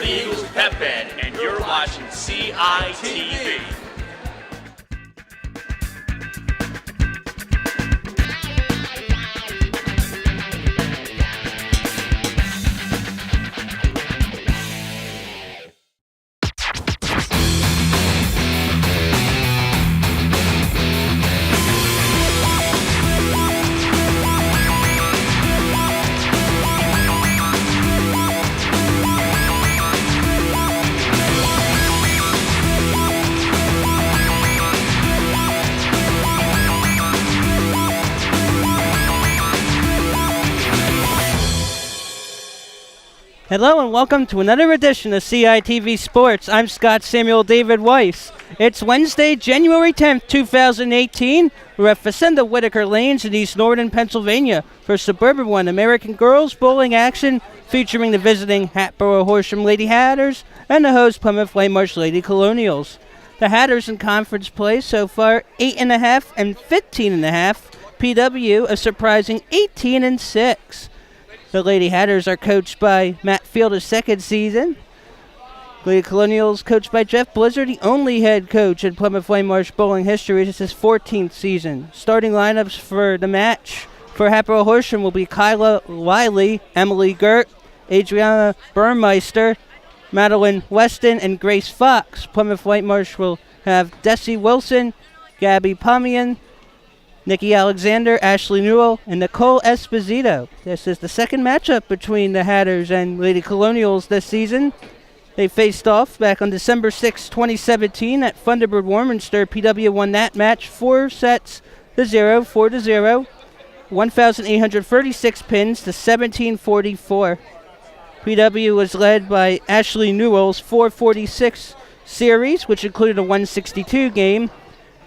Eagles Pep Band, and you're watching CITV. Hello and welcome to another edition of CITV Sports. I'm Scott Samuel David Weiss. It's Wednesday, January 10th, 2018. We're at Facenda Whitaker Lanes in East Northern, Pennsylvania for Suburban 1 American Girls Bowling action featuring the visiting Hatboro-Horsham Lady Hatters and the host Plymouth Whitemarsh Lady Colonials. The Hatters in conference play so far 8.5 and 15.5. PW a surprising 18-6. The Lady Hatters are coached by Matt Fielder's second season. Lady Colonials coached by Jeff Blizzard, the only head coach in Plymouth Whitemarsh bowling history. This is his 14th season. Starting lineups for the match for Hatboro-Horsham will be Kyla Wiley, Emily Gert, Adriana Burmeister, Madeline Westen, and Grace Fox. Plymouth Whitemarsh will have Desi Wilson, Gabby Pomian, Nikki Alexander, Ashley Newell, and Nicole Esposito. This is the second matchup between the Hatters and Lady Colonials this season. They faced off back on December 6, 2017 at Thunderbird Warminster. PW won that match 4-0, 4-0, 1,836 pins to 1,744. PW was led by Ashley Newell's 446 series, which included a 162 game.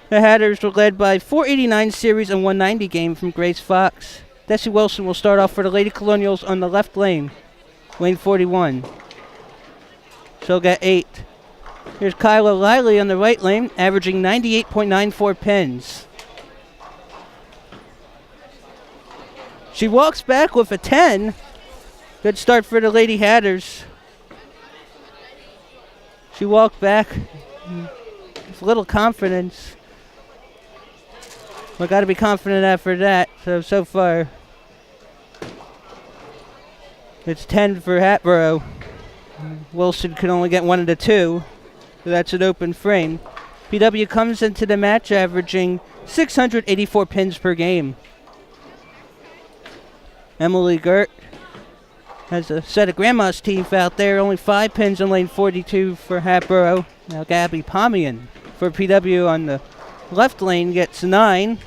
The Hatters were led by 489 series and 190 game from Grace Fox. Desi Wilson will start off for the Lady Colonials on the left lane, lane 41. She'll get 8. Here's Kyla Liley on the right lane, averaging 98.94 pins. She walks back with a 10. Good start for the Lady Hatters. She walked back with little confidence. We got to be confident after that. So far, it's 10 for Hatboro. Wilson could only get 1 of the 2, so that's an open frame. PW comes into the match averaging 684 pins per game. Emily Gert has a set of grandma's teeth out there. Only 5 pins in lane 42 for Hatboro. Now Gabby Pomian for PW on the left lane gets 9.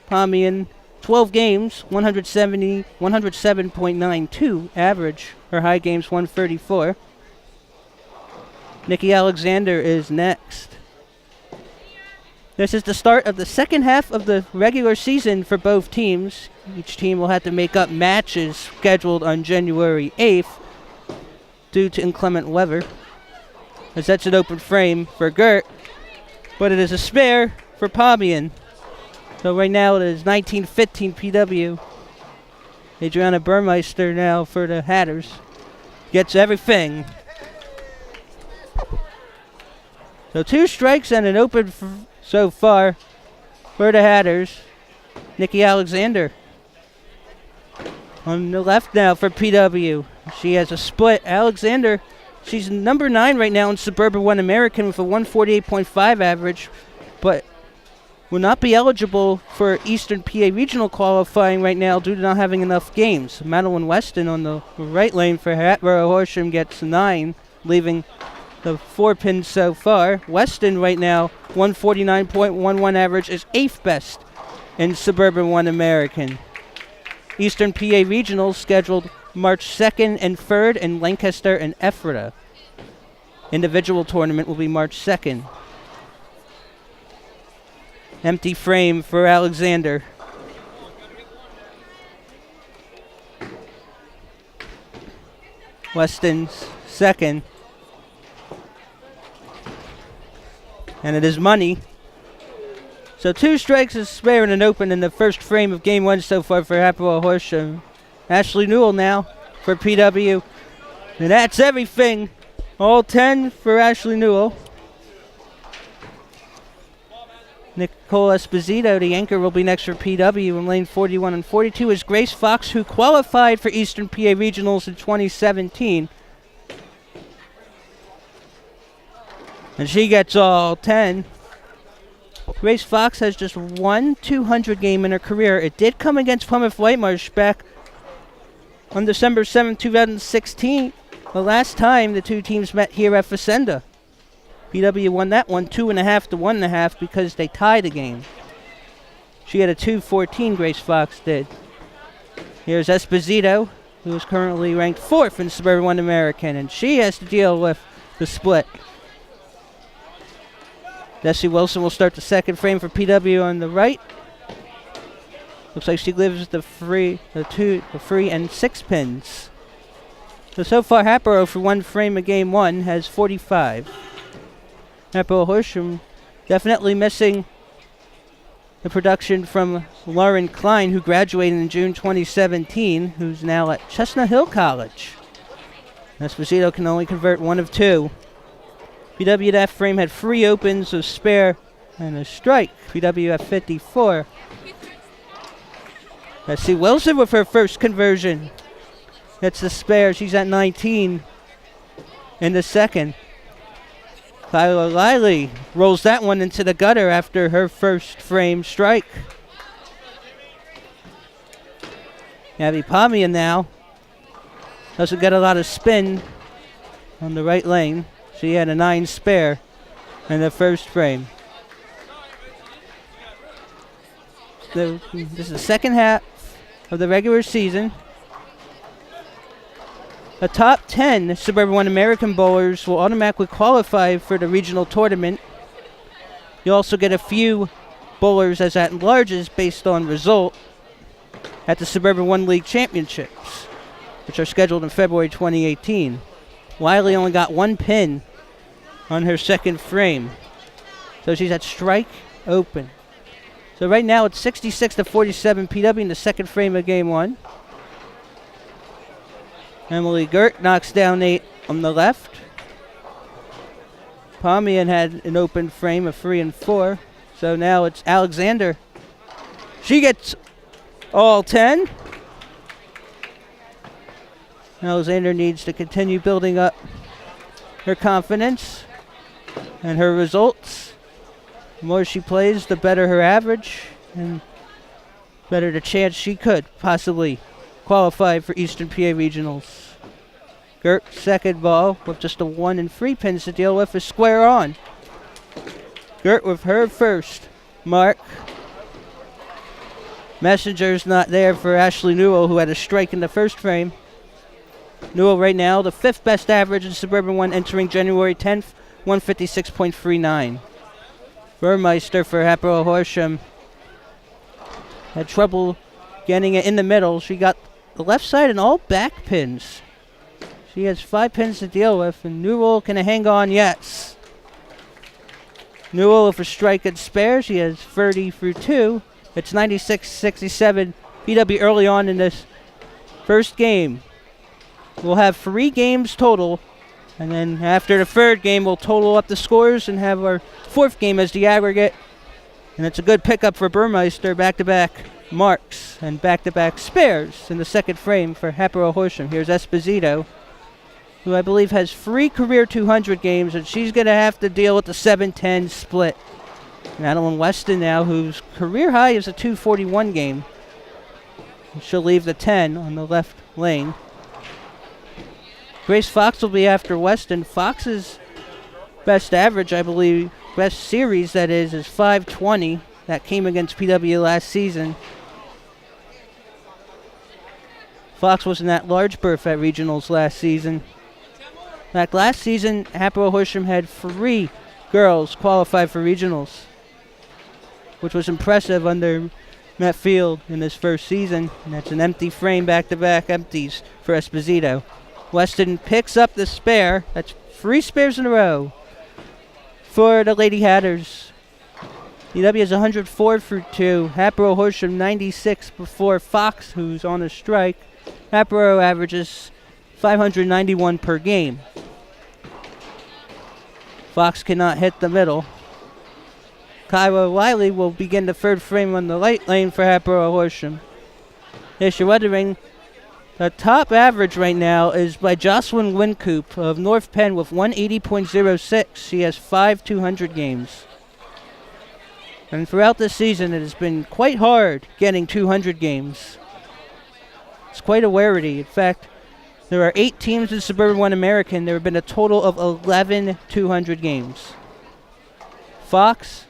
Pomian, 12 games, 107.92 average. Her high games, 134. Nikki Alexander is next. This is the start of the second half of the regular season for both teams. Each team will have to make up matches scheduled on January 8th due to inclement weather, as that's an open frame for Gert, but it is a spare for Pomian. So right now it is 19-15 PW. Adriana Burmeister now for the Hatters. Gets everything. So 2 strikes and an open so far for the Hatters. Nikki Alexander on the left now for PW. She has a split. Alexander, she's number 9 right now in Suburban 1 American with a 148.5 average, but will not be eligible for Eastern PA Regional qualifying right now due to not having enough games. Madeline Westen on the right lane for Hatboro-Horsham gets 9, leaving the 4 pins so far. Westen right now, 149.11 average, is 8th best in Suburban 1 American. Eastern PA Regionals scheduled March 2nd and 3rd in Lancaster and Ephrata. Individual tournament will be March 2nd. Empty frame for Alexander. Weston's second. And it is money. So 2 strikes is spare and an open in the first frame of game 1 so far for Hatboro-Horsham. Ashley Newell now for PW. And that's everything All 10 for Ashley Newell. Nicole Esposito, the anchor, will be next for PW. In lane 41 and 42 is Grace Fox, who qualified for Eastern PA Regionals in 2017. And she gets all 10. Grace Fox has just one 200 game in her career. It did come against Plymouth Whitemarsh back on December 7, 2016. The last time the two teams met here at Facenda. PW won that one 2.5 to 1.5 because they tied the game. She had a 2:14, Grace Fox did. Here's Esposito, who is currently ranked 4th in Suburban 1 American, and she has to deal with the split. Desi Wilson will start the second frame for PW on the right. Looks like she lives the free and 6 pins. So far, Hatboro for one frame of game 1 has 45. Hatboro-Horsham definitely missing the production from Lauren Klein, who graduated in June 2017, who's now at Chestnut Hill College. Esposito can only convert 1 of 2. PW that frame had 3 opens, a spare, and a strike. PW at 54. Let's see Wilson with her first conversion. That's the spare. She's at 19 in the second. Kyla Liley rolls that one into the gutter after her first frame strike. Abby Pommian now doesn't get a lot of spin on the right lane. She had a 9 spare in the first frame. This is the second half of the regular season. The top 10 Suburban 1 American bowlers will automatically qualify for the regional tournament. You also get a few bowlers as at-larges based on result at the Suburban 1 League Championships, which are scheduled in February 2018. Wiley only got 1 pin on her second frame, so she's at strike open. So right now it's 66 to 47 PW in the second frame of game 1. Emily Gert knocks down 8 on the left. Pommian had an open frame of 3 and 4. So now it's Alexander. She gets all 10. Alexander needs to continue building up her confidence and her results. The more she plays, the better her average, and better the chance she could possibly qualify for Eastern PA Regionals. Gert, second ball, with just a 1 and 3 pins to deal with, is square on. Gert with her first mark. Messenger's not there for Ashley Newell, who had a strike in the first frame. Newell right now, the 5th best average in Suburban 1 entering January 10th, 156.39. Burmeister for Hatboro-Horsham had trouble getting it in the middle. She got the left side and all back pins. She has 5 pins to deal with, and Newell can hang on, yes. Newell with a strike and spare. She has 30 through 2. It's 96-67 PW early on in this first game. We'll have 3 games total, and then after the third game, we'll total up the scores and have our 4th game as the aggregate. And it's a good pickup for Burmeister, back-to-back marks and back-to-back spares in the second frame for Hatboro-Horsham. Here's Esposito, who I believe has 3 career 200 games, and she's going to have to deal with the 7-10 split. Madeline Westen now, whose career high is a 241 game. She'll leave the 10 on the left lane. Grace Fox will be after Weston. Fox's best average, I believe, best series that is 520. That came against PW last season. Fox was in that large berth at regionals last season. In fact, last season, Hatboro-Horsham had 3 girls qualify for regionals, which was impressive under Matt Field in this first season. And that's an empty frame, back-to-back empties for Esposito. Weston picks up the spare. That's 3 spares in a row for the Lady Hatters. PW is 104 through 2. Hatboro-Horsham 96 before Fox, who's on a strike. Hatboro averages 591 per game. Fox cannot hit the middle. Kyra Wiley will begin the third frame on the right lane for Hatboro-Horsham. If you're wondering, the top average right now is by Jocelyn Wincoop of North Penn with 180.06. She has 5 200 games. And throughout this season, it has been quite hard getting 200 games. It's quite a rarity. In fact, there are 8 teams in Suburban 1 American. There have been a total of 11 200 games. Fox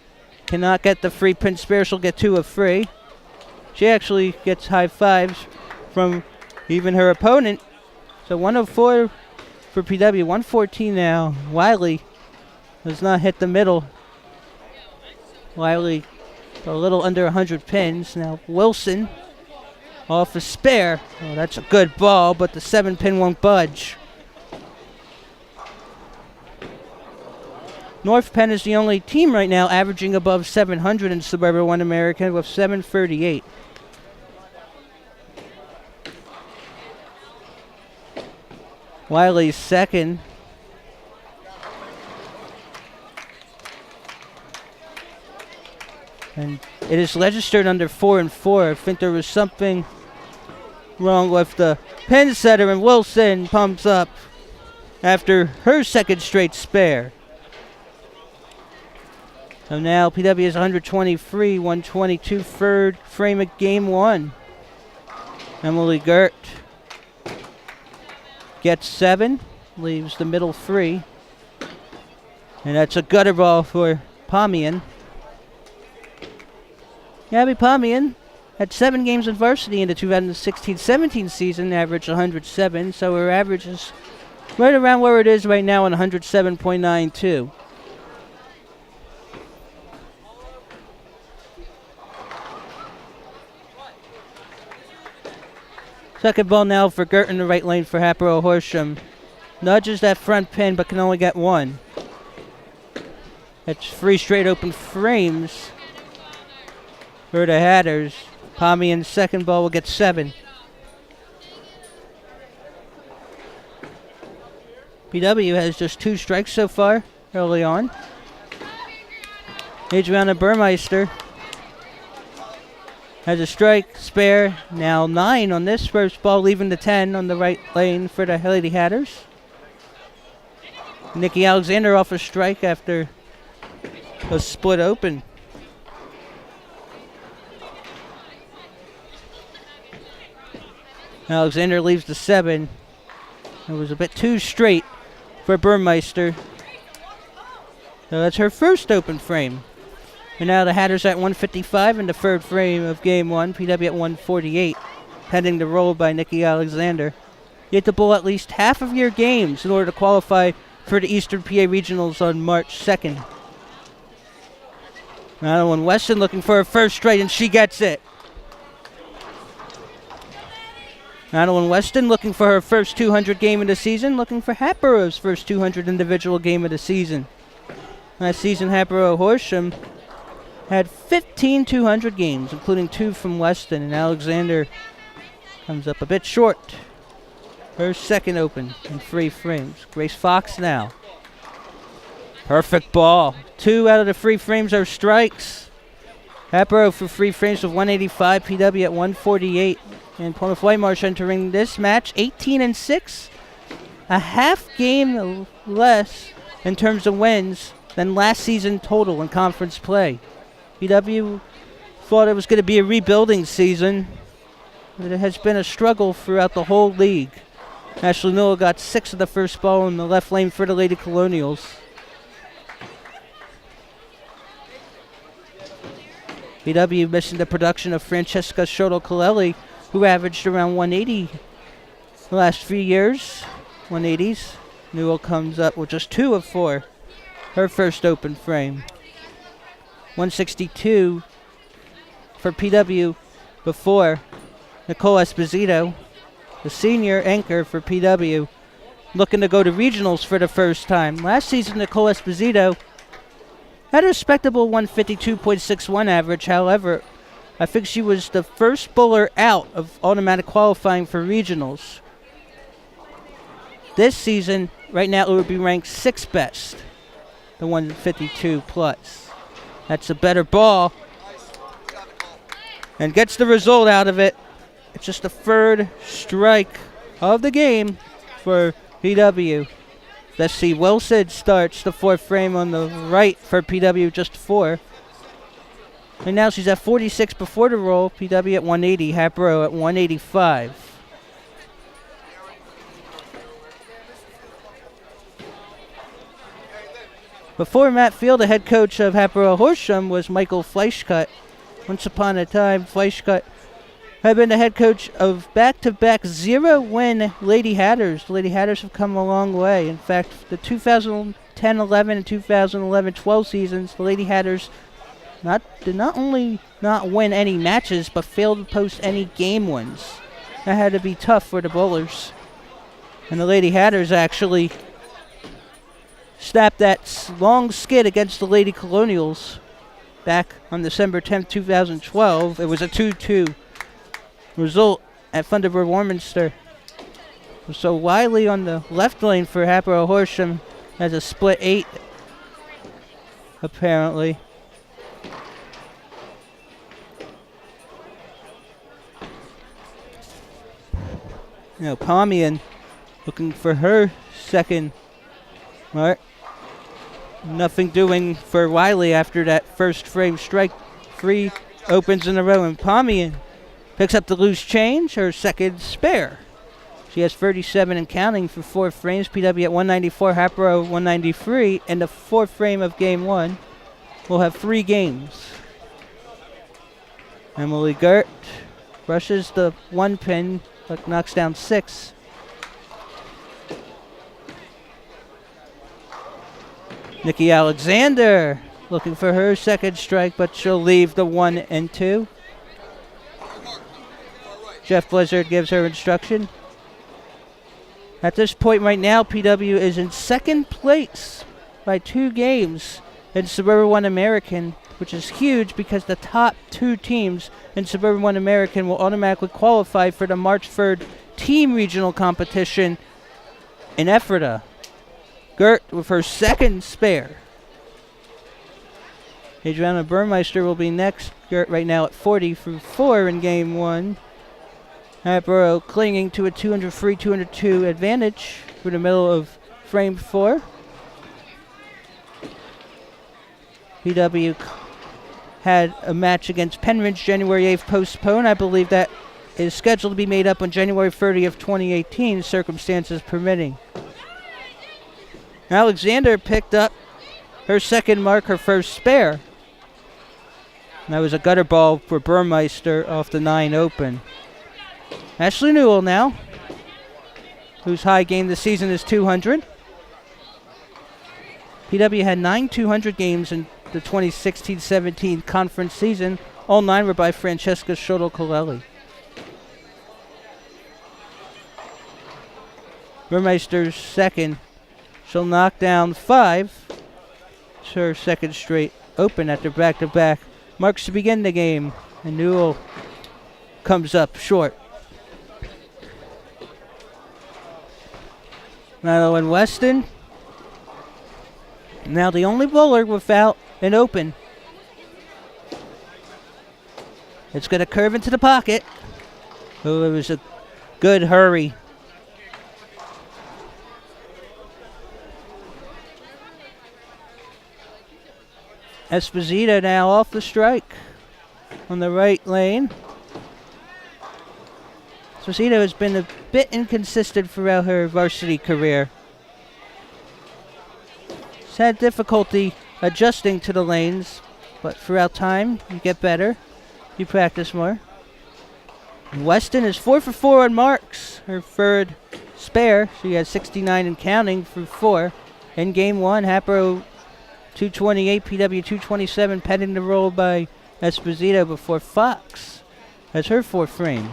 cannot get the free pin spare. She'll get 2 of 3. She actually gets high fives from even her opponent. So 104 for PW, 114 now. Wiley does not hit the middle. Wiley a little under 100 pins. Now Wilson off a spare. Oh, that's a good ball, but the 7 pin won't budge. North Penn is the only team right now averaging above 700 in Suburban 1 American with 738. Wiley's second. And it is registered under 4 and 4. I think there was something wrong with the pin setter, and Wilson pumps up after her second straight spare. So now PW is 123, 122, third frame of game 1. Emily Gert gets 7, leaves the middle 3. And that's a gutter ball for Pomian. Gabby Pomian had 7 games in varsity in the 2016-17 season, averaged 107, so her average is right around where it is right now on 107.92. Second ball now for Gert in the right lane for Hatboro-Horsham. Nudges that front pin but can only get 1. That's 3 straight open frames for the Hatters. Pomian's second ball will get 7. PW has just 2 strikes so far early on. Adriana Burmeister has a strike, spare, now 9 on this first ball, leaving the 10 on the right lane for the Lady Hatters. Nikki Alexander off a strike after a split open. Alexander leaves the 7. It was a bit too straight for Burmeister. So that's her first open frame. And now the Hatters at 155 in the third frame of game 1. PW at 148, pending the roll by Nikki Alexander. You have to bowl at least half of your games in order to qualify for the Eastern PA Regionals on March 2nd. Madeline Westen looking for her first straight, and she gets it. Madeline Westen looking for her first 200 game of the season, looking for Hatboro's first 200 individual game of the season. Last season, Hatboro-Horsham had 15 200 games, including 2 from Weston, and Alexander comes up a bit short. Her second open in 3 frames. Grace Fox now. Perfect ball. 2 out of the 3 frames are strikes. Hatboro for 3 frames with 185, PW at 148. And Plymouth Whitemarsh entering this match 18-6. A half game less in terms of wins than last season total in conference play. PW thought it was going to be a rebuilding season, but it has been a struggle throughout the whole league. Ashley Miller got 6 of the first ball in the left lane for the Lady Colonials. PW missing the production of Francesca Shoto-Colelli, who averaged around 180 the last few years. 180s. Newell comes up with just 2 of 4. Her first open frame. 162 for PW before Nicole Esposito, the senior anchor for PW, looking to go to regionals for the first time. Last season, Nicole Esposito had a respectable 152.61 average. However, I think she was the first bowler out of automatic qualifying for regionals. This season, right now, it would be ranked 6th best. the 152 plus. That's a better ball. And gets the result out of it. It's just the third strike of the game for PW. Let's see, Wilson starts the fourth frame on the right for PW, just 4. And now she's at 46 before the roll. PW at 180, Hatboro at 185. Before Matt Field, the head coach of Hatboro-Horsham was Michael Fleischkut. Once upon a time, Fleischkut had been the head coach of back-to-back 0-win Lady Hatters. The Lady Hatters have come a long way. In fact, the 2010-11 and 2011-12 seasons, the Lady Hatters did not only not win any matches, but failed to post any game wins. That had to be tough for the bowlers. And the Lady Hatters actually snapped that long skid against the Lady Colonials back on December 10th, 2012. It was a 2-2 result at Warminster. So Wiley on the left lane for Hatboro-Horsham has a split 8, apparently. Now Pomian looking for her second mark. Nothing doing for Wiley after that first frame strike. 3 opens in a row, and Pomian picks up the loose change, her second spare. She has 37 and counting for 4 frames. PW at 194, Hatboro 193, and the 4th frame of game 1 will have 3 games. Emily Gert brushes the 1 pin, but knocks down 6. Nikki Alexander looking for her second strike, but she'll leave the 1 and 2. Jeff Blizzard gives her instruction. At this point right now, PW is in second place by 2 games in Suburban 1 American, which is huge because the top 2 teams in Suburban 1 American will automatically qualify for the March 3rd team regional competition in Ephrata. Gert with her second spare. Adriana Burmeister will be next. Gert right now at 40 for 4 in game 1. Hatboro clinging to a 203-202 advantage through the middle of frame 4. PW had a match against Penridge January 8th postponed. I believe that is scheduled to be made up on January 30th, 2018, circumstances permitting. Alexander picked up her second mark, her first spare. And that was a gutter ball for Burmeister off the 9 open. Ashley Newell now, whose high game this season is 200. PW had 9 200 games in the 2016-17 conference season. All 9 were by Francesca Schotel-Colelli. Burmeister's second. She'll knock down 5. It's her second straight open after back-to-back marks to begin the game. And Newell comes up short. Madeline Westen, now the only bowler without an open. It's going to curve into the pocket. Oh, it was a good hurry. Esposito now off the strike on the right lane. Esposito has been a bit inconsistent throughout her varsity career. She's had difficulty adjusting to the lanes, but throughout time, you get better. You practice more. Weston is 4 for 4 on marks. Her third spare. She has 69 and counting for 4. In game 1, Hatboro 228, PW 227, pending the roll by Esposito before Fox has her 4th frame.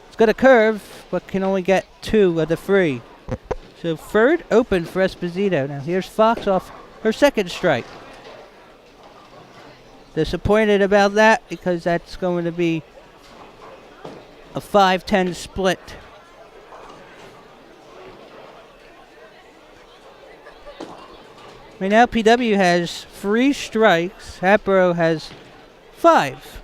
It's got a curve, but can only get 2 of the 3. So third open for Esposito. Now here's Fox off her second strike. Disappointed about that because that's going to be a 5-10 split. Right now, PW has 3 strikes. Hatboro has 5.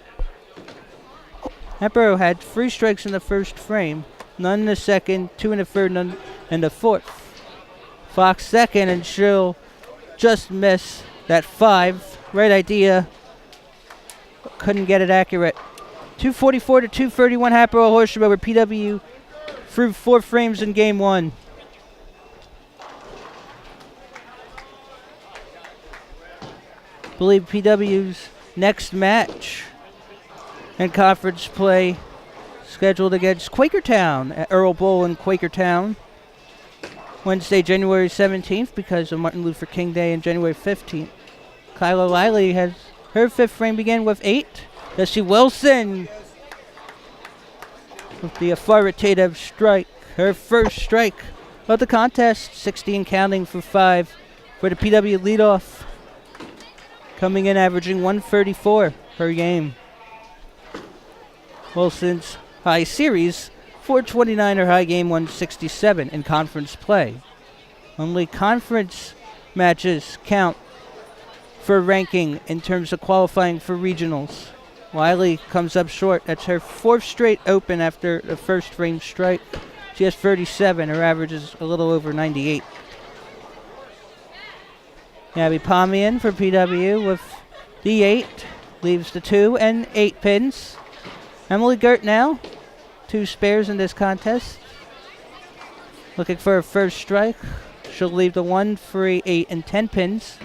Hatboro had 3 strikes in the first frame, none in the second, 2 in the third, none in the fourth. Fox second, and she'll just miss that 5. Right idea. Couldn't get it accurate. 244 to 231 Hatboro-Horsham over PW through 4 frames in game 1. Believe PW's next match and conference play scheduled against Quakertown at Earl Bowl in Quakertown Wednesday, January 17th because of Martin Luther King Day and January 15th. Kyla Liley has her 5th frame begin with 8. Jesse Wilson with the authoritative strike. Her first strike of the contest, 16 counting for 5 for the PW leadoff. Coming in averaging 134 per game. Wilson's high series, 429, her high game 167 in conference play. Only conference matches count for ranking in terms of qualifying for regionals. Wiley comes up short. That's her 4th straight open after the first frame strike. She has 37. Her average is a little over 98. Abby Pomian for PW with the 8. Leaves the 2 and 8 pins. Emily Gert now. 2 spares in this contest. Looking for her first strike. She'll leave the 1, 3, 8, and 10 pins.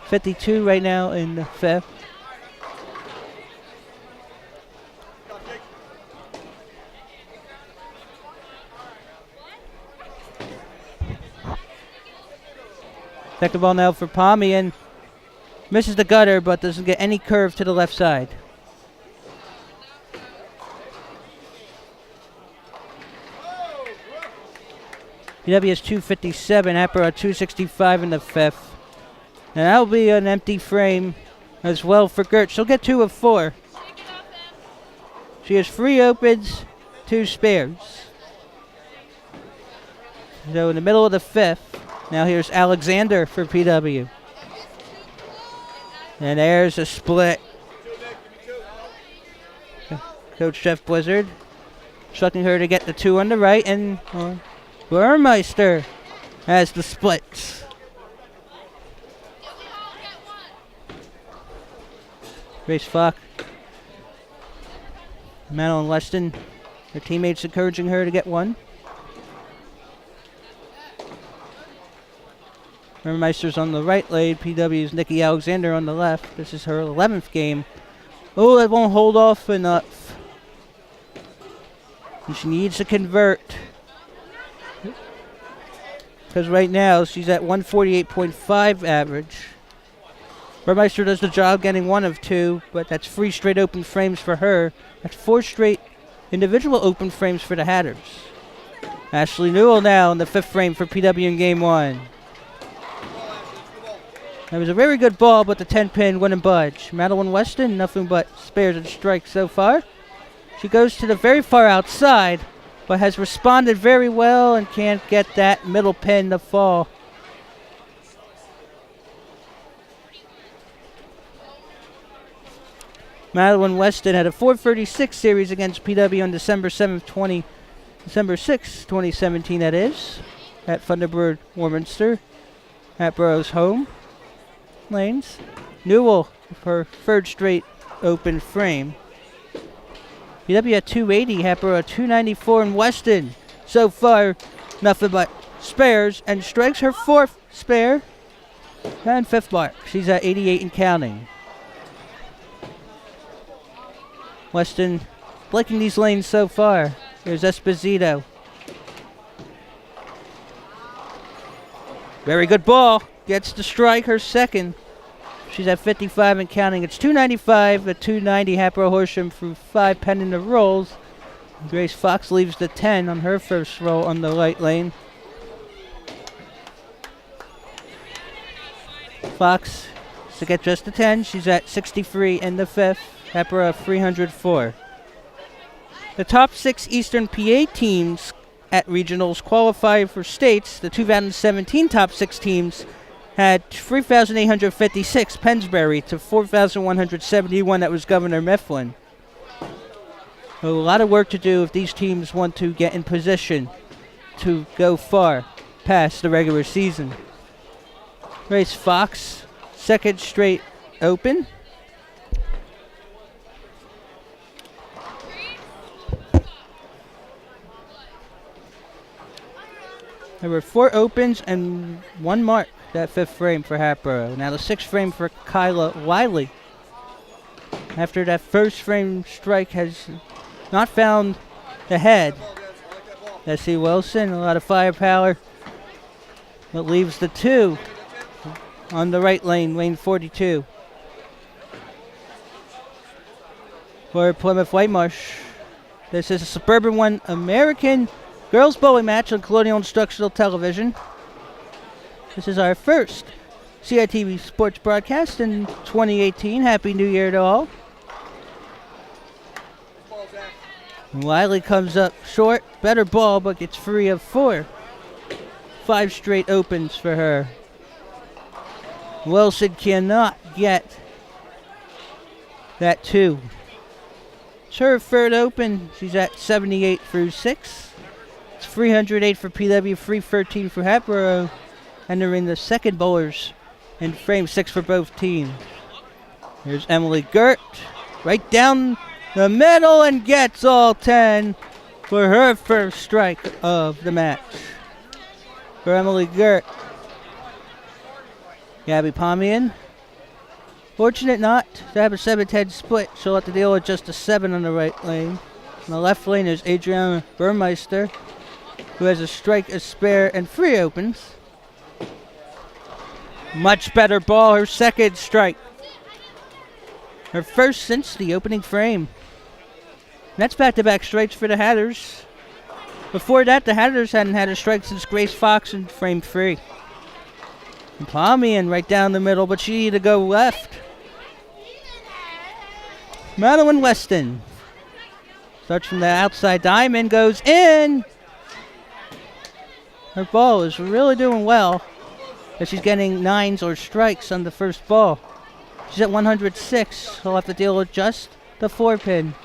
52 right now in the 5th. Second ball now for Pomian. Misses the gutter, but doesn't get any curve to the left side. PW is 257, Hatboro 265 in the 5th. And that'll be an empty frame as well for Gert. She'll get 2 of 4. She has 3 opens, 2 spares. So in the middle of the 5th, now here's Alexander for PW. And there's a split. Coach Jeff Blizzard instructing her to get the 2 on the right, and Burmeister has the splits. Grace Falk. Madeline Westen, her teammates encouraging her to get 1. Burmeister's on the right lane. PW's Nikki Alexander on the left. This is her 11th game. Oh, that won't hold off enough. And she needs to convert. Because right now she's at 148.5 average. Burmeister does the job getting 1 of 2, but that's 3 straight open frames for her. That's 4 straight individual open frames for the Hatters. Ashley Newell now in the 5th frame for PW in game 1. That was a very good ball, but the 10-pin wouldn't budge. Madeline Westen, nothing but spares and strikes so far. She goes to the very far outside, but has responded very well and can't get that middle pin to fall. Madeline Westen had a 436 series against PW on December 6, 2017, that is, at Thunderbird Warminster, Hatboro's home lanes. Newell for 3rd straight open frame. PW at 280, Hatboro at 294, and Westen so far nothing but spares and strikes. Her 4th spare and 5th mark. She's at 88 and counting. Westen liking these lanes so far. Here's Esposito. Very good ball. Gets the strike, her 2nd. She's at 55 and counting. It's 295 at 290. Hatboro-Horsham through 5 pending the rolls. Grace Fox leaves the 10 on her first roll on the right lane. Fox to get just the 10. She's at 63 in the 5th. Hatboro 304. The top 6 Eastern PA teams at regionals qualify for states. The 2017 top 6 teams had 3,856. Pensbury to 4,171. That was Governor Mifflin. A lot of work to do if these teams want to get in position to go far past the regular season. Race Fox, second straight open. There were 4 opens and 1 mark, that 5th frame for Hatboro. Now the 6th frame for Kyla Wiley. After that first frame strike has not found the head. S.E. Wilson, a lot of firepower. That leaves the 2 on the right lane, lane 42. For Plymouth Whitemarsh. This is a Suburban 1 American girls bowling match on Colonial Instructional Television. This is our first CITV sports broadcast in 2018. Happy New Year to all. Wiley comes up short. Better ball, but gets free of 4. 5 straight opens for her. Wilson cannot get that 2. It's her 3rd open. She's at 78 through 6. It's 308 for PW, 313 for Hatboro. And they're in the second bowlers in frame 6 for both teams. Here's Emily Gert. Right down the middle and gets all 10 for her first strike of the match. For Emily Gert. Gabby Pomian. Fortunate not to have a 7-10 split. She'll have to deal with just a 7 on the right lane. On the left lane is Adriana Burmeister, who has a strike, a spare, and 3 opens. Much better ball, her 2nd strike. Her first since the opening frame. And that's back-to-back strikes for the Hatters. Before that, the Hatters hadn't had a strike since Grace Fox in frame 3. And Pomian right down the middle, but she needed to go left. Madeline Westen starts from the outside diamond, goes in. Her ball is really doing well, as she's getting 9s or strikes on the first ball. She's at 106. She'll have to deal with just the 4-pin.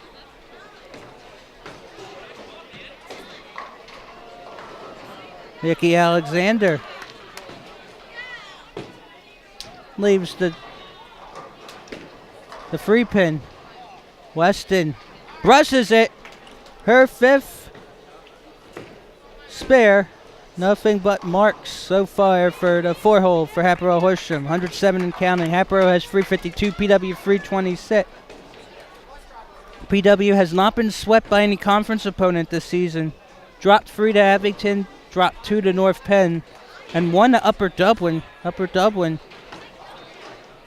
Nikki Alexander leaves the 3-pin. Weston brushes it. Her 5th spare. Nothing but marks so far for the 4-hole for Hatboro-Horsham. 107 and counting. Hatboro has 352, PW 326. PW has not been swept by any conference opponent this season. Dropped 3 to Abington, dropped 2 to North Penn, and 1 to Upper Dublin. Upper Dublin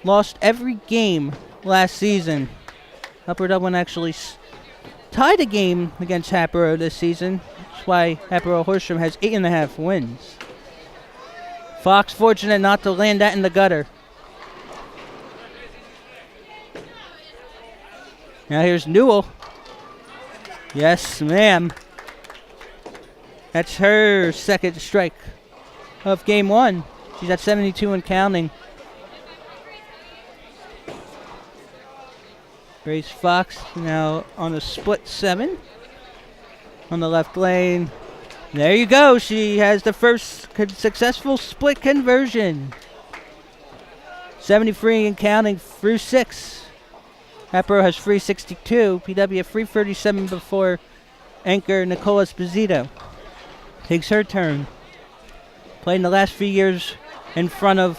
lost every game last season. Upper Dublin actually tied a game against Hatboro this season. That's why Hatboro-Horsham has 8.5 wins. Fox fortunate not to land that in the gutter. Now here's Newell. Yes, ma'am. That's her 2nd strike of game 1. She's at 72 and counting. Grace Fox now on a split 7 on the left lane. There you go. She has the first successful split conversion. 73 and counting through 6. Hatboro has 362. PW 337 before anchor Nicole Esposito takes her turn. Played in the last few years in front of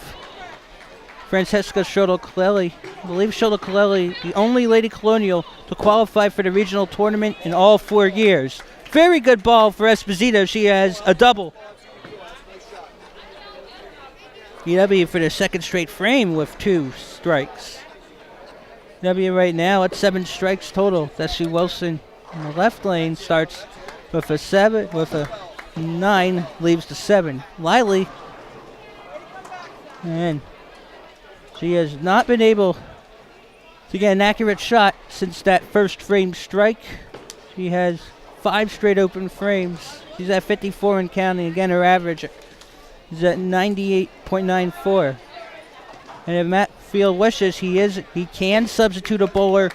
Francesca Schotel-Colelli. I believe Schotel-Colelli, the only Lady Colonial to qualify for the regional tournament in all 4 years. Very good ball for Esposito. She has a double. PW for the 2nd straight frame with 2 strikes. W right now at 7 strikes total. S.E. Wilson in the left lane starts with a 7, with a 9, leaves the 7. Wiley, and she has not been able to get an accurate shot since that first frame strike. She has 5 straight open frames. She's at 54 and counting. Again, her average is at 98.94. And if Matt Field wishes, he can substitute a bowler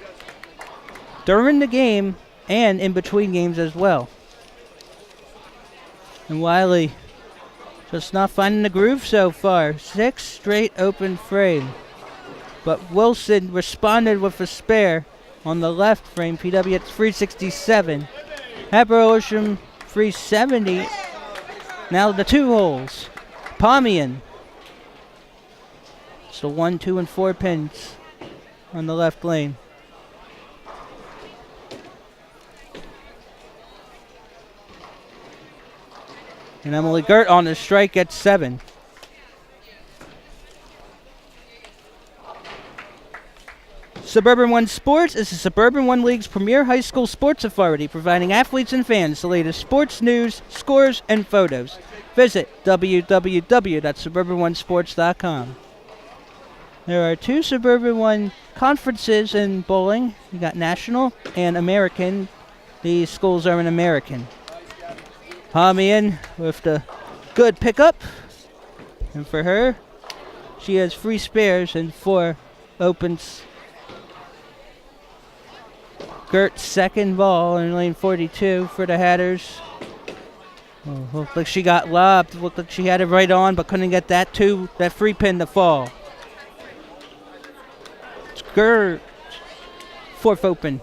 during the game and in between games as well. And Wiley just not finding the groove so far. 6 straight open frame. But Wilson responded with a spare on the left frame. PW at 367. Hatboro-Horsham 370. Now the 2 holes. Pomian. So 1, 2, and 4 pins on the left lane. And Emily Gert on the strike at 7. Suburban One Sports is the Suburban One League's premier high school sports authority, providing athletes and fans the latest sports news, scores, and photos. Visit www.suburban1sports.com. There are 2 Suburban One conferences in bowling. You got National and American. These schools are in American. Pomian with the good pickup. And for her, she has 3 spares and 4 opens. Gert's second ball in lane 42 for the Hatters. Oh, looked like she got lobbed. Looked like she had it right on, but couldn't get that free pin to fall. It's Gert. 4th open.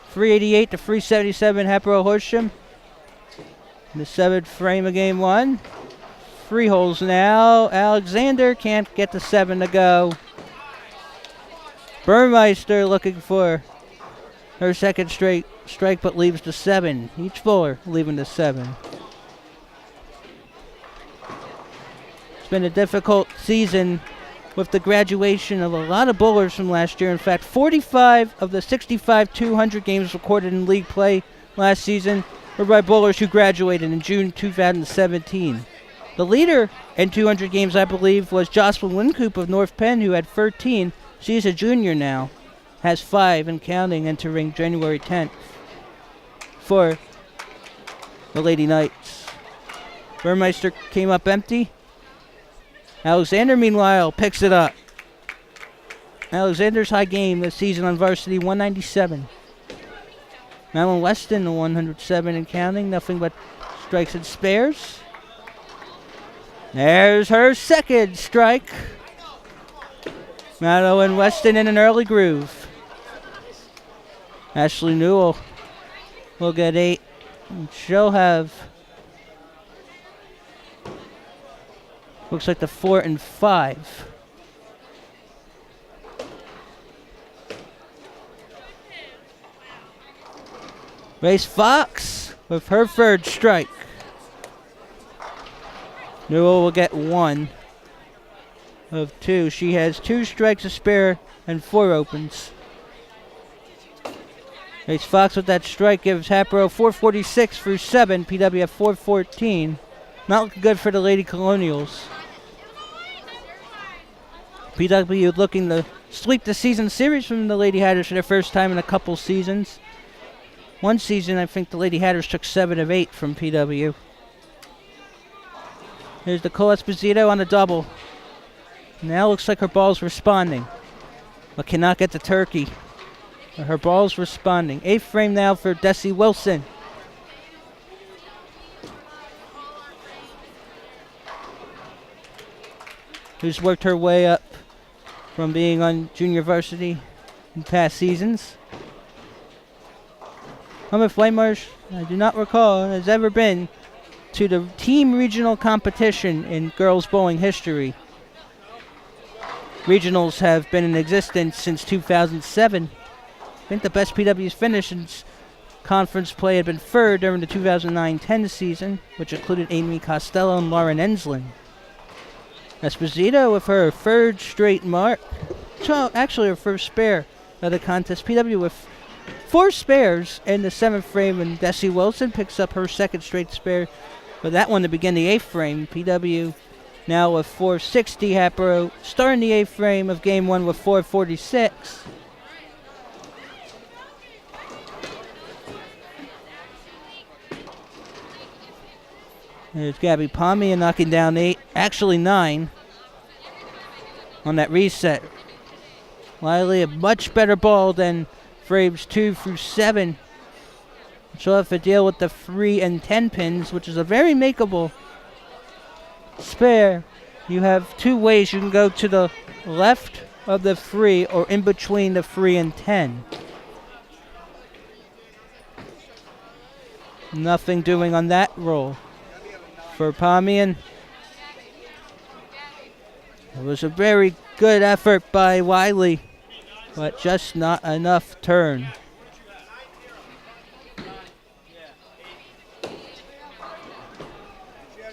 388 to 377 Hatboro-Horsham. The 7th frame of game 1. 3 holes now. Alexander can't get the 7 to go. Burmeister looking for her second straight strike, but leaves the 7. Each bowler leaving the 7. It's been a difficult season with the graduation of a lot of bowlers from last year. In fact, 45 of the 65 200 games recorded in league play last season were by bowlers who graduated in June 2017. The leader in 200 games, I believe, was Jocelyn Wincoop of North Penn, who had 13. She's a junior now. Has 5 and counting, entering January 10th for the Lady Knights. Burmeister came up empty. Alexander, meanwhile, picks it up. Alexander's high game this season on varsity, 197. Madeline Westen, 107 and counting. Nothing but strikes and spares. There's her second strike. Madeline Westen in an early groove. Ashley Newell will get 8. And she'll have, looks like the 4 and 5. Race Fox with her 3rd strike. Newell will get 1 of 2. She has 2 strikes to spare and 4 opens. Race Fox with that strike gives Hatboro 446 through 7. PWF 414. Not looking good for the Lady Colonials. PW looking to sweep the season series from the Lady Hatters for their first time in a couple seasons. One season, I think the Lady Hatters took 7 of 8 from PW. Here's Nicole Esposito on the double. Now looks like her ball's responding, but cannot get the turkey. Her ball's responding. 8th frame now for Desi Wilson. Who's worked her way up from being on junior varsity in past seasons. Whitemarsh, I do not recall, has ever been to the team regional competition in girls bowling history. Regionals have been in existence since 2007. I think the best PW's finish in conference play had been third during the 2009-10 season, which included Amy Costello and Lauren Enslin. Esposito with her 3rd straight mark. So actually her 1st spare of the contest. PW with 4 spares in the 7th frame, and Desi Wilson picks up her 2nd straight spare for that one to begin the 8th frame. PW now with 460. Hatboro starting the 8th frame of game 1 with 446. There's Gabby Pomian knocking down 8, actually 9 on that reset. Wiley a much better ball than frames 2 through 7. She'll have to deal with the 3 and 10 pins, which is a very makeable spare. You have 2 ways you can go to the left of the 3 or in between the 3 and 10. Nothing doing on that roll for Pomian. It was a very good effort by Wiley, but just not enough turn.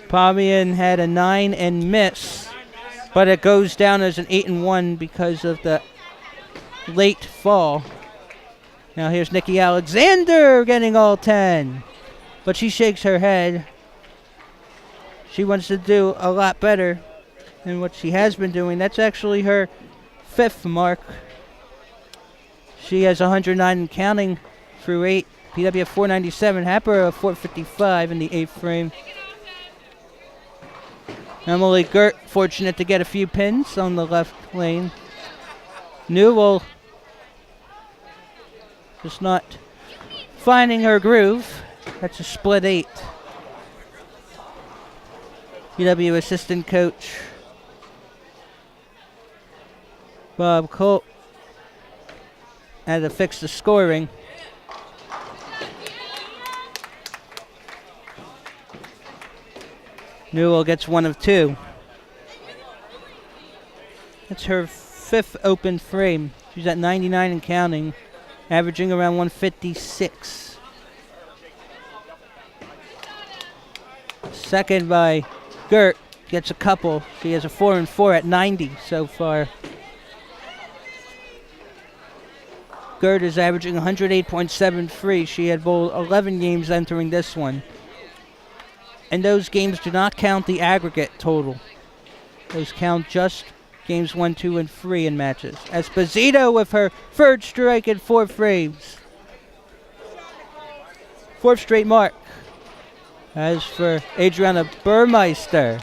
Pomian had a 9 and miss, but it goes down as an 8 and 1 because of the late fall. Now here's Nikki Alexander getting all 10, but she shakes her head. She wants to do a lot better than what she has been doing. That's actually her 5th mark. She has 109 and counting through 8. PW 497, Hatboro 455 in the 8th frame. Emily Gert fortunate to get a few pins on the left lane. Newell just not finding her groove. That's a split 8. PW assistant coach Bob Colt had to fix the scoring. Newell gets 1 of 2. That's her 5th open frame. She's at 99 and counting, averaging around 156. Second by Gert, gets a couple. She has a 4 and 4 at 90 so far. Gert is averaging 108.73. She had bowled 11 games entering this one. And those games do not count the aggregate total. Those count just games 1, 2, and 3 in matches. Esposito with her 3rd strike in 4 frames. 4th straight mark. As for Adriana Burmeister,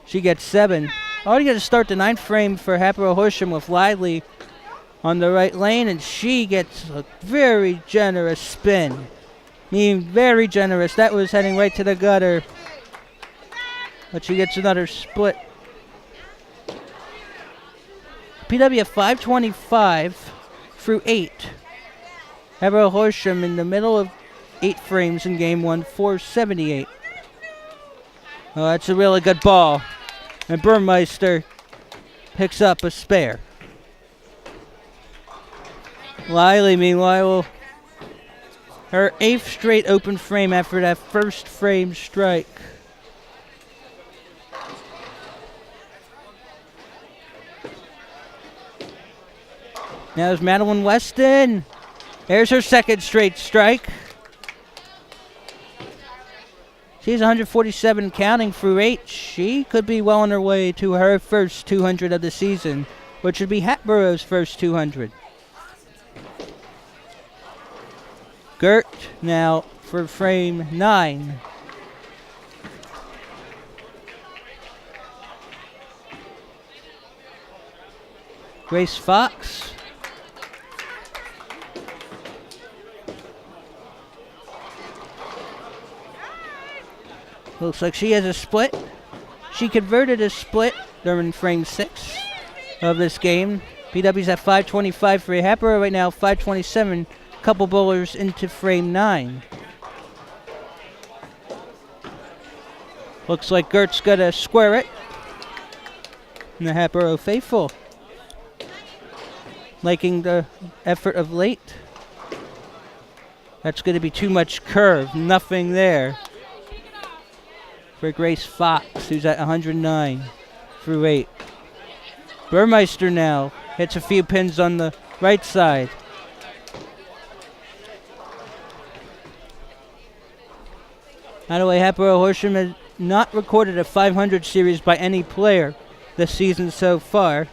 she gets 7. Already going to start the 9th frame for Hatboro-Horsham with Lively on the right lane, and she gets a very generous spin. Very generous. That was heading right to the gutter. But she gets another split. PW 525 through 8. Hatboro-Horsham in the middle of 8 frames in game 1, 478. Oh, that's a really good ball. And Burmeister picks up a spare. Lively, meanwhile, her 8th straight open frame after that 1st frame strike. Now there's Madeline Westen. There's her 2nd straight strike. She's 147 counting through 8. She could be well on her way to her first 200 of the season, which would be Hatboro's first 200. Gert now for frame 9. Grace Fox. Looks like she has a split. She converted a split during frame 6 of this game. PW's at 525 for Hatboro right now, 527. Couple bowlers into frame 9. Looks like Gert's gonna square it. And the Hatboro faithful liking the effort of late. That's gonna be too much curve. Nothing there for Grace Fox, who's at 109 through 8. Burmeister now hits a few pins on the right side. By the way, Hatboro-Horsham has not recorded a 500 series by any player this season so far.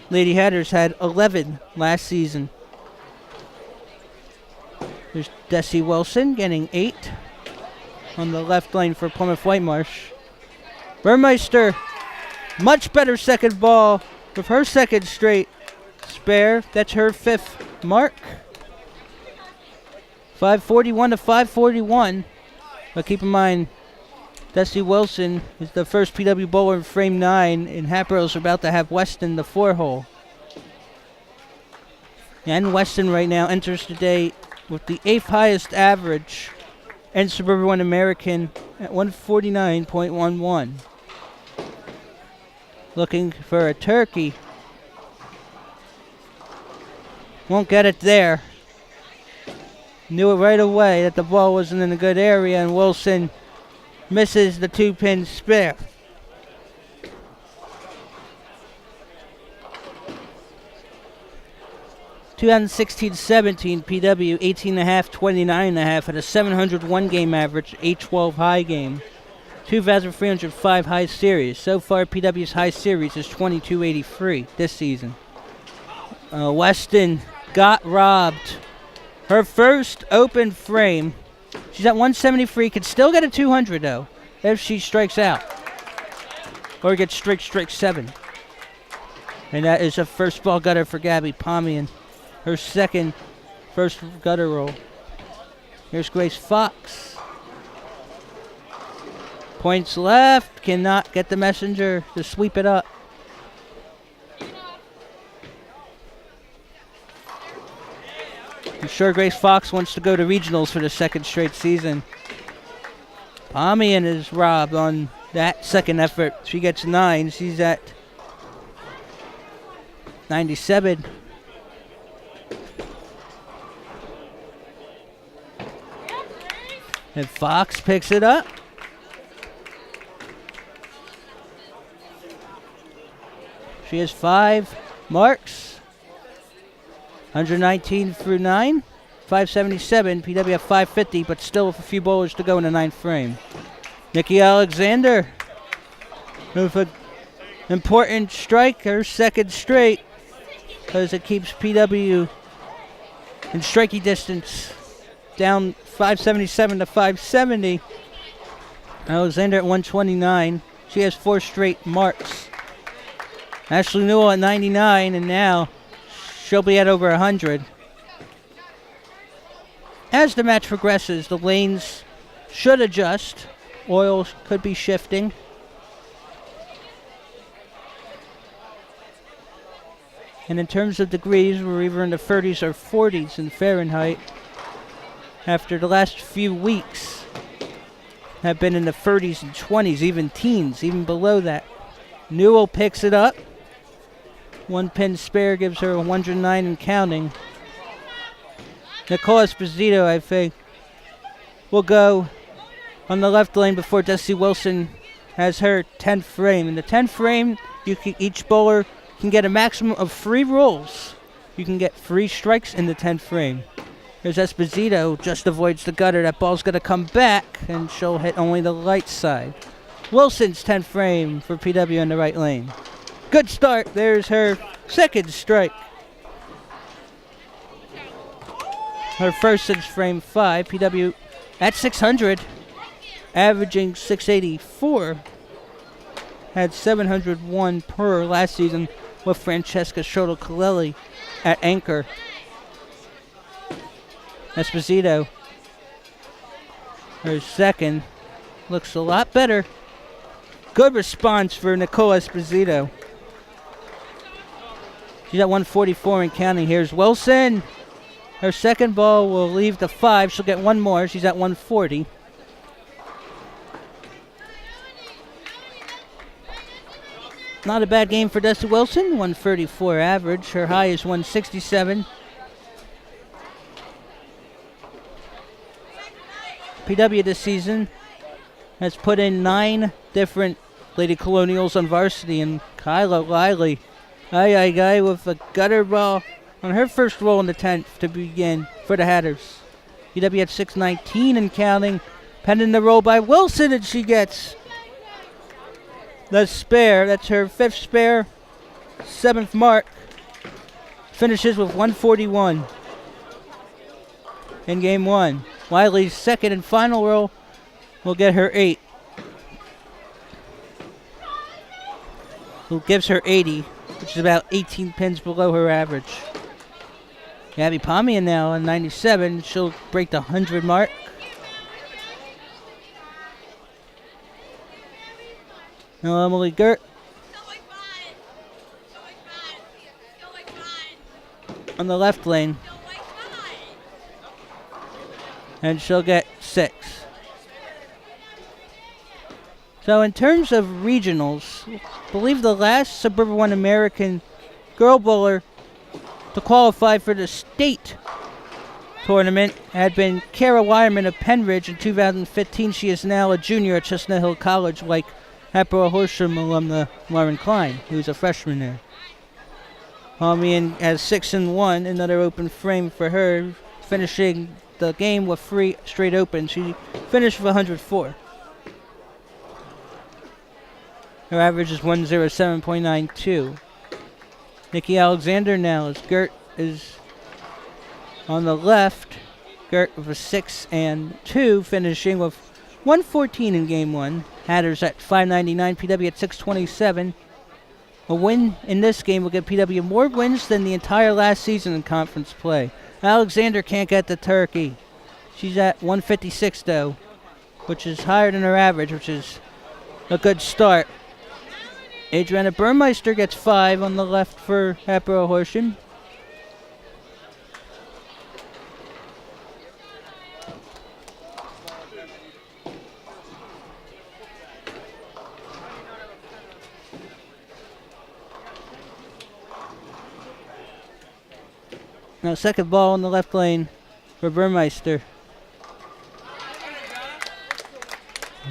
Lady Hatters had 11 last season. There's Desi Wilson getting 8. on the left lane for Plymouth Whitemarsh. Burmeister, much better second ball with her second straight spare. That's her 5th mark. 541 to 541. But keep in mind, Dusty Wilson is the first PW bowler in frame 9, and Hatboro's about to have Westen the 4-hole. And Westen right now enters today with the 8th highest average and Suburban 1 American at 149.11. Looking for a turkey. Won't get it there. Knew it right away that the ball wasn't in a good area, and Wilson misses the 2-pin spare. (2016-17) PW 18.5, 29.5 at a 701 game average, 812 high game. 2,305 high series. So far, PW's high series is 2283 this season. Westen got robbed. Her first open frame. She's at 173. Could still get a 200 though, if she strikes out or gets strike 7. And that is a first ball gutter for Gabby Pomian. Her first gutter roll. Here's Grace Fox. Points left. Cannot get the messenger to sweep it up. I'm sure Grace Fox wants to go to regionals for the 2nd straight season. Pomian is robbed on that second effort. She gets 9. She's at 97. And Fox picks it up. She has 5 marks. 119 through 9. 577. PW at 550, but still with a few bowlers to go in the 9th frame. Nikki Alexander with an important strike, her 2nd straight, because it keeps PW in striking distance down 577 to 570. Alexander at 129. She has 4 straight marks. Ashley Newell at 99, and now she'll be at over 100. As the match progresses, the lanes should adjust. Oil could be shifting. And in terms of degrees, we're either in the 30s or 40s in Fahrenheit. After the last few weeks have been in the 30s and 20s, even teens, even below that. Newell picks it up. 1 pin spare gives her 109 and counting. Nicola Esposito, I think, will go on the left lane before Dusty Wilson has her 10th frame. In the 10th frame, each bowler can get a maximum of 3 rolls. You can get 3 strikes in the 10th frame. There's Esposito, just avoids the gutter. That ball's going to come back, and she'll hit only the light side. Wilson's 10th frame for PW in the right lane. Good start. There's her 2nd strike. Her first since frame 5. PW at 600, averaging 684. Had 701 per last season with Francesca Schotel-Kaleli at anchor. Esposito, her 2nd, looks a lot better. Good response for Nicole Esposito. She's at 144 and counting. Here's Wilson. Her 2nd ball will leave the 5. She'll get 1 more. She's at 140. Not a bad game for Dusty Wilson. 134 average. Her high is 167. PW this season has put in 9 different Lady Colonials on varsity, and Kyla Liley, guy with a gutter ball on her first roll in the 10th to begin for the Hatters. PW at 619 and counting, pending the roll by Wilson, and she gets the spare. That's her 5th spare, 7th mark. Finishes with 141 in game 1. Wiley's 2nd and final roll will get her 8. Who gives her 80, which is about 18 pins below her average. Gabby Pomian now on 97. She'll break the 100 mark. Now Emily Gert on the left lane. And she'll get 6. So in terms of regionals, I believe the last Suburban 1 American girl bowler to qualify for the state tournament had been Kara Wireman of Penridge in 2015. She is now a junior at Chestnut Hill College, like Hatboro-Horsham alumna Lauren Klein, who's a freshman there. Pomian has 6 and 1, another open frame for her, finishing the game with 3 straight opens. She finished with 104. Her average is 107.92. Nikki Alexander now as Gert is on the left. Gert with a 6 and 2, finishing with 114 in game 1. Hatters at 599, PW at 627. A win in this game will give PW more wins than the entire last season in conference play. Alexander can't get the turkey. She's at 156 though, which is higher than her average, which is a good start. Adriana Burmeister gets 5 on the left for Hatboro-Horsham. Now second ball in the left lane for Burmeister.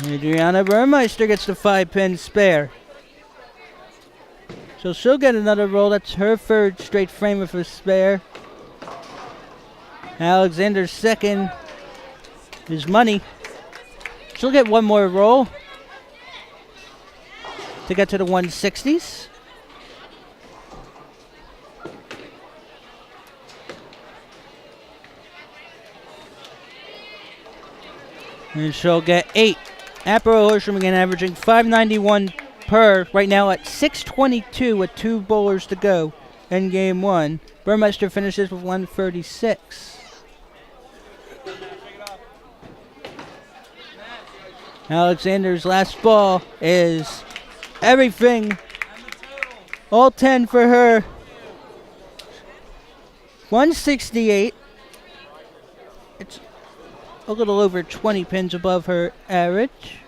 Adriana Burmeister gets the 5-pin spare. So she'll get another roll. That's her third straight frame of a spare. Alexander's second is money. She'll get one more roll to get to the 160s. And she'll get 8. Hatboro-Horsham again averaging 591 per, right now at 622 with 2 bowlers to go in game 1. Burmeister finishes with 136. Alexander's last ball is everything. All 10 for her. 168. It's a little over 20 pins above her average.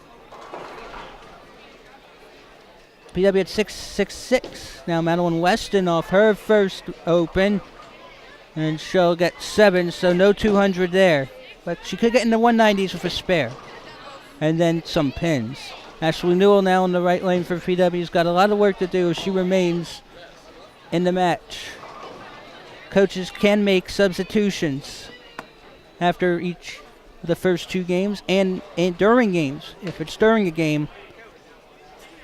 PW at 666. Now Madeline Westen off her first open. And she'll get 7, so no 200 there. But she could get in the 190s with a spare. And then some pins. Ashley Newell now in the right lane for PW's got a lot of work to do as she remains in the match. Coaches can make substitutions after each of the first 2 games and during games. If it's during a game,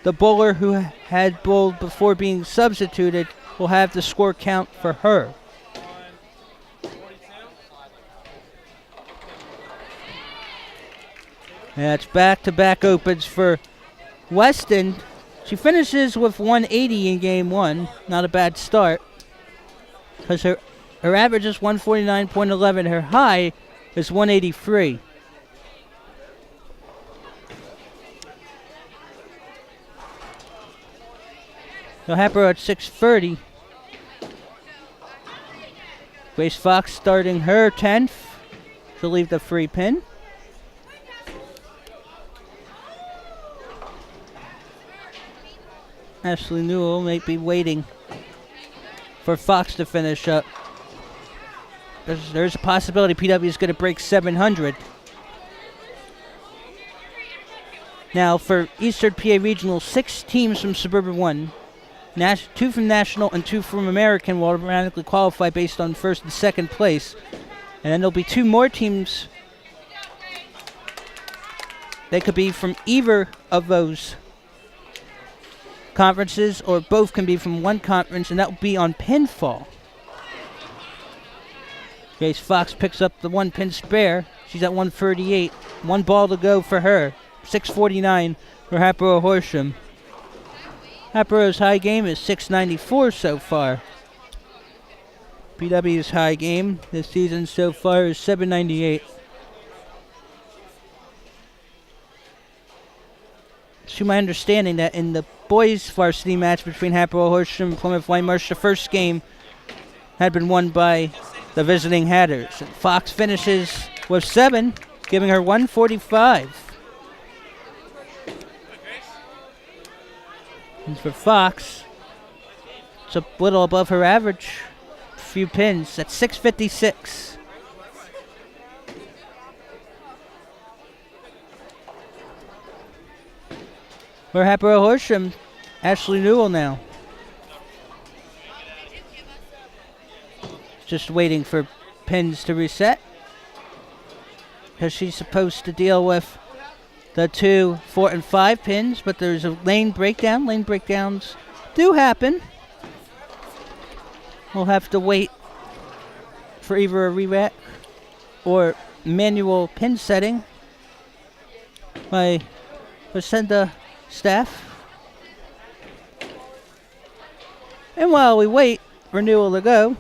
the bowler who had bowled before being substituted will have the score count for her. That's back-to-back opens for Weston. She finishes with 180 in game 1. Not a bad start, because her average is 149.11. Her high is 183. So Hatboro at 630. Grace Fox starting her 10th. She'll leave the free pin. Ashley Newell may be waiting for Fox to finish up. There's a possibility PW is going to break 700. Now for Eastern PA Regional, 6 teams from Suburban 1. 2 from National and 2 from American will automatically qualify based on first and second place. And then there'll be 2 more teams. They could be from either of those conferences, or both can be from one conference, and that will be on pinfall. Grace Fox picks up the 1 pin spare. She's at 138. 1 ball to go for her. 649 for Hatboro-Horsham. Hatboro's high game is 694 so far. PW's high game this season so far is 798. It's to my understanding that in the boys' varsity match between Hatboro-Horsham and Plymouth Whitemarsh, the first game had been won by the visiting Hatters. And Fox finishes with 7, giving her 145. And for Fox, it's a little above her average. A few pins at 656. For Hatboro-Horsham, Ashley Newell now. Just waiting for pins to reset, because she's supposed to deal with the 2, 4, and 5 pins, but there's a lane breakdown. Lane breakdowns do happen. We'll have to wait for either a re-rack or manual pin setting by Facenda staff. And while we wait for Newell to go,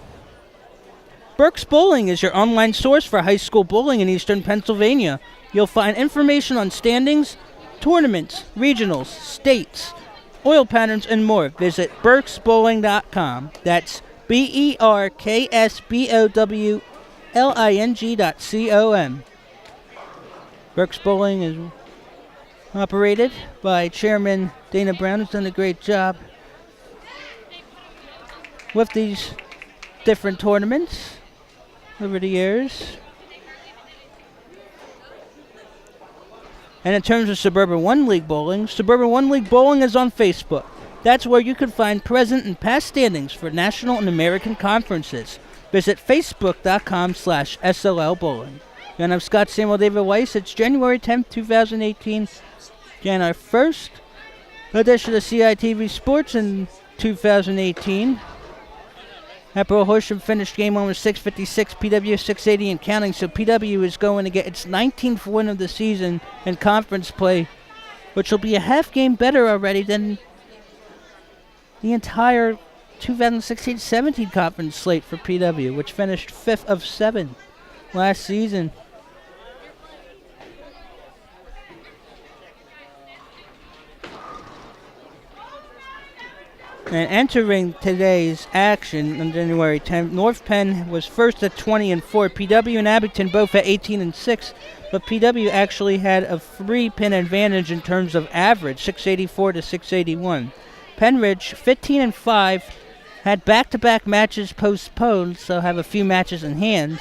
Burke's Bowling is your online source for high school bowling in eastern Pennsylvania. You'll find information on standings, tournaments, regionals, states, oil patterns, and more. Visit burksbowling.com. That's BERKSBOWLING.com. Burke's Bowling is operated by Chairman Dana Brown, who's done a great job with these different tournaments over the years. And in terms of Suburban 1 League Bowling, Suburban 1 League Bowling is on Facebook. That's where you can find present and past standings for national and American conferences. Visit facebook.com/SLL Bowling. And I'm Scott Samuel David Weiss. It's January 10th, 2018. Again, our first edition of CITV Sports in 2018. Hatboro-Horsham finished game 1 with 656, PW 680 and counting, so PW is going to get its 19th win of the season in conference play, which will be a half game better already than the entire 2016-17 conference slate for PW, which finished 5th of 7 last season. And entering today's action on January 10th, North Penn was first at 20-4. PW and Abington both at 18-6, but PW actually had a 3-pin advantage in terms of average, 684 to 681. Penridge, 15-5, had back-to-back matches postponed, so have a few matches in hand.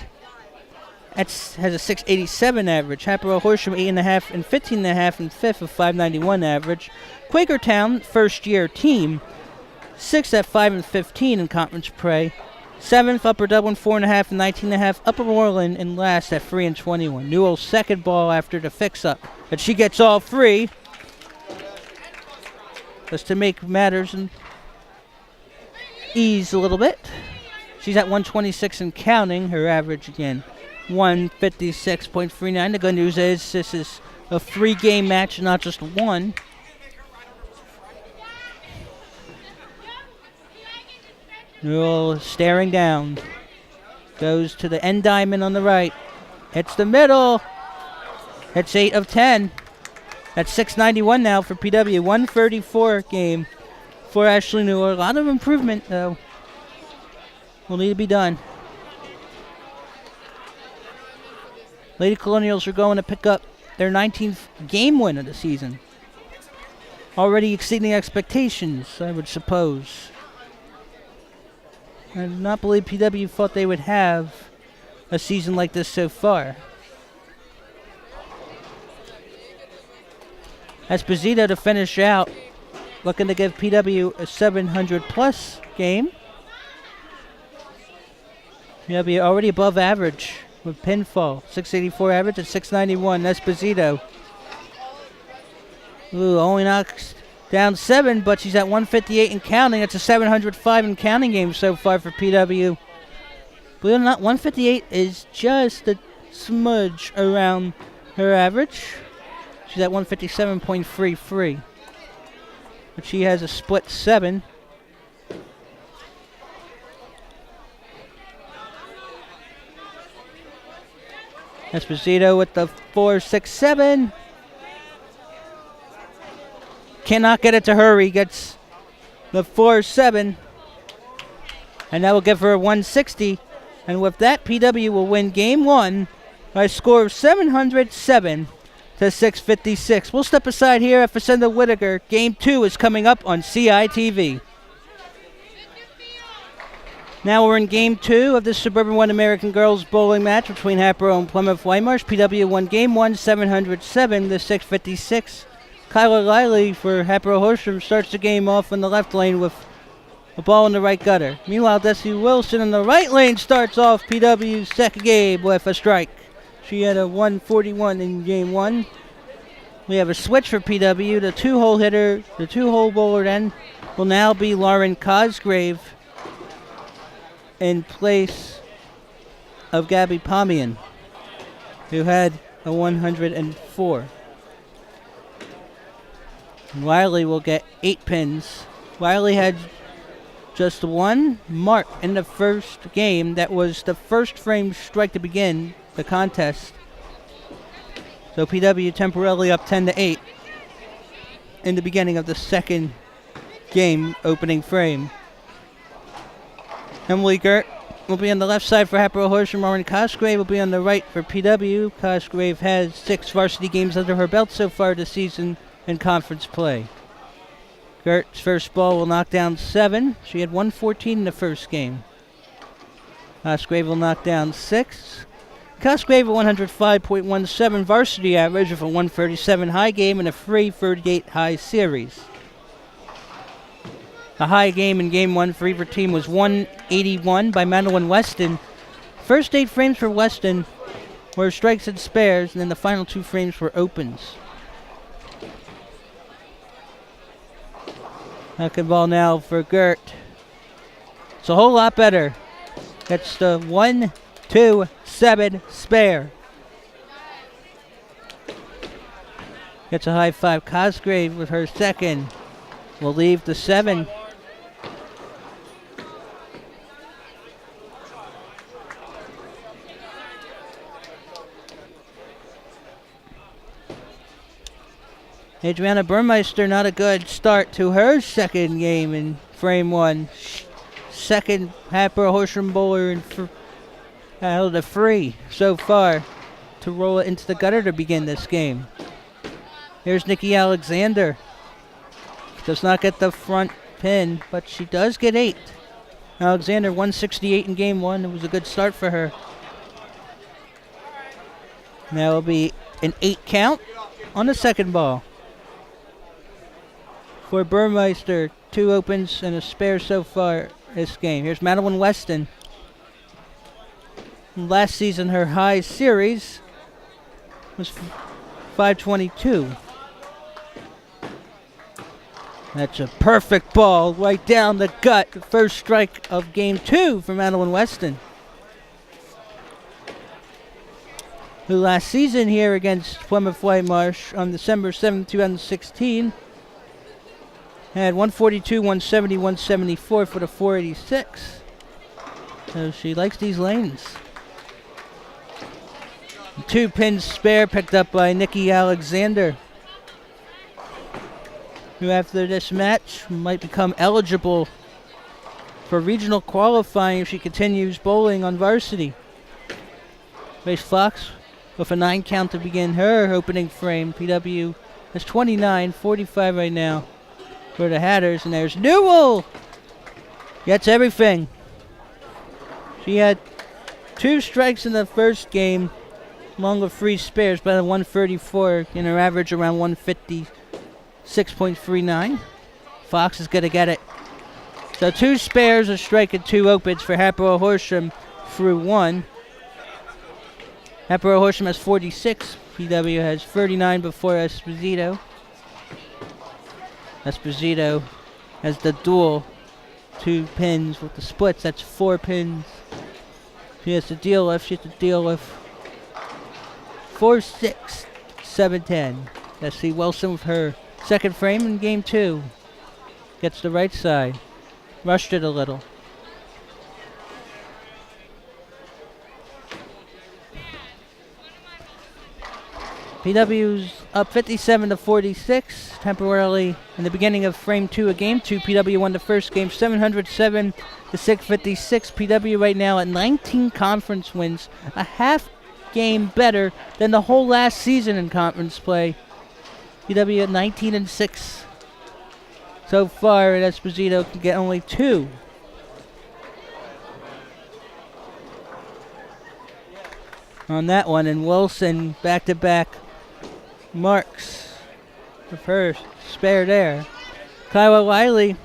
Has a 687 average. Hatboro-Horsham 8.5 and 15.5 and 5th of 591 average. Quakertown, first-year team, 6th at 5 and 15 in conference play. 7th, Upper Dublin 4.5 and 19.5. Upper Moreland in last at 3 and 21. Newell's second ball after the fix-up, and she gets all 3. Just to make matters and ease a little bit. She's at 126 and counting. Her average again, 156.39. The good news is this is a 3-game match, not just one. Newell staring down. Goes to the end diamond on the right. Hits the middle. Hits 8 of 10. That's 691 now for PW. 134 game for Ashley Newell. A lot of improvement, though, will need to be done. Lady Colonials are going to pick up their 19th game win of the season. Already exceeding expectations, I would suppose. I do not believe PW thought they would have a season like this so far. Esposito to finish out, looking to give PW a 700-plus game. PW already above average with pinfall. 684 average at 691. Esposito. Ooh, only knocks down 7, but she's at 158 and counting. It's a 705 and counting game so far for PW. Believe it or not, 158 is just a smudge around her average. She's at 157.33. But she has a split 7. Esposito with the 4.67. Cannot get it to hurry. Gets the 4.7. And that will give her a 160. And with that, PW will win Game 1 by a score of 707 to 656. We'll step aside here at Facenda Whitaker. Game 2 is coming up on CITV. Now we're in Game 2 of the Suburban 1 American Girls Bowling match between Hatboro and Plymouth Whitemarsh. PW won Game 1 707 to 656. Kyla Liley for Hatboro-Horsham starts the game off in the left lane with a ball in the right gutter. Meanwhile, Desi Wilson in the right lane starts off PW's second game with a strike. She had a 141 in Game 1. We have a switch for PW. The two-hole hitter, the two-hole bowler then will now be Lauren Cosgrave in place of Gabby Pomian, who had a 104. Wiley will get 8 pins. Wiley had just one mark in the first game. That was the first frame strike to begin the contest. So PW temporarily up 10-8 in the beginning of the second game opening frame. Emily Gert will be on the left side for Hatboro-Horsham. Lauren Cosgrave will be on the right for PW. Cosgrave has 6 varsity games under her belt so far this season in conference play. Gert's first ball will knock down 7. She had 114 in the first game. Cosgrave will knock down 6. Cosgrave a 105.17 varsity average with a 137 high game and a 338 high series. The high game in Game 1 for either team was 181 by Madeline Westen. First 8 frames for Westen were strikes and spares, and then the final 2 frames were opens. Second ball now for Gert. It's a whole lot better. That's the 1-2-7 spare. Gets a high 5. Cosgrave with her second. Will leave the 7. Adriana Burmeister, not a good start to her second game in frame 1. Second Hatboro-Horsham bowler out of the 3 so far to roll it into the gutter to begin this game. Here's Nikki Alexander. Does not get the front pin, but she does get 8. Alexander 168 in Game 1. It was a good start for her. Now will be an 8 count on the second ball. For Burmeister, 2 opens and a spare so far this game. Here's Madeline Westen. Last season, her high series was 522. That's a perfect ball right down the gut. The first strike of Game 2 for Madeline Westen, who last season here against Plymouth Whitemarsh on December 7, 2016, had 142, 170, 174 for the 486. So she likes these lanes. 2 pins spare picked up by Nikki Alexander, who after this match might become eligible for regional qualifying if she continues bowling on varsity. Grace Fox with a 9 count to begin her opening frame. PW has 29, 45 right now for the Hatters, and there's Newell. Gets everything. She had 2 strikes in the first game, along with 3 spares, by the 134 in her average around 156.39. Fox is going to get it. So 2 spares, a strike, and 2 opens for Hatboro-Horsham through 1. Hatboro-Horsham has 46. PW has 39 before Esposito. Esposito has the dual 2 pins with the splits. That's 4 pins She has to deal with. 4-6, 7-10. Let's see Wilson with her second frame in game 2. Gets the right side. Rushed it a little. PW's up 57-46. Temporarily in the beginning of frame 2 of game 2. PW won the first game 707-656. PW right now at 19 conference wins. A half game better than the whole last season in conference play. PW at 19-6. So far, Esposito can get only 2. On that one, and Wilson back-to-back marks the first spare there. Kyla Wiley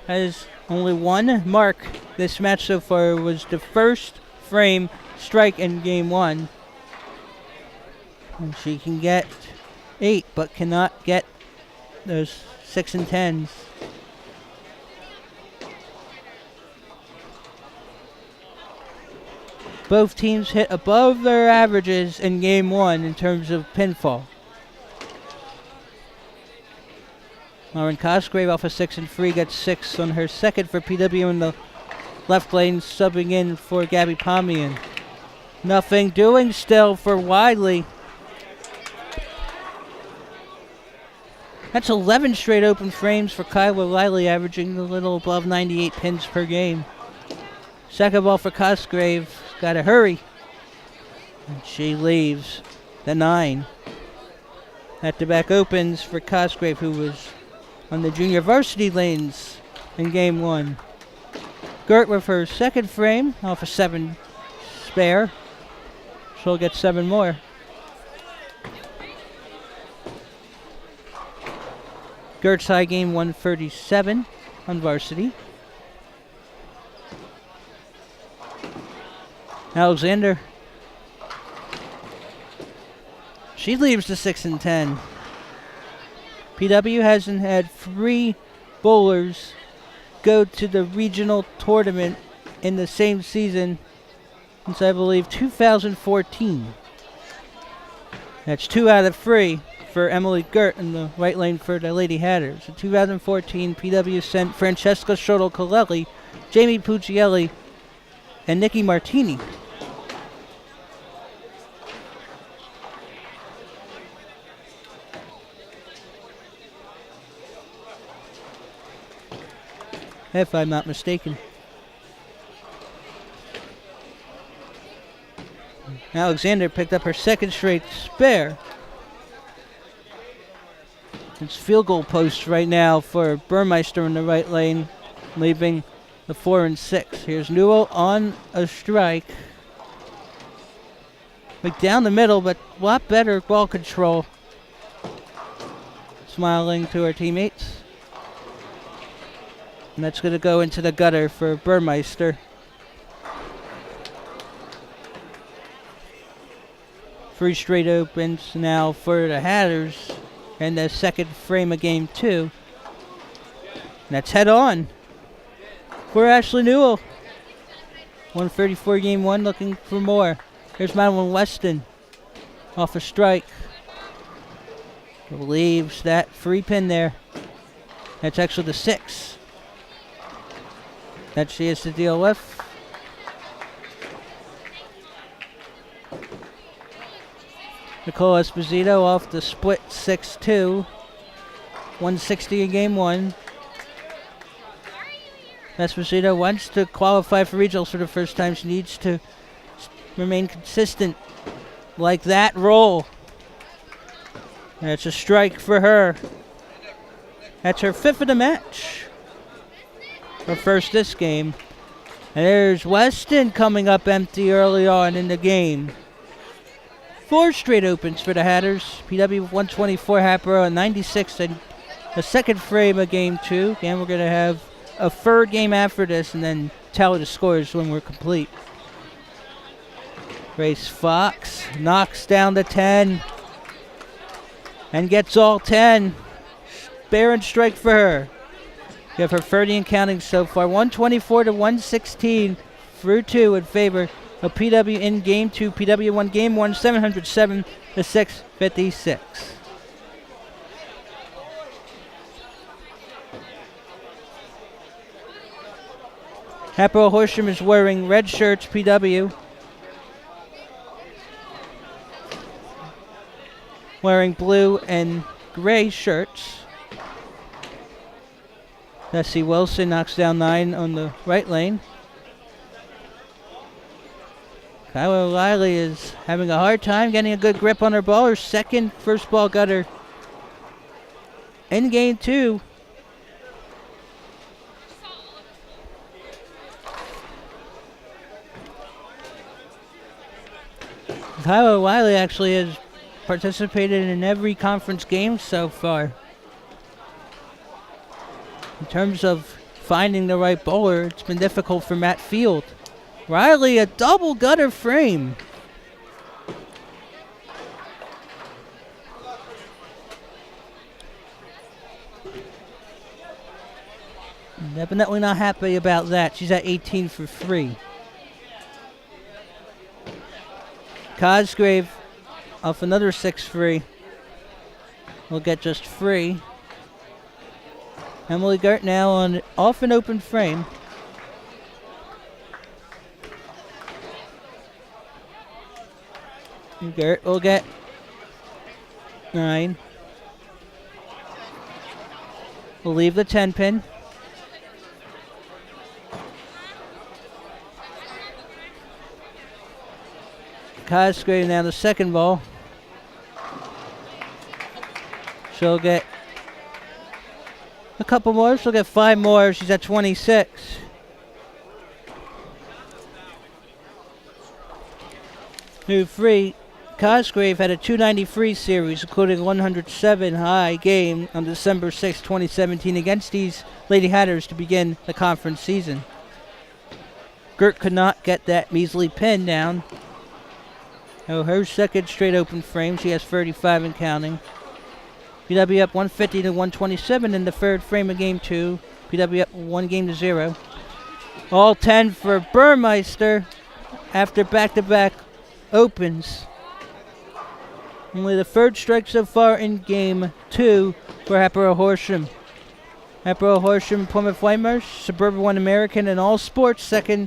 has only 1 mark this match so far. Was the first frame strike in game 1. And she can get 8, but cannot get those 6 and 10s. Both teams hit above their averages in game 1 in terms of pinfall. Lauren Cosgrave off a 6 and free gets 6 on her second for PW in the left lane, subbing in for Gabby Pomian. Nothing doing still for Wiley. That's 11 straight open frames for Kyla Wiley, averaging a little above 98 pins per game. Second ball for Cosgrave. Gotta hurry. And she leaves the 9. Back-to-back opens for Cosgrave, who was on the junior varsity lanes in game 1. Gert with her second frame off a 7 spare. She'll get 7 more. Gert's high game 137 on varsity. Alexander. She leaves the 6 and 10. PW hasn't had 3 bowlers go to the regional tournament in the same season since, I believe, 2014. That's 2 out of 3 for Emily Gert in the right lane for the Lady Hatters. In 2014, PW sent Francesca Schotel-Colelli, Jamie Puccielli, and Nikki Martini. If I'm not mistaken. Alexander picked up her second straight spare. It's field goal post right now for Burmeister in the right lane, leaving the 4 and 6. Here's Newell on a strike. Like down the middle, but a lot better ball control. Smiling to her teammates. And that's going to go into the gutter for Burmeister. 3 straight opens now for the Hatters. And the second frame of game 2. And that's head on for Ashley Newell. 134 game 1, looking for more. Here's Madeline Westen off a strike. Leaves that free pin there. That's actually the 6 that she has to deal with. Nicole Esposito off the split 6-2. 160 in game 1. Esposito wants to qualify for regionals for the first time. She needs to remain consistent like that roll. That's a strike for her. That's her 5th of the match. Her first this game. And there's Weston coming up empty early on in the game. 4 straight opens for the Hatters. PW 124, Hatboro 96, and a second frame of game 2. Again, we're going to have a third game after this and then tally the scores when we're complete. Grace Fox knocks down the 10 and gets all 10. Spare and strike for her. You have her 30 and counting so far. 124 to 116. through 2 in favor of PW in Game 2. PW won Game 1 707 to 656. Hatboro-Horsham is wearing red shirts, PW. Wearing blue and gray shirts. Bessie Wilson knocks down 9 on the right lane. Kyla O'Reilly is having a hard time getting a good grip on her ball. Her first ball gutter in Game 2. Kyla O'Reilly actually has participated in every conference game so far. In terms of finding the right bowler, it's been difficult for Matt Field. Riley, a double gutter frame. Definitely not happy about that. She's at 18 for 3. Cosgrave off another 6-3. We'll get just 3. Emily Gert now off an open frame. Gert will get 9. We'll leave the 10 pin. Cosgrave now the second ball. She'll get a couple more. She'll get 5 more. She's at 26. New 3. Cosgrave had a 293 series, including 107 high game on December 6, 2017 against these Lady Hatters to begin the conference season. Gert could not get that measly pin down. Oh, her second straight open frame. She has 35 and counting. PW up 150 to 127 in the third frame of Game 2. PW up 1-0. All 10 for Burmeister after back-to-back opens. Only the third strike so far in Game 2 for Hatboro-Horsham. Hatboro-Horsham, Plymouth Whitemarsh, Suburban 1 American, and all sports second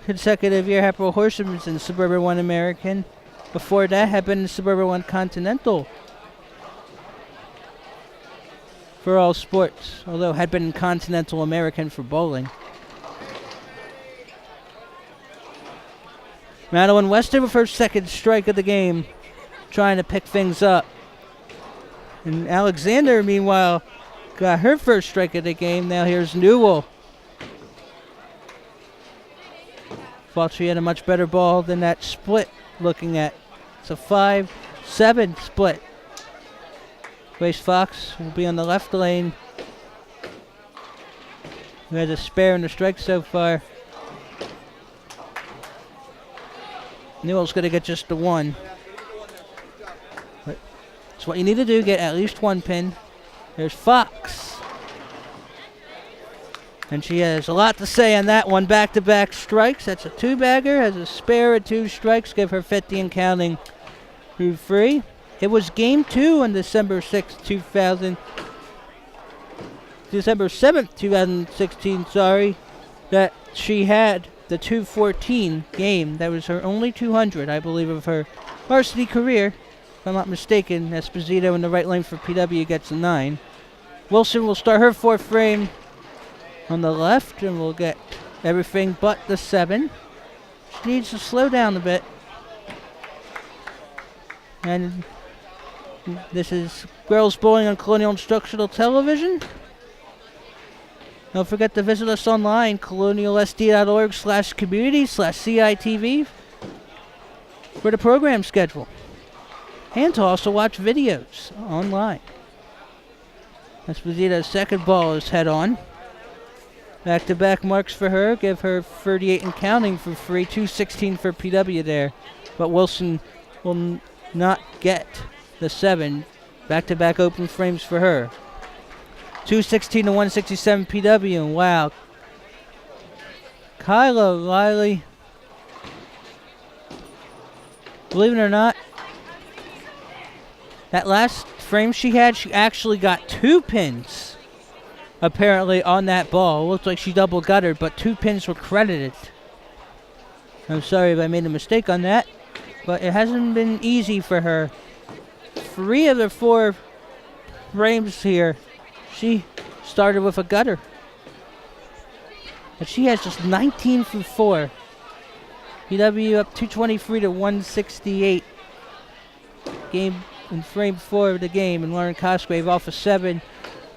consecutive year. Hatboro-Horsham is in Suburban 1 American. Before that had been in Suburban 1 Continental for all sports, although had been in Continental American for bowling. Madeline Westen with her second strike of the game, trying to pick things up. And Alexander, meanwhile, got her first strike of the game. Now here's Newell. Thought she had a much better ball than that split looking at. It's a 5-7 split. Grace Fox will be on the left lane, who has a spare in the strike so far. Newell's going to get just the 1. But that's what you need to do, get at least 1 pin. There's Fox. And she has a lot to say on that one. Back-to-back strikes. That's a 2-bagger. Has a spare at 2 strikes. Give her 50 and counting through 3. It was Game 2 on December 7th, 2016, that she had the 214 game. That was her only 200, I believe, of her varsity career. If I'm not mistaken, Esposito in the right lane for PW gets a 9. Wilson will start her 4th frame on the left, and we'll get everything but the 7. She needs to slow down a bit. And this is Girls Bowling on Colonial Instructional Television. Don't forget to visit us online, colonialsd.org/community/CITV for the program schedule. And to also watch videos online. Esposito's second ball is head on. Back-to-back marks for her. Give her 38 and counting for free. 216 for PW there. But Wilson will not get the 7. Back-to-back open frames for her. 216 to 167 PW. And wow. Kyla Riley, believe it or not, that last frame she had, she actually got 2 pins, apparently, on that ball. It looked like she double guttered, but 2 pins were credited. I'm sorry if I made a mistake on that, but it hasn't been easy for her. 3 of the 4 frames here, she started with a gutter. But she has just 19 from 4. PW up 223 to 168. Game in frame 4 of the game, and Lauren Cosgrave off of 7.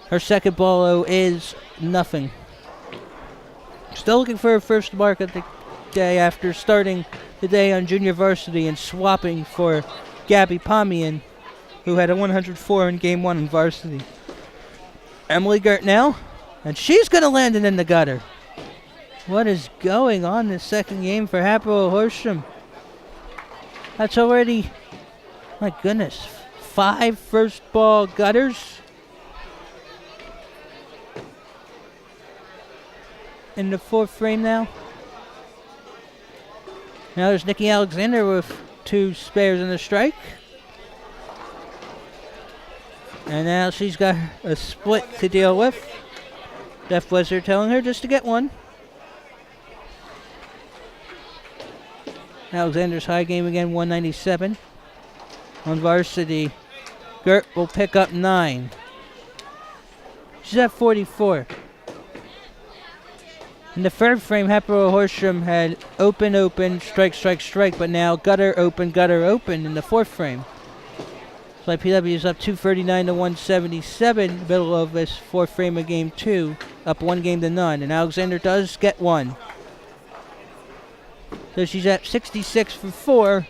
Her second ball is nothing. Still looking for her first mark of the day after starting the day on junior varsity and swapping for Gabby Pomian, who had a 104 in game 1 in varsity. Emily Gert now, and she's going to land it in the gutter. What is going on this second game for Hatboro-Horsham? That's already, my goodness, 5 first ball gutters in the 4th frame now. Now there's Nikki Alexander with 2 spares in the strike. And now she's got a split to deal with. Def Wizard telling her just to get 1. Alexander's high game again, 197. On varsity, Gert will pick up 9. She's at 44. In the 3rd frame, Hatboro-Horsham had open, strike, strike, strike, but now gutter, open in the 4th frame. So PW is up 239 to 177, middle of this 4th frame of game 2, up 1 game to none, and Alexander does get 1. So she's at 66 for 4.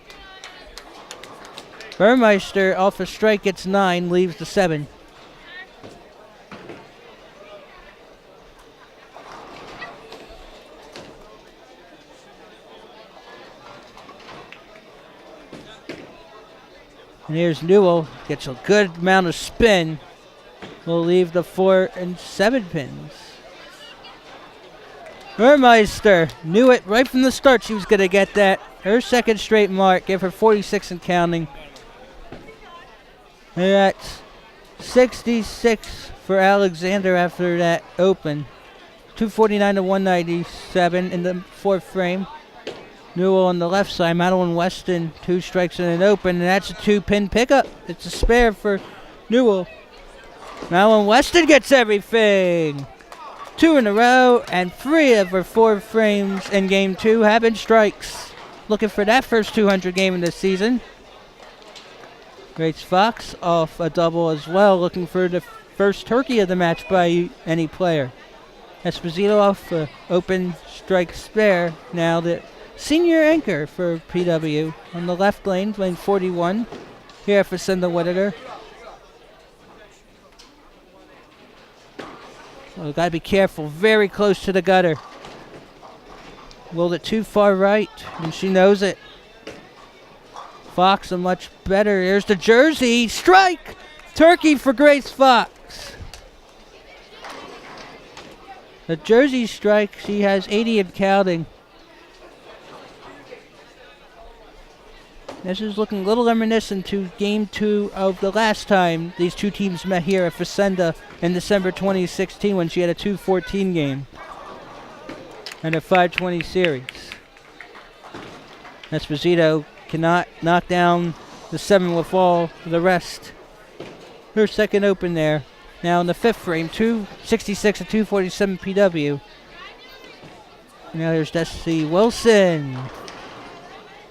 Burmeister off a strike gets 9, leaves the 7. And here's Newell, gets a good amount of spin. Will leave the 4 and 7 pins. Burmeister knew it right from the start she was going to get that. Her second straight mark, give her 46 and counting. And that's 66 for Alexander after that open. 249 to 197 in the 4th frame. Newell on the left side, Madeline Westen, 2 strikes and an open, and that's a 2-pin pickup. It's a spare for Newell. Madeline Westen gets everything. 2 in a row, and 3 of her 4 frames in game 2 have been strikes. Looking for that first 200 game of the season. Grace Fox off a double as well, looking for the first turkey of the match by any player. Esposito off the open strike spare. Now the senior anchor for PW on the left lane, lane 41. Here for Facenda Whitaker. Oh, gotta be careful, very close to the gutter. Rolled it too far right, and she knows it. Fox a much better. Here's the jersey. Strike! Turkey for Grace Fox. The jersey strike, she has 80 and counting. This is looking a little reminiscent to game 2 of the last time these two teams met here at Facenda in December 2016 when she had a 2-14 game and a 5-20 series. Esposito cannot knock down the 7 with all the rest. Her second open there. Now in the 5th frame, 266 and 247 PW. Now there's Destiny Wilson.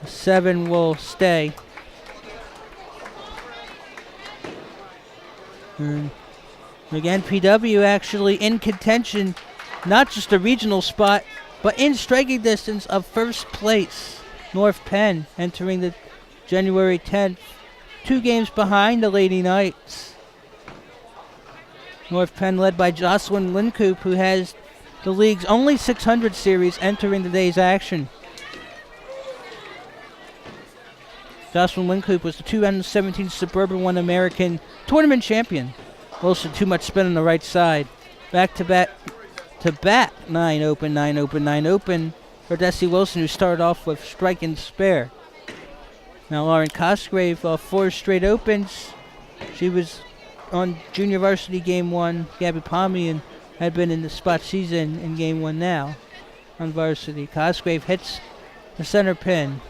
7 will stay. And again, PW actually in contention, not just a regional spot, but in striking distance of first place. North Penn entering the January 10th, 2 games behind the Lady Knights. North Penn led by Jocelyn Lincoop, who has the league's only 600 series entering today's action. Jocelyn Lincoop was the 2017 Suburban 1 American Tournament champion. Wilson too much spin on the right side. Back to to bat. 9 open, 9 open, 9 open for Desi Wilson, who started off with strike and spare. Now Lauren Cosgrave, 4 straight opens. She was on junior varsity game 1. Gabby Pomian had been in the spot season in game 1 now on varsity. Cosgrave hits the center pin.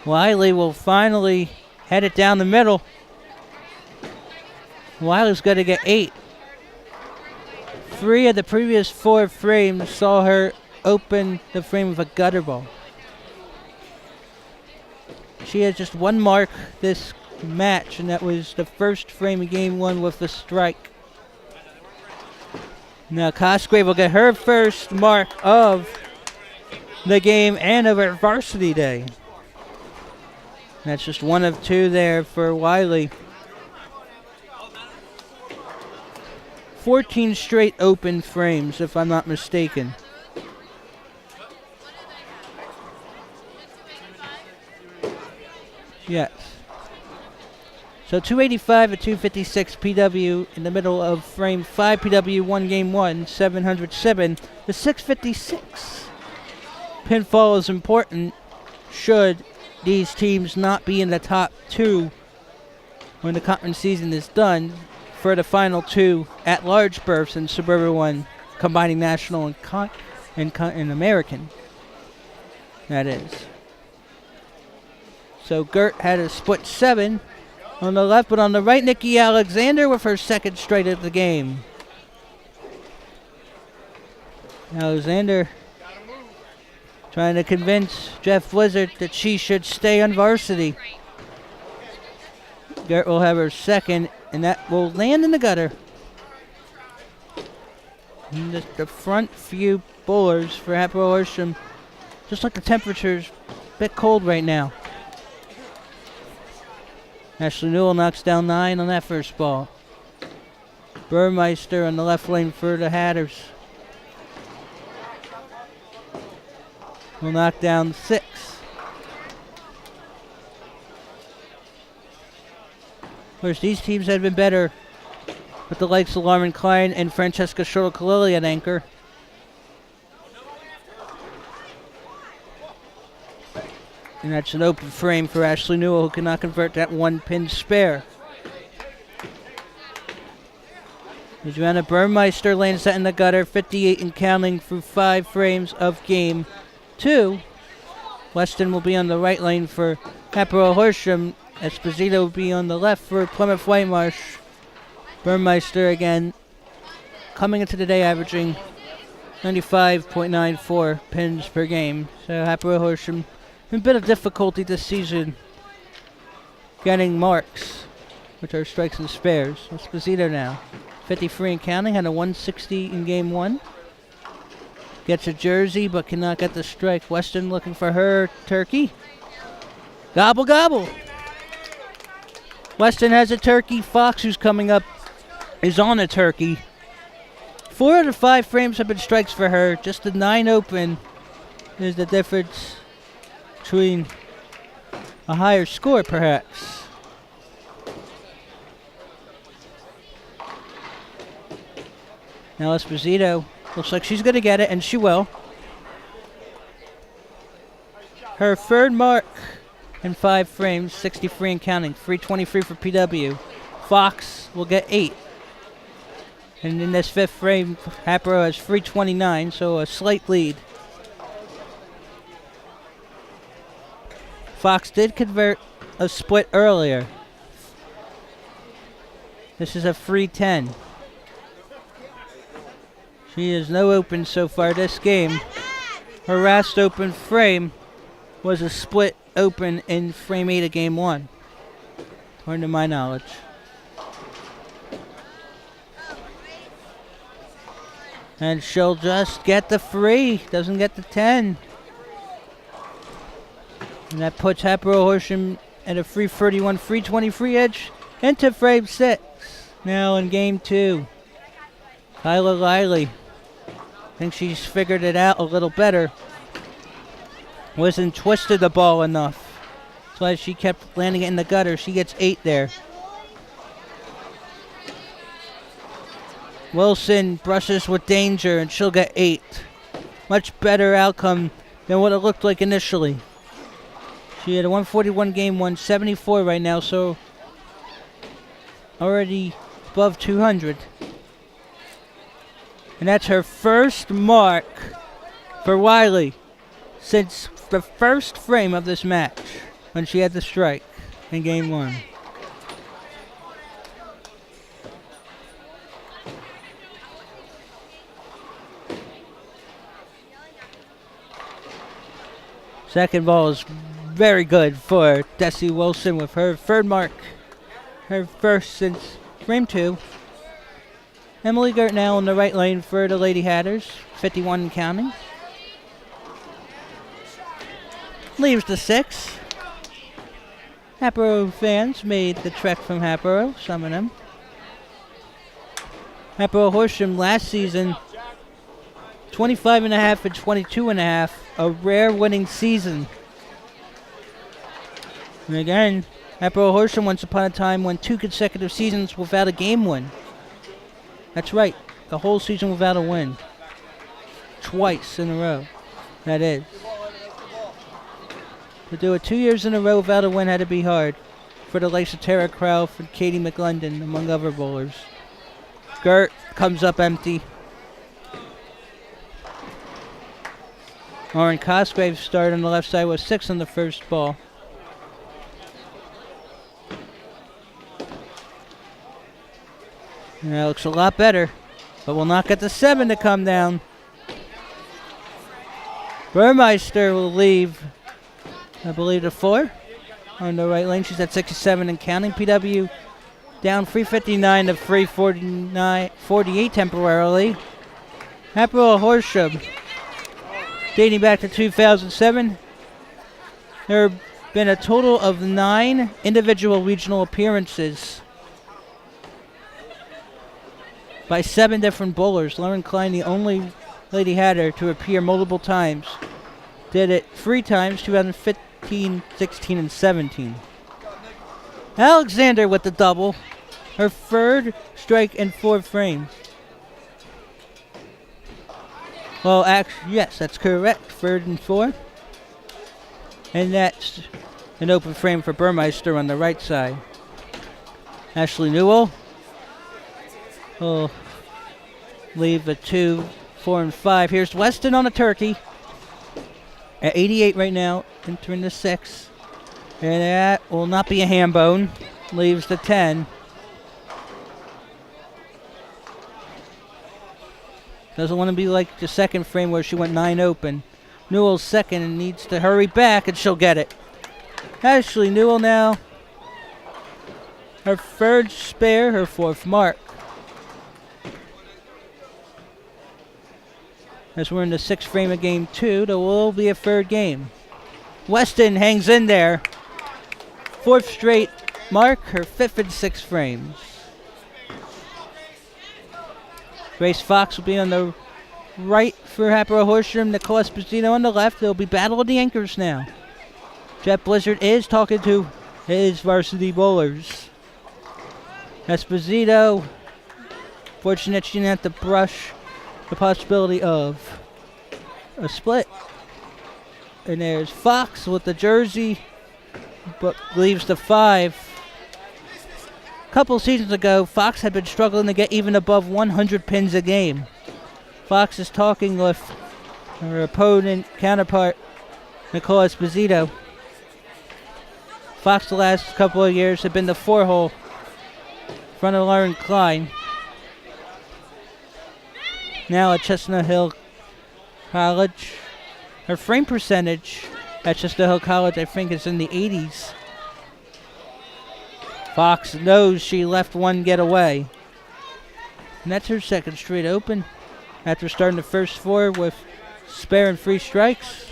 Wiley will finally head it down the middle. Wiley's got to get 8. 3 of the previous 4 frames saw her open the frame with a gutter ball. She has just 1 mark this match, and that was the first frame of game 1 with the strike. Now Cosgrave will get her first mark of the game and of her varsity day. That's just 1 of 2 there for Wiley. 14 straight open frames, if I'm not mistaken. Yes. So 285 at 256 PW in the middle of frame 5 PW 1 game 1, 707 to 656. Pinfall is important should these teams not be in the top 2 when the conference season is done for the final 2 at-large berths in Suburban 1, combining national and American. That is. So Gert had a split 7 on the left, but on the right, Nikki Alexander with her second straight of the game. Alexander trying to convince Jeff Blizzard that she should stay on varsity. Gert will have her second, and that will land in the gutter. And the front few bowlers for Hatboro-Horsham, just like the temperature's a bit cold right now. Ashley Newell knocks down 9 on that first ball. Burmeister on the left lane for the Hatters will knock down 6. Of course, these teams had been better with the likes of Lauren Klein and Francesca Schroeder-Kalili at anchor. And that's an open frame for Ashley Newell, who cannot convert that 1 pin spare. Joanna Burmeister lands that in the gutter, 58 and counting through 5 frames of game 2. Weston will be on the right lane for Hatboro-Horsham. Esposito will be on the left for Plymouth Whitemarsh. Burmeister again coming into the day averaging 95.94 pins per game. So Hatboro-Horsham in a bit of difficulty this season getting marks, which are strikes and spares. Esposito now 53 and counting, had a 160 in game 1. Gets a jersey but cannot get the strike. Weston looking for her turkey. Gobble gobble. Weston has a turkey. Fox, who's coming up, is on a turkey. 4 out of 5 frames have been strikes for her. Just the 9 open is the difference between a higher score, perhaps. Now Esposito looks like she's going to get it, and she will. Her third mark in 5 frames, 63 and counting, 323 for PW. Fox will get 8. And in this 5th frame, Hatboro has 329, so a slight lead. Fox did convert a split earlier. This is a 310. She has no open so far this game. Her last open frame was a split open in frame 8 of game 1, according to my knowledge. And she'll just get the 3, doesn't get the 10. And that puts Hatboro-Horsham at a 331, 323 edge into frame 6. Now in game 2, Kyla Liley. I think she's figured it out a little better. Wasn't twisted the ball enough That's why she kept landing it in the gutter. She gets 8 there. Wilson brushes with danger, and she'll get 8. Much better outcome than what it looked like initially. She had a 141 game, 174 right now, so already above 200. And that's her first mark for Wiley since the first frame of this match when she had the strike in game 1. Second ball is very good for Desi Wilson with her third mark. Her first since frame 2. Emily Gert now in the right lane for the Lady Hatters. 51 and counting. Leaves the 6. Hatboro fans made the trek from Hatboro, some of them. Hatboro-Horsham last season, 25 and a half and 22 and a half, a rare winning season. And again, Hatboro-Horsham once upon a time went 2 consecutive seasons without a game win. That's right, the whole season without a win. Twice in a row, that is. To do it 2 years in a row without a win had to be hard for the likes of Tara Krauf and Katie McLendon, among other bowlers. Gert comes up empty. Lauren Cosgrave started on the left side with 6 on the first ball. And that looks a lot better, but will not get the 7 to come down. Burmeister will leave, I believe, the 4 on the right lane. She's at 67 and counting. PW down 359 to 348 temporarily. Hatboro-Horsham, dating back to 2007, there have been a total of 9 individual regional appearances by 7 different bowlers. Lauren Klein, the only Lady Hatter to appear multiple times, did it 3 times, 2015, 16, and 17. Alexander with the double, her third strike in 4 frames. Well, actually, yes, that's correct. 3rd and 4. And that's an open frame for Burmeister on the right side. Ashley Newell will leave the 2, 4, and 5. Here's Weston on a turkey at 88 right now, entering the 6. And that will not be a ham bone. Leaves the 10. Doesn't want to be like the second frame where she went 9 open. Newell's second and needs to hurry back, and she'll get it. Ashley Newell now, her 3rd spare, her 4th mark. As we're in the 6th frame of game 2, there will be a 3rd game. Weston hangs in there. 4th straight mark, her 5th and 6th frames. Grace Fox will be on the right for Hatboro-Horsham. Nicole Esposito on the left. They'll be battle of the anchors now. Jet Blizzard is talking to his varsity bowlers. Esposito, fortunate she didn't have to brush the possibility of a split. And there's Fox with the jersey, but leaves the 5. A couple seasons ago, Fox had been struggling to get even above 100 pins a game. Fox is talking with her opponent, counterpart, Nicole Esposito. Fox the last couple of years have been the 4-hole in front of Lauren Klein. Now at Chestnut Hill College. Her frame percentage at Chestnut Hill College, I think, is in the 80s. Fox knows she left one get away. And that's her 2nd straight open after starting the first 4 with spare and 3 strikes.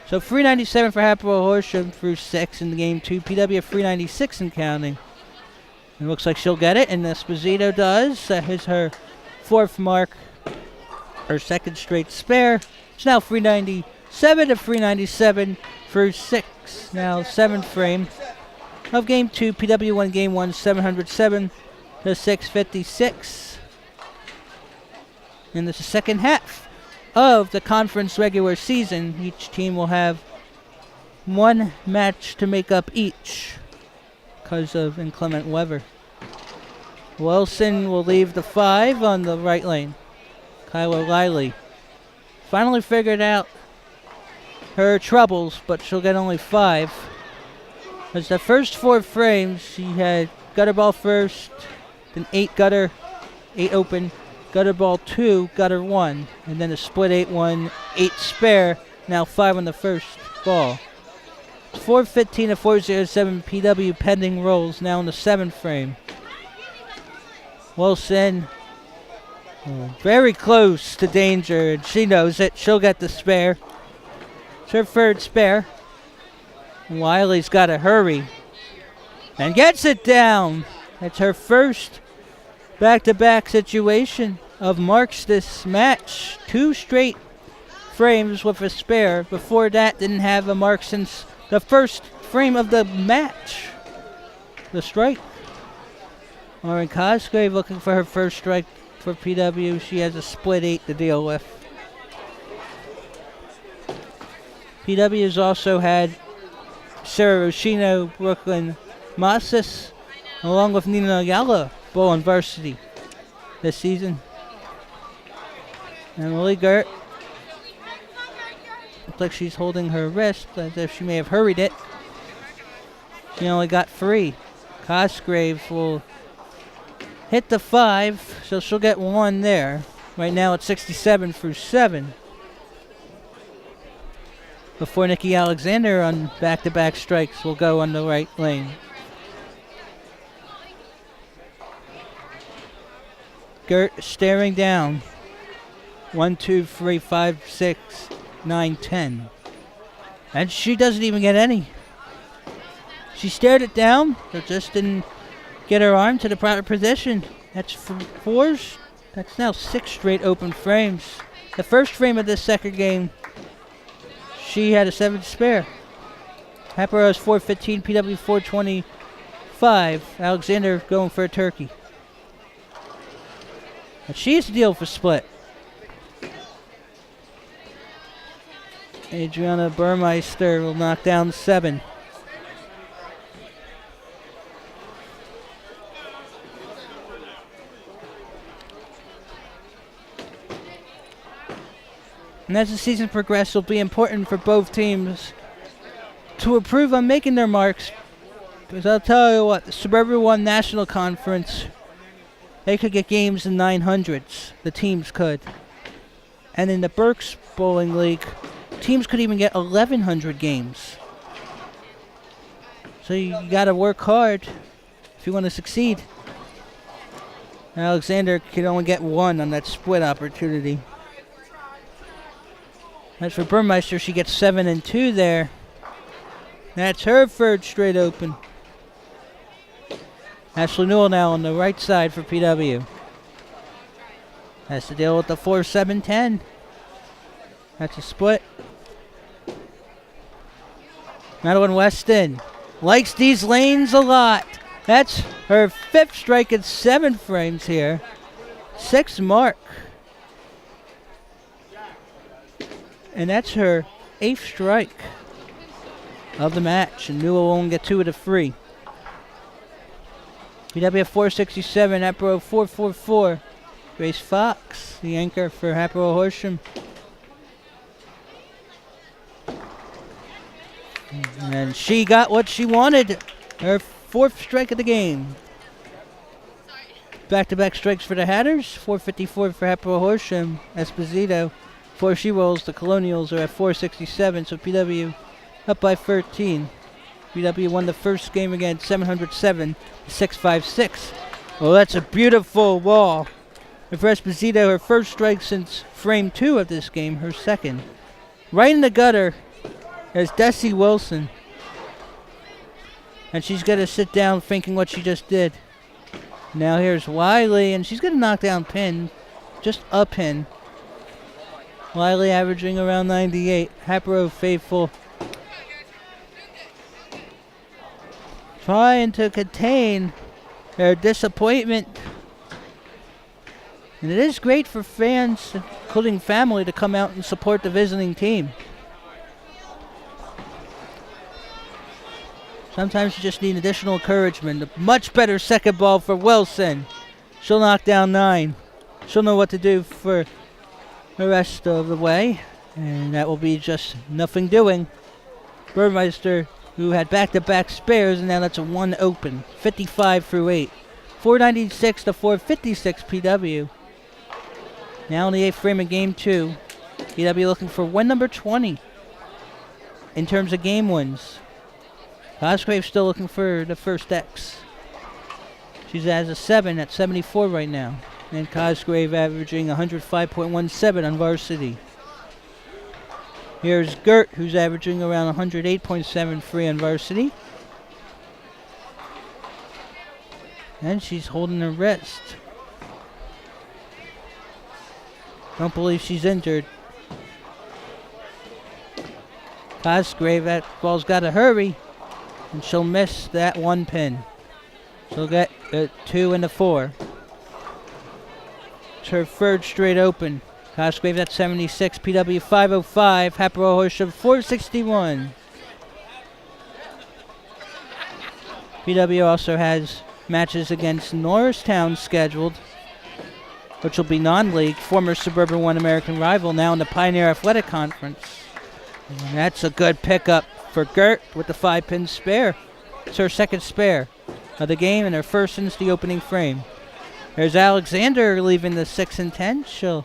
So 397 for Hatboro-Horsham through 6 in the game 2. PW 396 and counting. It looks like she'll get it, and Esposito does. That is her 4th mark, her 2nd straight spare. It's now 397 to 397 for through 6. Now 7th frame of Game 2. PW won Game 1 707 to 656. In the second half of the conference regular season, each team will have one match to make up each because of inclement weather. Wilson will leave the 5 on the right lane. Kyla Riley finally figured out her troubles, but she'll get only 5. As the first 4 frames, she had gutter ball first, then 8 gutter, 8 open, gutter ball 2, gutter 1, and then a split 8-1, 8 spare, now 5 on the first ball. 415 to 407 PW pending rolls now in the 7th frame. Wilson very close to danger, and she knows it. She'll get the spare. It's her 3rd spare. Wiley's got to hurry and gets it down. That's her first back-to-back situation of marks this match. 2 straight frames with a spare. Before that, didn't have a mark since the first frame of the match. The strike. Lauren Cosgrave looking for her first strike for PW. She has a split 8 to deal with. PW's also had Sarah Roshino, Brooklyn Massis, along with Nina Ayala, bowl on varsity this season. And Lily Gert looks like she's holding her wrist as if she may have hurried it. She only got 3. Cosgrave will hit the 5, so she'll get 1 there. Right now it's 67 through 7. Before Nikki Alexander on back-to-back strikes will go on the right lane. Gert staring down. 1, 2, 3, 5, 6, 9, 10. And she doesn't even get any. She stared it down, but just didn't get her arm to the proper position. That's 4s. That's now 6 straight open frames. The first frame of this second game, she had a 7 spare. Hatboro's 415, PW 425. Alexander going for a turkey. But she's the deal for split. Adriana Burmeister will knock down 7. And as the season progresses, it'll be important for both teams to improve on making their marks. Because I'll tell you what, the Suburban 1 National Conference, they could get games in 900s. The teams could. And in the Berks Bowling League, teams could even get 1,100 games. So you gotta work hard if you want to succeed. Alexander could only get 1 on that split opportunity. As for Burmeister, she gets 7 and 2 there. That's her 3rd straight open. Ashley Newell now on the right side for PW. Has to deal with the 4-7-10. That's a split. Madeline Westen likes these lanes a lot. That's her 5th strike in 7 frames here. 6 mark. And that's her 8th strike of the match. And Newell won't get 2 of the 3. PW 467, Hatboro 444. Grace Fox, the anchor for Hatboro-Horsham. And she got what she wanted. Her 4th strike of the game. Back-to-back strikes for the Hatters. 454 for Hatboro-Horsham. Esposito. 4 she rolls. The Colonials are at 467, so PW up by 13. PW won the first game again, 707 to 656. Well, that's a beautiful ball. And for Esposito, her 1st strike since frame 2 of this game, her 2nd. Right in the gutter is Desi Wilson. And she's going to sit down thinking what she just did. Now here's Wiley, and she's going to knock down pin. Just a pin. Wiley averaging around 98. Hatboro faithful trying to contain their disappointment. And it is great for fans, including family, to come out and support the visiting team. Sometimes you just need additional encouragement. A much better second ball for Wilson. She'll knock down 9. She'll know what to do for the rest of the way. And that will be just nothing doing. Burmeister, who had back-to-back spares, and now that's a 1 open. 55 through 8. 496 to 456 PW. Now in the 8th frame of game 2. PW looking for win number 20 in terms of game wins. Cosgrave still looking for the first X. She's as a 7 at 74 right now. And Cosgrave averaging 105.17 on varsity. Here's Gert, who's averaging around 108.73 on varsity. And she's holding her wrist. Don't believe she's injured. Cosgrave, that ball's got to hurry. And she'll miss that 1 pin. She'll get a 2 and a 4. It's her third straight open. Cosgrave at 76, PW 505, Hatboro-Horsham 461. PW also has matches against Norristown scheduled, which will be non-league, former Suburban 1 American rival, now in the Pioneer Athletic Conference. And that's a good pickup for Gert with the 5-pin spare. It's her second spare of the game and her first since the opening frame. There's Alexander leaving the 6 and 10. She'll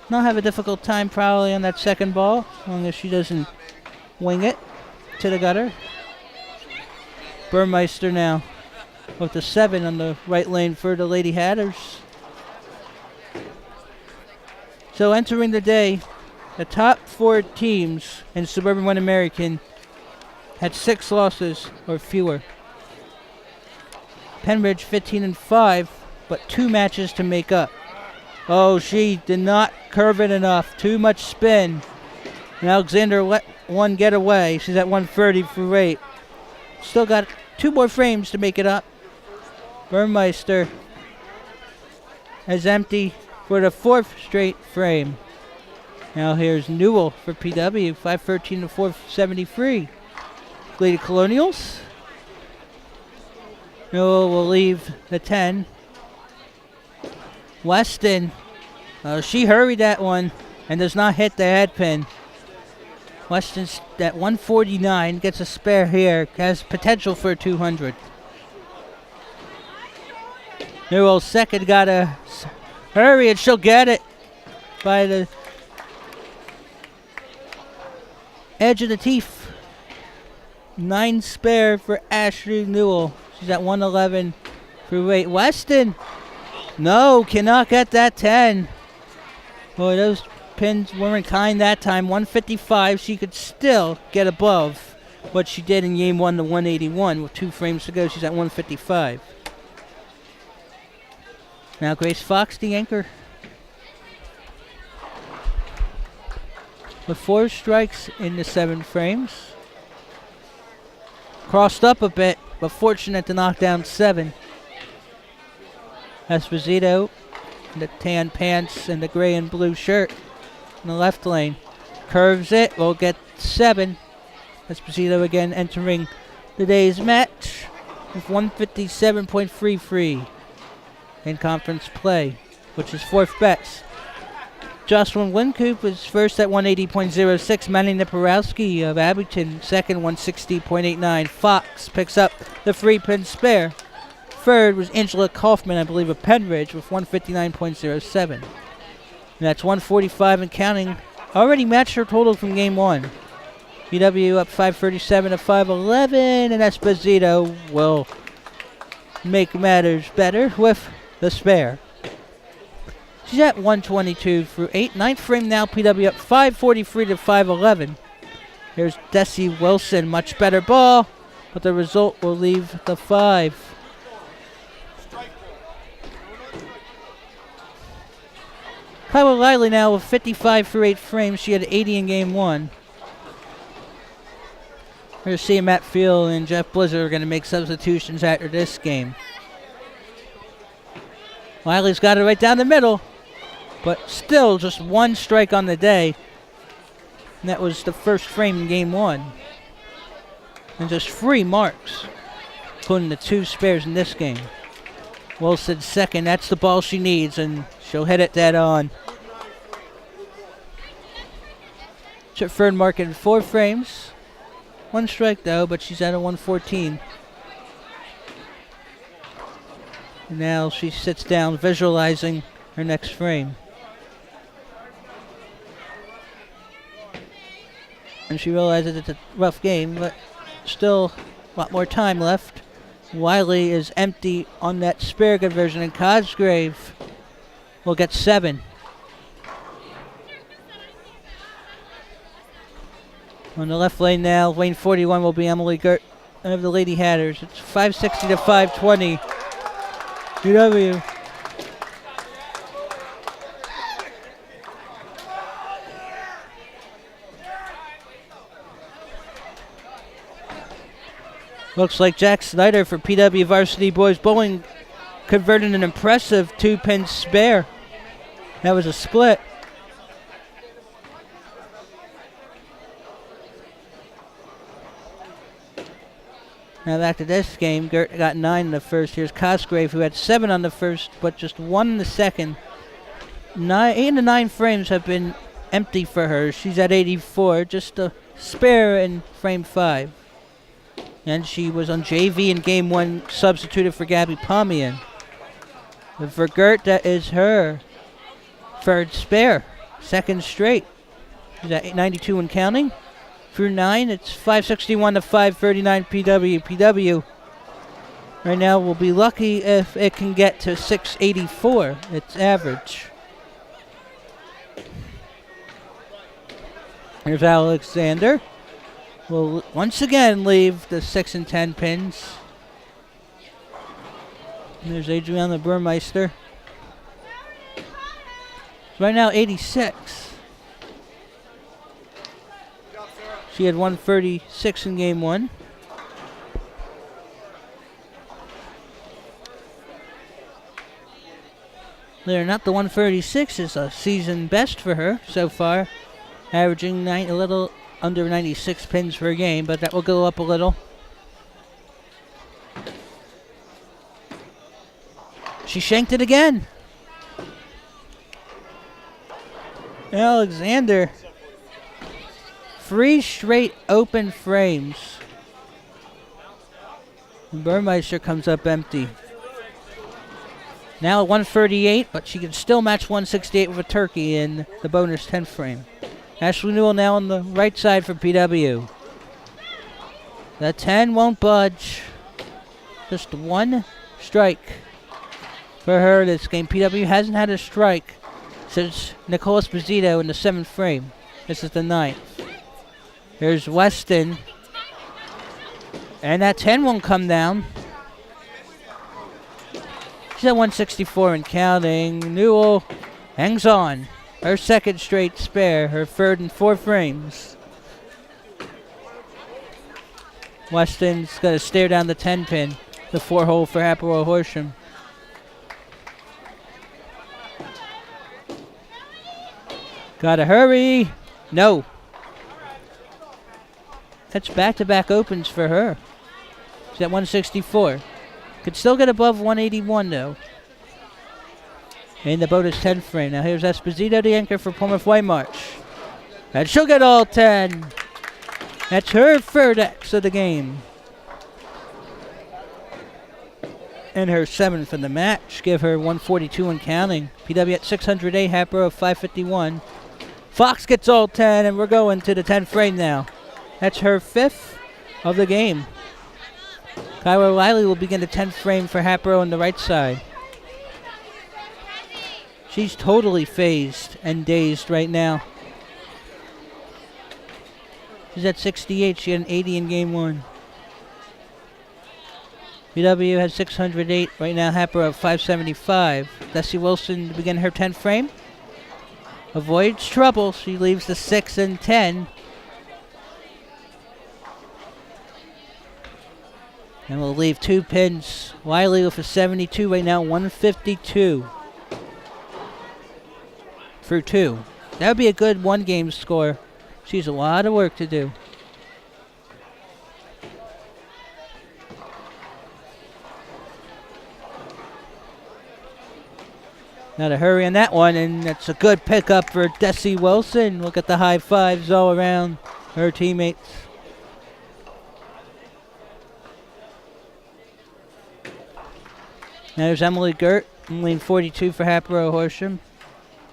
not have a difficult time probably on that second ball, as long as she doesn't wing it to the gutter. Burmeister now with the 7 on the right lane for the Lady Hatters. So entering the day, the top 4 teams in Suburban 1 American had 6 losses or fewer. Penridge 15 and 5, but 2 matches to make up. Oh, she did not curve it enough. Too much spin. And Alexander let one get away. She's at 130 through 8. Still got 2 more frames to make it up. Burmeister is empty for the 4th straight frame. Now here's Newell for PW, 513 to 473. Lady Colonials. Newell will leave the 10. Westen, she hurried that one and does not hit the head pin. Weston's at 149, gets a spare here, has potential for 200. Newell's second gotta hurry and she'll get it by the edge of the teeth. 9 spare for Ashley Newell. She's at 111 through 8. Westen, no, cannot get that 10. Boy, those pins weren't kind that time. 155, she could still get above what she did in game 1 to 181. With 2 frames to go, she's at 155. Now Grace Fox, the anchor. With 4 strikes in the 7 frames. Crossed up a bit, but fortunate to knock down 7. Esposito in the tan pants and the gray and blue shirt in the left lane. Curves it, will get 7. Esposito again entering the day's match with 157.33 in conference play, which is 4th best. Jocelyn Wincoop is first at 180.06. Manny Niporowski of Abington, second, 160.89. Fox picks up the 3-pin spare. Third was Angela Kaufman, I believe, of Penridge with 159.07. And that's 145 and counting. Already matched her total from game 1. PW up 537 to 511, and Esposito will make matters better with the spare. She's at 122 through 8. 9th frame now, PW up 543 to 511. Here's Desi Wilson, much better ball, but the result will leave the 5. Kyla Lively now with 55 through 8 frames. She had 80 in game 1. We're going to see Matt Field and Jeff Blizzard are going to make substitutions after this game. Wiley's got it right down the middle, but still just one strike on the day. And that was the first frame in game 1. And just 3 marks, including the 2 spares in this game. Wilson second, that's the ball she needs, and she'll hit it dead on. It's her third mark in 4 frames. 1 strike though, but she's at a 114. And now she sits down visualizing her next frame. And she realizes it's a rough game, but still a lot more time left. Wiley is empty on that spare conversion, and Cosgrave will get 7. On the left lane now, lane 41 will be Emily Gert of the Lady Hatters. It's 560 to 520. PW. Looks like Jack Snyder for PW Varsity Boys Bowling converted an impressive 2-pin spare. That was a split. Now back to this game. Gert got 9 in the first. Here's Cosgrave, who had 7 on the first, but just 1 in the second. 8 of the 9 frames have been empty for her. She's at 84, just a spare in frame 5. And she was on JV in game 1, substituted for Gabby Pomian. And for Gert, that is her third spare, second straight. She's at 92 and counting. Through 9, it's 561 to 539 PW. PW right now will be lucky if it can get to 684, its average. Here's Alexander. Will once again leave the 6 and 10 pins. And there's Adriana Burmeister. Right now 86. She had 136 in game 1. There, not the 136 is a season best for her so far, averaging a little under 96 pins per game, but that will go up a little. She shanked it again. Alexander. 3 straight open frames. And Burmeister comes up empty. Now at 138, but she can still match 168 with a turkey in the bonus 10 frame. Ashley Newell now on the right side for PW. The 10 won't budge. Just 1 strike for her this game. PW hasn't had a strike since Nicole Esposito in the 7th frame. This is the 9th. Here's Weston. And that 10 won't come down. She's at 164 and counting. Newell hangs on. Her second straight spare, her third in 4 frames. Weston's got to stare down the 10 pin, the 4 hole for Hatboro-Horsham. Gotta hurry. No. That's back-to-back opens for her. She's at 164. Could still get above 181 though. In the bonus 10 frame. Now here's Esposito, the anchor for Plymouth Whitemarsh. And she'll get all 10. That's her third X of the game. And her 7th in the match. Give her 142 and counting. PW at 608, Hatboro of 551. Fox gets all 10, and we're going to the 10th frame now. That's her 5th of the game. Kyra Riley will begin the 10th frame for Hatboro on the right side. She's totally phased and dazed right now. She's at 68. She had an 80 in game 1. PW has 608. Right now, Hatboro at 575. Leslie Wilson to begin her 10th frame. Avoids trouble. She leaves the 6 and 10. And we'll leave 2 pins. Wiley with a 72 right now, 152 for 2. That would be a good 1-game score. She's a lot of work to do. Now to hurry on that one, and that's a good pickup for Desi Wilson. Look at the high fives all around her teammates. Now there's Emily Gert, lane 42 for Hatboro-Horsham.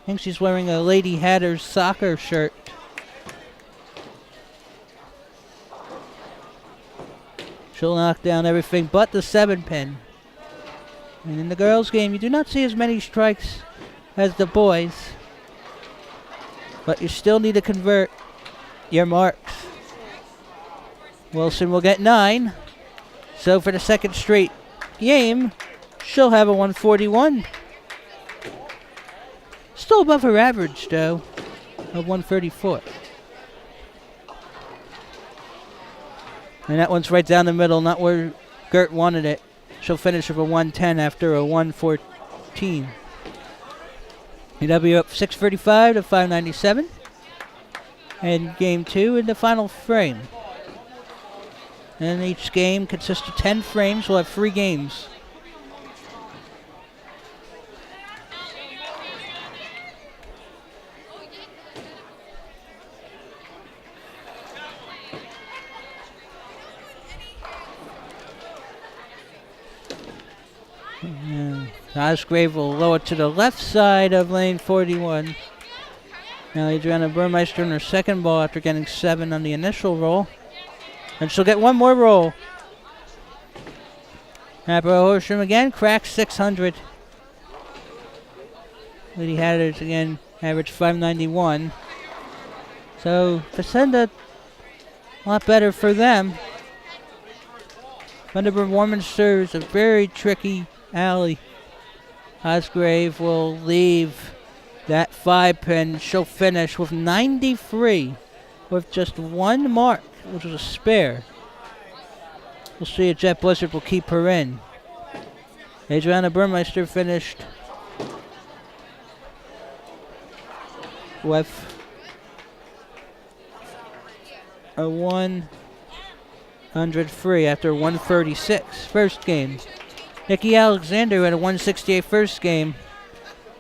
I think she's wearing a Lady Hatters soccer shirt. She'll knock down everything but the 7-pin. And in the girls' game, you do not see as many strikes as the boys. But you still need to convert your marks. Wilson will get 9. So for the second straight game, she'll have a 141. Still above her average, though, of 134. And that one's right down the middle, not where Gert wanted it. She'll finish with a 110 after a 114. PW up 635 to 597. And game 2 in the final frame. And each game consists of 10 frames. We'll have 3 games. Osgrave will lower to the left side of lane 41. Now Adriana Burmeister in her second ball after getting 7 on the initial roll. And she'll get one more roll. Hatboro-Horsham again, cracks 600. Lady Hatters again, average 591. So Facenda, a lot better for them. Thunderbird Warminster is a very tricky alley. Osgrave will leave that 5-pin. She'll finish with 93 with just 1 mark, which was a spare. We'll see if Jet Blizzard will keep her in. Adriana Burmeister finished with a 103 after 136 first game. Nikki Alexander had a 168 first game.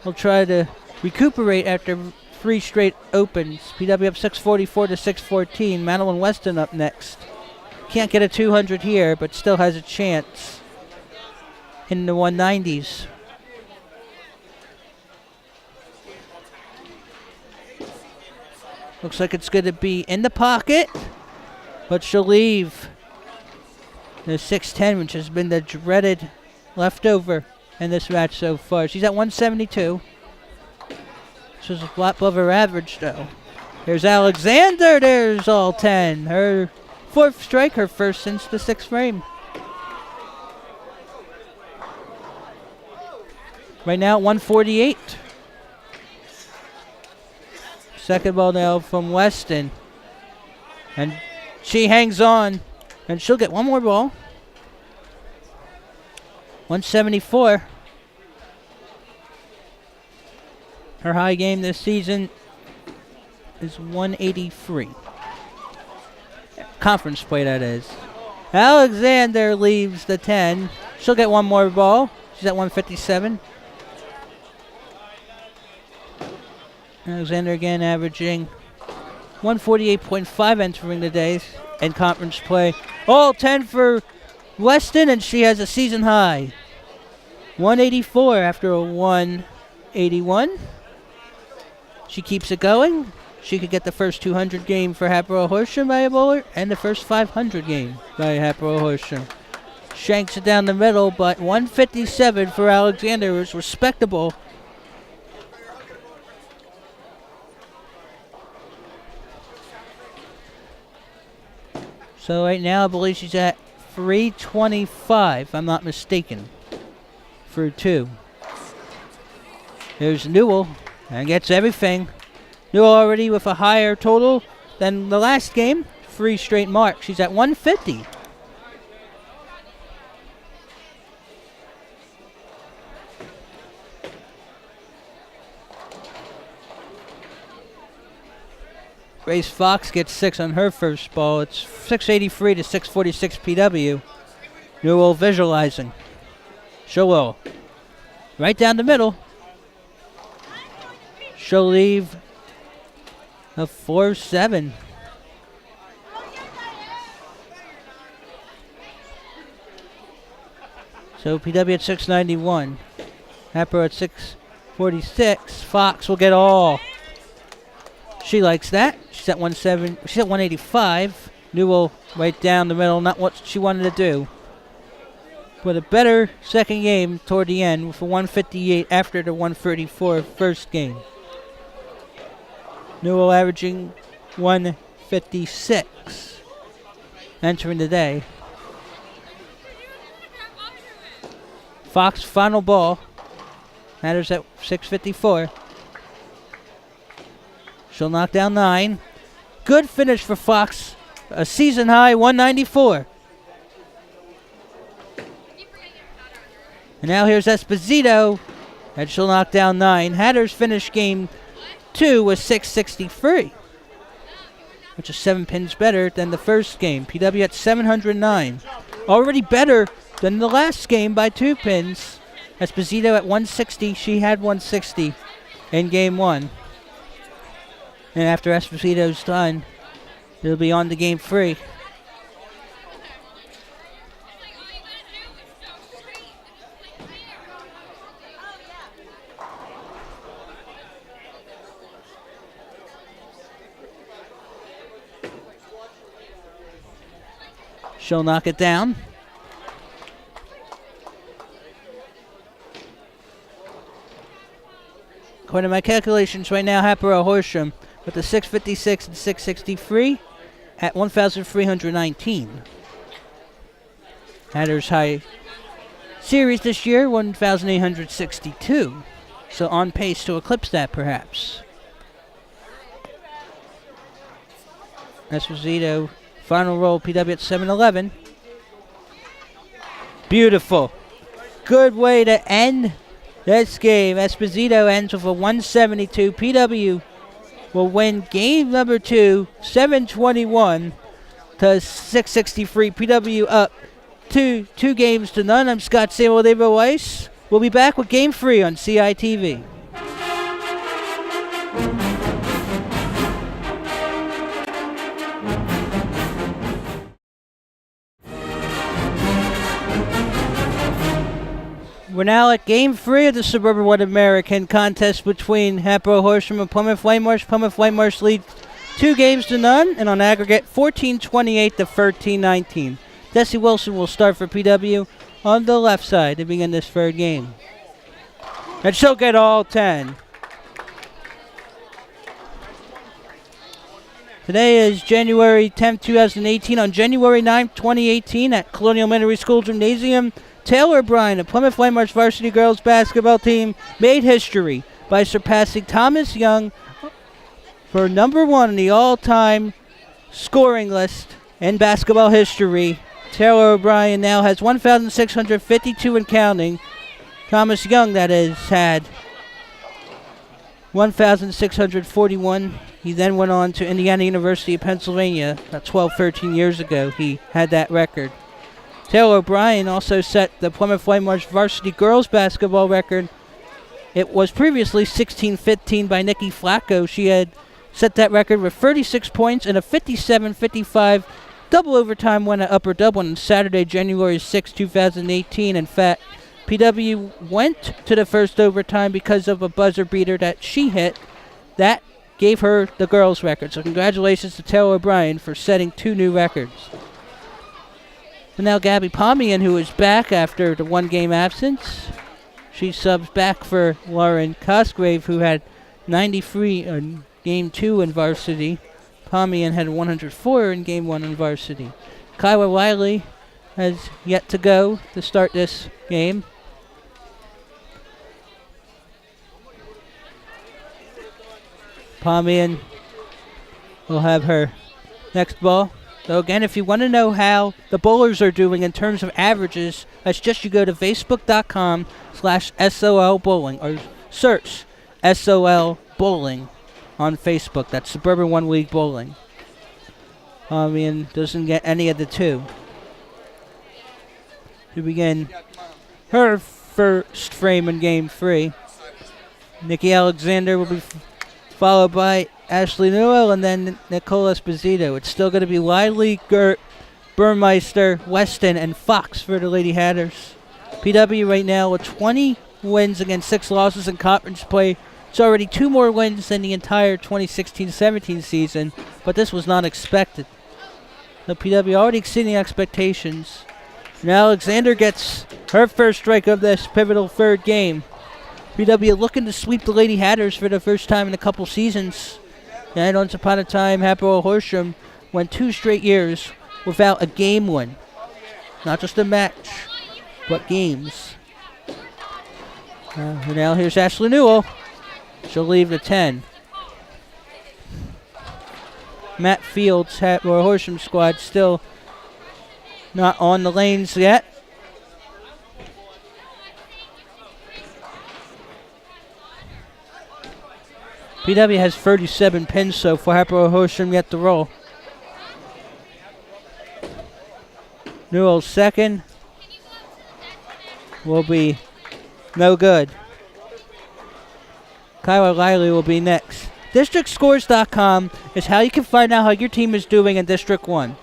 Will try to recuperate after 3 straight opens. PW up 644 to 614. Madeline Westen up next. Can't get a 200 here, but still has a chance in the 190s. Looks like it's going to be in the pocket, but she'll leave the 610, which has been the dreaded leftover in this match so far. She's at 172. This is a lot above her average, though. Here's Alexander. There's all 10. Her 4th strike, her first since the 6th frame. Right now at 148. Second ball now from Weston. And she hangs on. And she'll get one more ball. 174. Her high game this season is 183. Conference play, that is. Alexander leaves the 10. She'll get one more ball. She's at 157. Alexander again averaging 148.5 entering the day in conference play. All 10 for Weston, and she has a season high. 184 after a 181. She keeps it going. She could get the first 200 game for Hatboro-Horsham by a bowler and the first 500 game by Hatboro-Horsham. Shanks it down the middle, but 157 for Alexander is respectable. So right now I believe she's at 325, if I'm not mistaken, for 2. There's Newell, and gets everything. Newell already with a higher total than the last game. 3 straight marks. She's at 150. Grace Fox gets 6 on her first ball. It's 683 to 646 PW. Newell visualizing. Shallow. Right down the middle. She'll leave a 4-7. So PW at 691. Hatboro at 646. Fox will get all. She likes that. She's at 185. Newell right down the middle, not what she wanted to do. But a better second game toward the end with a 158 after the 134 first game. Newell averaging 156 entering the day. Fox final ball. Matters at 654. She'll knock down 9. Good finish for Fox. A season high 194. And now here's Esposito. And she'll knock down 9. Hatters finished game 2 with 663. Which is 7 pins better than the first game. PW at 709. Already better than the last game by 2 pins. Esposito at 160. She had 160 in game 1. And after Esposito's done, it'll be on to game 3. She'll knock it down. According to my calculations right now, Hatboro-Horsham with the 656 and 663 at 1,319. Hatters high series this year, 1,862. So on pace to eclipse that, perhaps. Esposito, final roll, PW at 711. Beautiful. Good way to end this game. Esposito ends with a 172. PW will win game number 2, 721 to 663. PW up 2 games to none. I'm Scott Samuel David Weiss. We'll be back with game 3 on CITV. We're now at Game 3 of the Suburban One American contest between Hatboro-Horsham and Plymouth Whitemarsh. Plymouth Whitemarsh leads 2 games to none, and on aggregate 14-28 to 13-19. Desi Wilson will start for PW on the left side to begin this third game. And she'll get all 10. Today is January 10th, 2018. On January 9th, 2018 at Colonial Elementary School Gymnasium, Taylor O'Brien, the Plymouth Whitemarsh varsity girls basketball team, made history by surpassing Thomas Young for number 1 in the all-time scoring list in basketball history. Taylor O'Brien now has 1,652 and counting. Thomas Young, that is, had 1,641. He then went on to Indiana University of Pennsylvania about 12, 13 years ago. He had that record. Taylor O'Brien also set the Plymouth Whitemarsh varsity girls basketball record. It was previously 16-15 by Nikki Flacco. She had set that record with 36 points and a 57-55 double overtime win at Upper Dublin on Saturday, January 6, 2018. In fact, PW went to the first overtime because of a buzzer beater that she hit. That gave her the girls' record. So congratulations to Taylor O'Brien for setting 2 new records. And now Gabby Pomian, who is back after the 1-game absence. She subs back for Lauren Cosgrave, who had 93 in Game 2 in varsity. Pomian had 104 in Game 1 in varsity. Kyla Wiley has yet to go to start this game. Pomian will have her next ball. So again, if you want to know how the bowlers are doing in terms of averages, that's just you go to facebook.com/SOL Bowling or search SOL Bowling on Facebook. That's Suburban One League Bowling. Doesn't get any of the two. To begin her first frame in Game 3, Nikki Alexander will be followed by Ashley Newell and then Nicole Esposito. It's still going to be Lively, Gert, Burmeister, Weston, and Fox for the Lady Hatters. PW right now with 20 wins against 6 losses in conference play. It's already 2 more wins than the entire 2016-17 season, but this was not expected. So PW already exceeding expectations. And Alexander gets her first strike of this pivotal third game. PW looking to sweep the Lady Hatters for the first time in a couple seasons. And once upon a time, Hatboro-Horsham went 2 straight years without a game win. Not just a match, but games. And now here's Ashley Newell. She'll leave the 10. Matt Fields, Hatboro-Horsham squad, still not on the lanes yet. PW has 37 pins so far. Hatboro-Horsham yet to roll. Newell's second will be no good. Kyla Riley will be next. DistrictScores.com is how you can find out how your team is doing in District 1.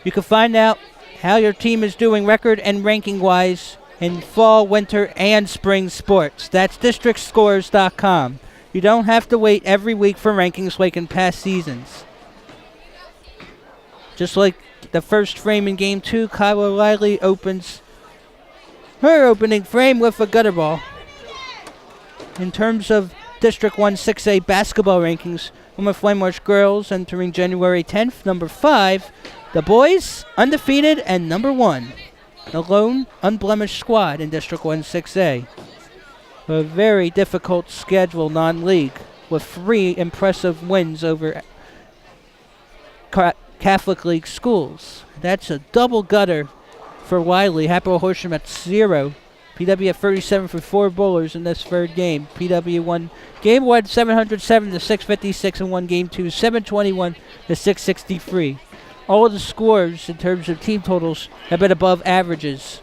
You can find out how your team is doing record and ranking-wise in fall, winter, and spring sports. That's DistrictScores.com. You don't have to wait every week for rankings like in past seasons. Just like the first frame in Game 2, Kyla Riley opens her opening frame with a gutter ball. In terms of District 1 6A basketball rankings, Plymouth Whitemarsh girls entering January 10th, number 5. The boys, undefeated and number 1. The lone, unblemished squad in District 1 6A. A very difficult schedule non-league with 3 impressive wins over Catholic League schools. That's a double gutter for Wiley. Hatboro-Horsham at 0. PW at 37 for 4 bowlers in this third game. PW won Game 1 707 to 656 and won Game 2 721 to 663. All of the scores in terms of team totals have been above averages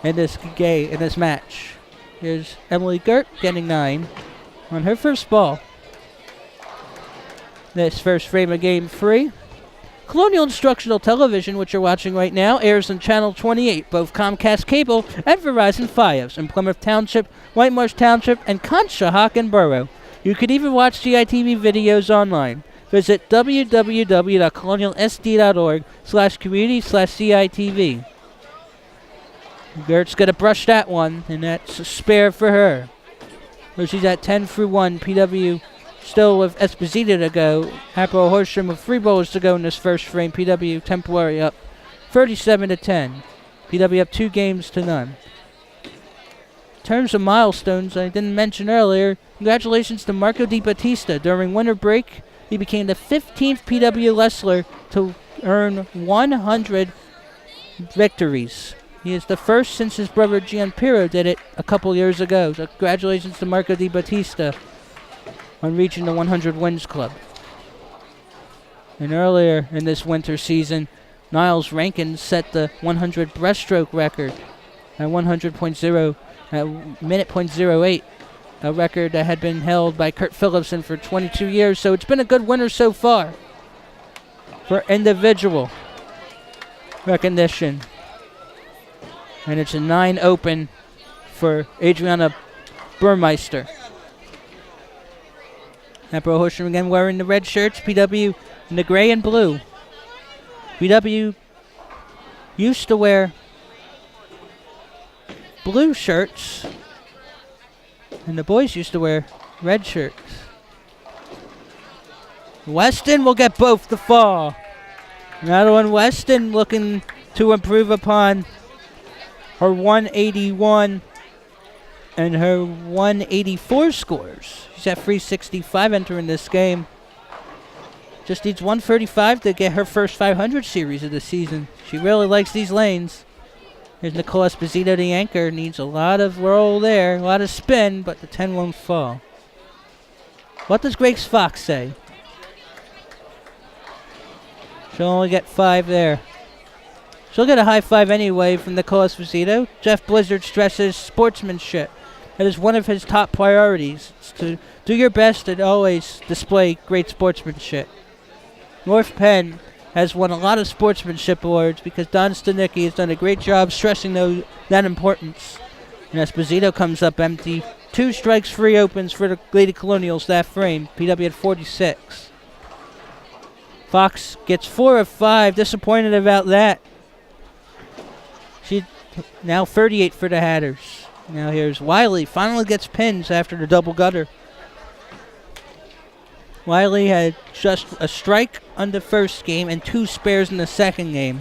in this match. Here's Emily Gert getting 9 on her first ball. This first frame of Game 3. Colonial Instructional Television, which you're watching right now, airs on Channel 28, both Comcast Cable and Verizon Fios in Plymouth Township, Whitemarsh Township, and Conshohocken Borough. You can even watch CITV videos online. Visit www.colonialsd.org/community/CITV. Gert's going to brush that one, and that's a spare for her. So she's at 10 through 1. PW still with Esposito to go. Hatboro-Horsham with 3 bowlers to go in this first frame. PW temporary up 37 to 10. PW up 2 games to none. In terms of milestones, I didn't mention earlier, congratulations to Marco Di Battista. During winter break, he became the 15th PW wrestler to earn 100 victories. He is the first since his brother Gianpiro did it a couple years ago. So congratulations to Marco Di Battista on reaching the 100 wins club. And earlier in this winter season, Niles Rankin set the 100 breaststroke record at 100.0 at minute .08, a record that had been held by Kurt Phillipson for 22 years. So it's been a good winter so far for individual recognition. And it's a 9 open for Adriana Burmeister. Hatboro-Horsham again wearing the red shirts. PW in the gray and blue. PW used to wear blue shirts, and the boys used to wear red shirts. Weston will get both the fall. Madeline Westen looking to improve upon her 181 and her 184 scores. She's at 365 entering this game. Just needs 135 to get her first 500 series of the season. She really likes these lanes. Here's Nicola Esposito, the anchor. Needs a lot of roll there, a lot of spin, but the 10 won't fall. What does Grace Fox say? She'll only get 5 there. She'll get a high 5 anyway from Nicola Esposito. Jeff Blizzard stresses sportsmanship. That is one of his top priorities. It's to do your best and always display great sportsmanship. North Penn has won a lot of sportsmanship awards because Don Stanicki has done a great job stressing that importance. And Esposito comes up empty. 2 strikes, 3 opens for the Lady Colonials that frame. PW at 46. Fox gets 4 of 5. Disappointed about that. She now 38 for the Hatters. Now here's Wiley. Finally gets pins after the double gutter. Wiley had just a strike on the first game and 2 spares in the second game.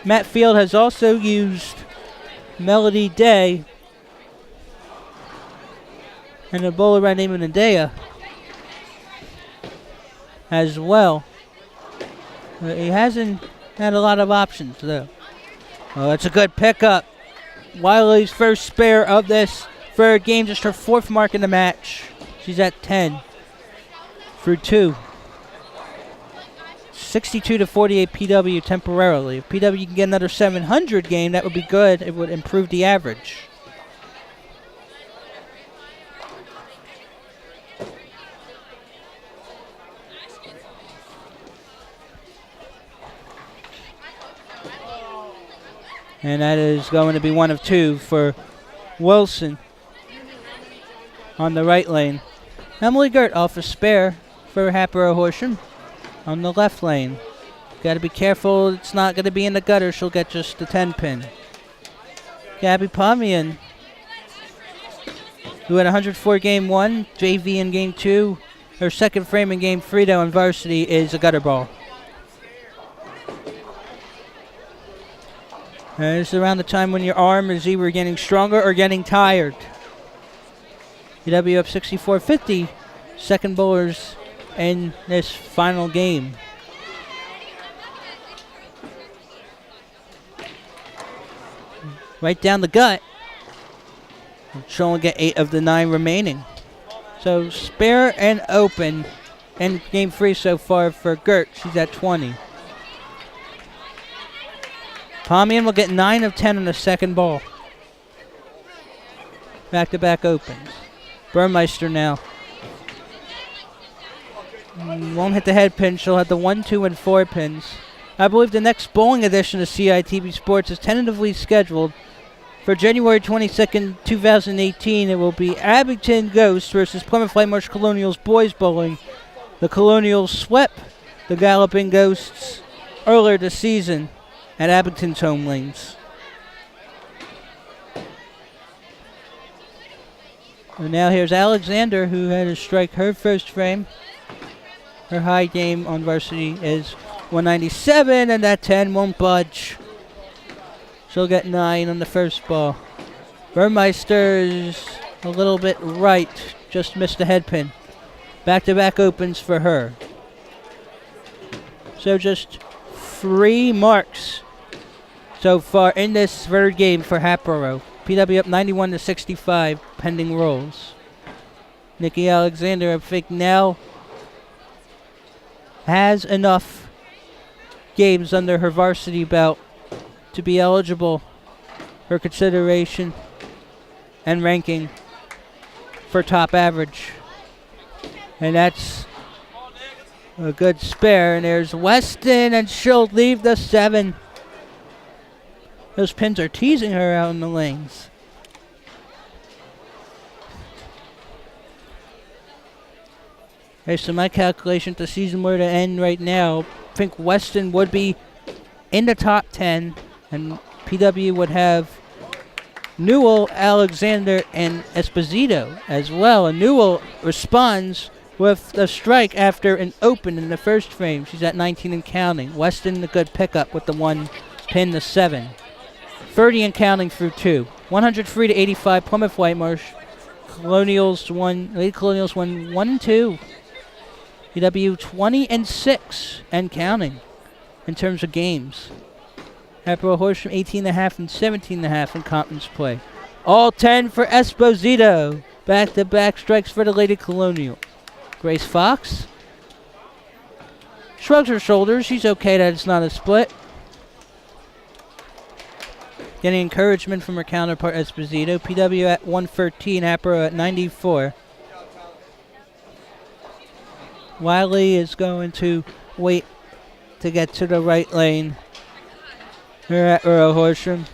Matt Field has also used Melody Day and a bowler by name of Nadea as well. He hasn't had a lot of options though. Oh, that's a good pickup. Wiley's first spare of this for a game, just her 4th mark in the match. She's at 10 through 2. 62 to 48 PW temporarily. If PW can get another 700 game, that would be good. It would improve the average. And that is going to be 1 of 2 for Wilson on the right lane. Emily Gert off a spare for Hatboro-Horsham on the left lane. Got to be careful. It's not going to be in the gutter. She'll get just the 10 pin. Gabby Pomian, who had 104 game 1, JV in game 2. Her second frame in game 3 though in varsity is a gutter ball. And it's around the time when your arm is either getting stronger or getting tired. PW up 64-50. Second bowlers in this final game. Right down the gut. She'll only get 8 of the 9 remaining. So spare and open in game 3 so far for Gert. She's at 20. Pomian will get 9 of 10 on the second ball. Back-to-back opens. Burmeister now. Won't hit the head pin. She'll have the 1, 2, and 4 pins. I believe the next bowling edition of CITV Sports is tentatively scheduled for January 22nd, 2018. It will be Abington Ghosts versus Plymouth Whitemarsh Colonials boys bowling. The Colonials swept the Galloping Ghosts earlier this season at Abington's home lanes. And now here's Alexander, who had to strike her first frame. Her high game on varsity is 197, and that 10 won't budge. She'll get 9 on the first ball. Burmeister's a little bit right, just missed the head pin. Back-to-back opens for her. So just 3 marks so far in this third game for Hatboro. PW up 91 to 65, pending rolls. Nikki Alexander, I think now has enough games under her varsity belt to be eligible for consideration and ranking for top average. And that's a good spare. And there's Weston, and she'll leave the 7. Those pins are teasing her out in the lanes. Based on my calculation, the season were to end right now, I think Weston would be in the top 10, and PW would have Newell, Alexander, and Esposito as well. And Newell responds with a strike after an open in the first frame. She's at 19 and counting. Weston, a good pickup with the 1 pin, the 7. 30 and counting through 2. 103 to 85, Plymouth Whitemarsh. Colonials won. Lady Colonials won 1 and 2. PW 20 and 6 and counting in terms of games. Hatboro-Horsham 18.5 and 17.5 in conference play. All 10 for Esposito. Back-to-back strikes for the Lady Colonial. Grace Fox shrugs her shoulders. She's okay that it's not a split. Getting encouragement from her counterpart Esposito. PW at 113, Hatboro at 94. Wiley is going to wait to get to the right lane here at Hatboro-Horsham.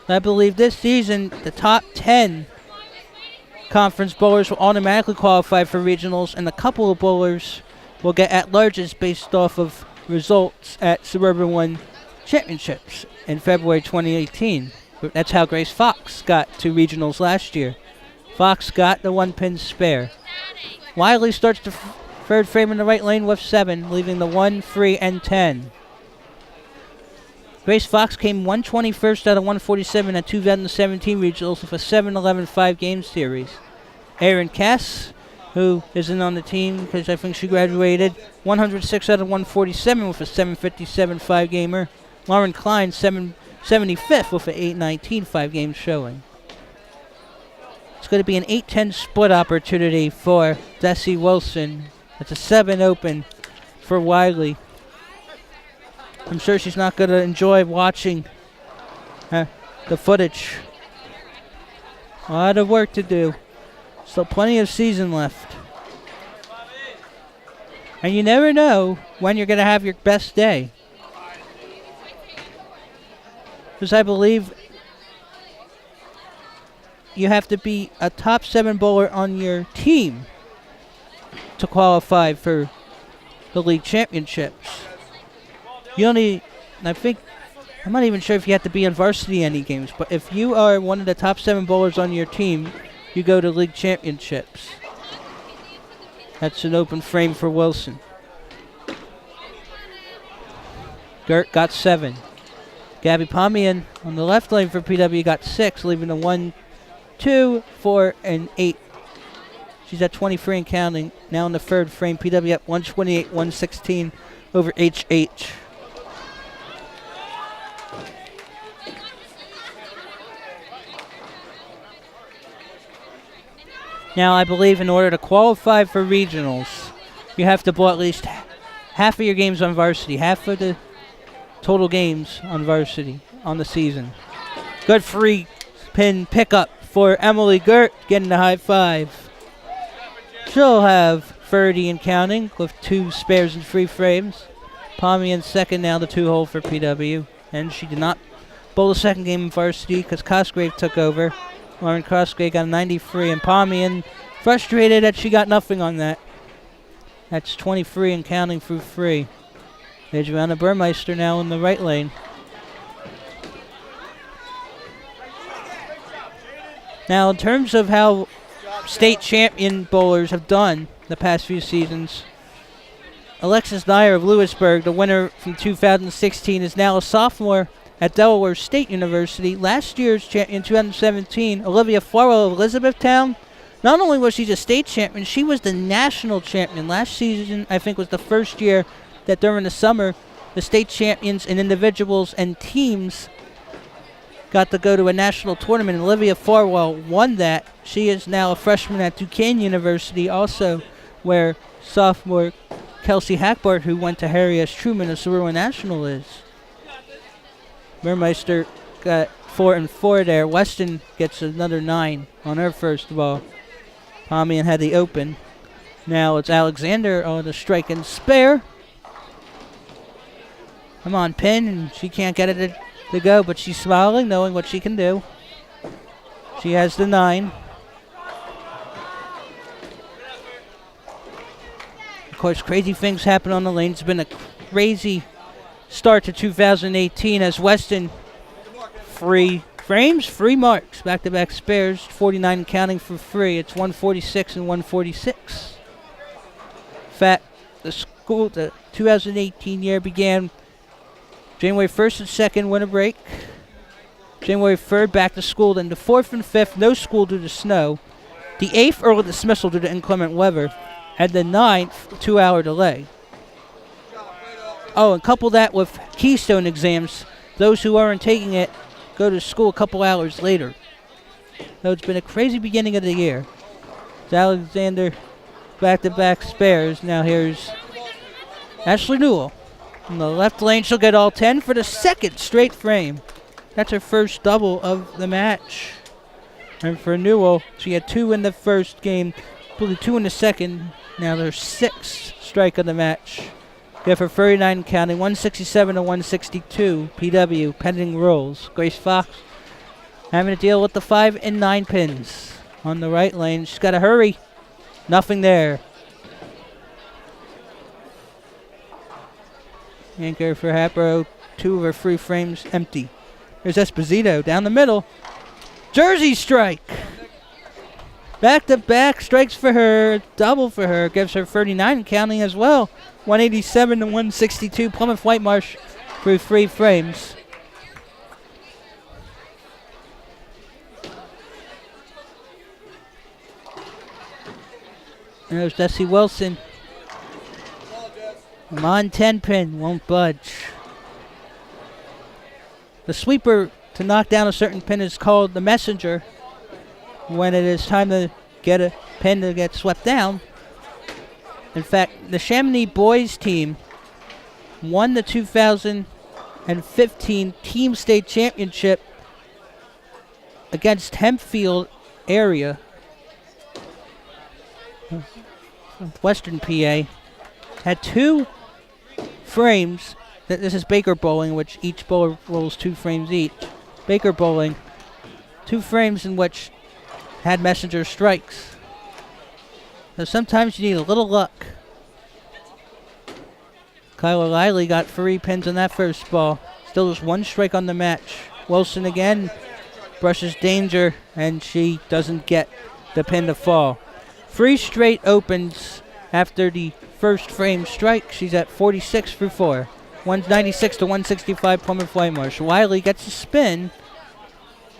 I believe this season the top 10 conference bowlers will automatically qualify for regionals, and a couple of bowlers will get at-larges based off of results at Suburban 1 Championships in February 2018. That's how Grace Fox got to regionals last year. Fox got the 1-pin spare. Wiley starts the third frame in the right lane with 7, leaving the 1, 3, and 10. Grace Fox came 121st out of 147 at 2017 regionals with a 7-11 5-game series. Erin Cass, who isn't on the team because I think she graduated, 106 out of 147 with a 757 5-gamer. Lauren Klein, 75th with an 819 5-game showing. It's going to be an 8-10 split opportunity for Desi Wilson. It's a 7 open for Wiley. I'm sure she's not going to enjoy watching the footage. A lot of work to do. Still plenty of season left. And you never know when you're going to have your best day. Because I believe you have to be a top 7 bowler on your team to qualify for the league championships. You only, I think, I'm not even sure if you have to be on varsity any games, but if you are one of the top 7 bowlers on your team, you go to league championships. That's an open frame for Wilson. Gert got 7. Gabby Pomian on the left lane for PW got 6, leaving the 1, 2, 4, and 8. She's at 23 and counting. Now in the third frame, PW at 128, 116 over HH. Now, I believe in order to qualify for regionals, you have to bowl at least half of your games on varsity, half of the total games on varsity on the season. Good free pin pickup for Emily Gert, getting the high 5. She'll have 30 and counting with 2 spares and 3 frames. Pomian second, now the 2-hole for PW. And she did not bowl the second game in varsity because Cosgrave took over. Lauren Cosgrave got a 93, and Pomian frustrated that she got nothing on that. That's 23 and counting through 3. Adriana Burmeister now in the right lane. Now, in terms of how state champion bowlers have done the past few seasons, Alexis Nyer of Lewisburg, the winner from 2016, is now a sophomore at Delaware State University. Last year's champion, 2017, Olivia Farwell of Elizabethtown. Not only was she the state champion, she was the national champion. Last season, I think, was the first year that during the summer, the state champions and individuals and teams got to go to a national tournament. Olivia Farwell won that. She is now a freshman at Duquesne University, also where sophomore Kelsey Hackbart, who went to Harry S. Truman, a Saruman National, is. Burmeister got 4 and 4 there. Weston gets another 9 on her first ball. Pomian had the open. Now it's Alexander on the strike and spare. Come on, pin, and she can't get it to go, but she's smiling, knowing what she can do. She has the 9. Of course, crazy things happen on the lane. It's been a crazy start to 2018 as Weston 3 frames, 3 marks, back-to-back spares, 49 and counting for 3. It's 146 and 146. In fact, the 2018 year began January 1st and 2nd, winter break. January 3rd, back to school. Then the 4th and 5th, no school due to snow. The 8th, early dismissal due to inclement weather. And the 9th, 2-hour delay. Oh, and couple that with Keystone exams. Those who aren't taking it go to school a couple hours later. So it's been a crazy beginning of the year. It's Alexander back-to-back spares. Now here's Ashley Newell. In the left lane, she'll get all 10 for the second straight frame. That's her first double of the match. And for Newell, she had 2 in the first game, 2 in the second. Now their 6th strike of the match. Give her 39 counting, 167 to 162. PW, pending rolls. Grace Fox having to deal with the 5 and 9 pins. On the right lane, she's got to hurry. Nothing there. Anchor for Hatboro, 2 of her free frames empty. There's Esposito down the middle. Jersey strike. Back-to-back strikes for her, double for her. Gives her 39 counting as well. 187 to 162. Plymouth Whitemarsh through 3 frames. There's Desi Wilson. I'm on 10 pin, won't budge. The sweeper to knock down a certain pin is called the messenger. When it is time to get a pin to get swept down. In fact, the Chamonix boys team won the 2015 Team State Championship against Hempfield area, Western PA. Had 2 frames. This is Baker bowling, which each bowler rolls 2 frames each. Baker bowling, 2 frames in which had messenger strikes. So sometimes you need a little luck. Kyla Riley got 3 pins on that first ball. Still just 1 strike on the match. Wilson again brushes danger, and she doesn't get the pin to fall. 3 straight opens after the first frame strike. She's at 46 through 4. 196 to 165 Plymouth Whitemarsh. Wiley gets a spin.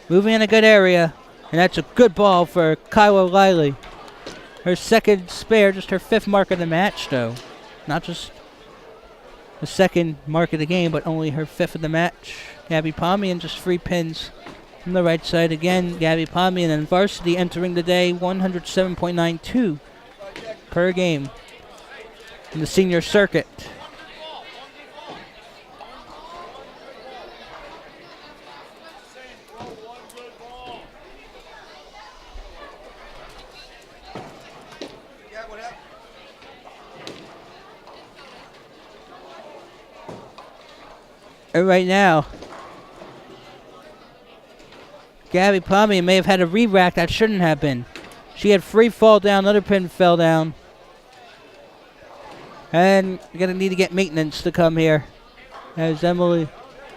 Moving in a good area. And that's a good ball for Kyla Riley. Her second spare, just her 5th mark of the match, though. Not just the second mark of the game, but only her 5th of the match. Gabby Pomian just 3 pins from the right side again. Gabby Pomian and varsity entering the day 107.92 per game in the senior circuit. Right now, Gabby Pomian may have had a re-rack that shouldn't have been. She had 3 fall down, another pin fell down. And you're going to need to get maintenance to come here. As Emily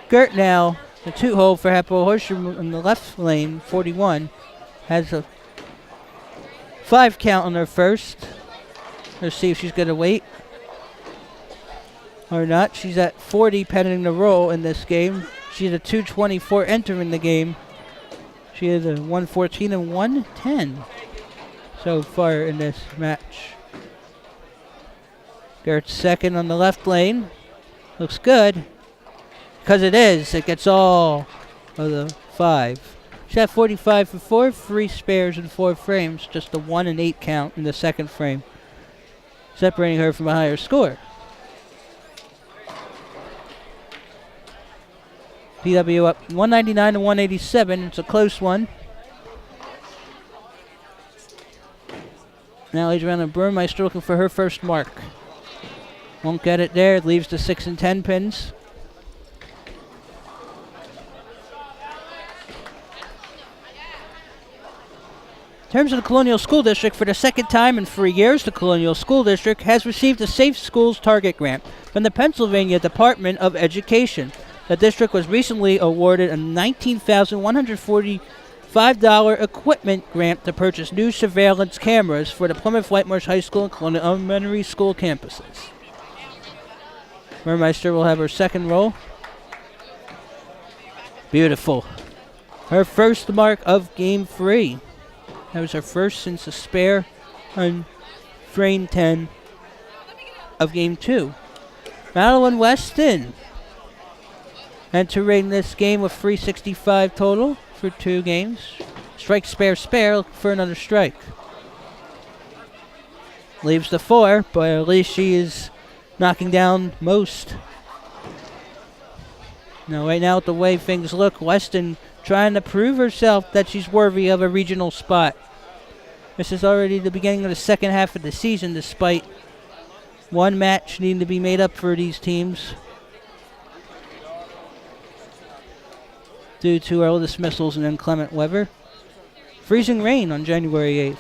Gert now, the 2-hole for Hatboro-Horsham in the left lane, 41, has a 5 count on her first. Let's see if she's going to wait or not. She's at 40 pending the roll in this game. She's a 224 entering the game. She is a 114 and 110 so far in this match. Gert's second on the left lane. Looks good. Because it is. It gets all of the 5. She's at 45 for 4. 3 spares and 4 frames. Just a 1 and 8 count in the second frame, separating her from a higher score. PW up 199 to 187. It's a close one. Now Adriana Burmeister looking for her first mark. Won't get it there. It leaves the 6 and 10 pins. In terms of the Colonial School District, for the second time in 3 years, the Colonial School District has received a Safe Schools Target Grant from the Pennsylvania Department of Education. The district was recently awarded a $19,145 equipment grant to purchase new surveillance cameras for the Plymouth Whitemarsh High School and Colonial Elementary School campuses. Burmeister will have her second roll. Beautiful. Her first mark of Game 3. That was her first since a spare on frame 10 of Game 2. Madeline Westen Entering this game with 365 total for 2 games. Strike, spare, spare for another strike. Leaves the 4, but at least she is knocking down most. Now, right now, with the way things look, Westen trying to prove herself that she's worthy of a regional spot. This is already the beginning of the second half of the season, despite one match needing to be made up for these teams due to early dismissals and inclement weather. Freezing rain on January 8th.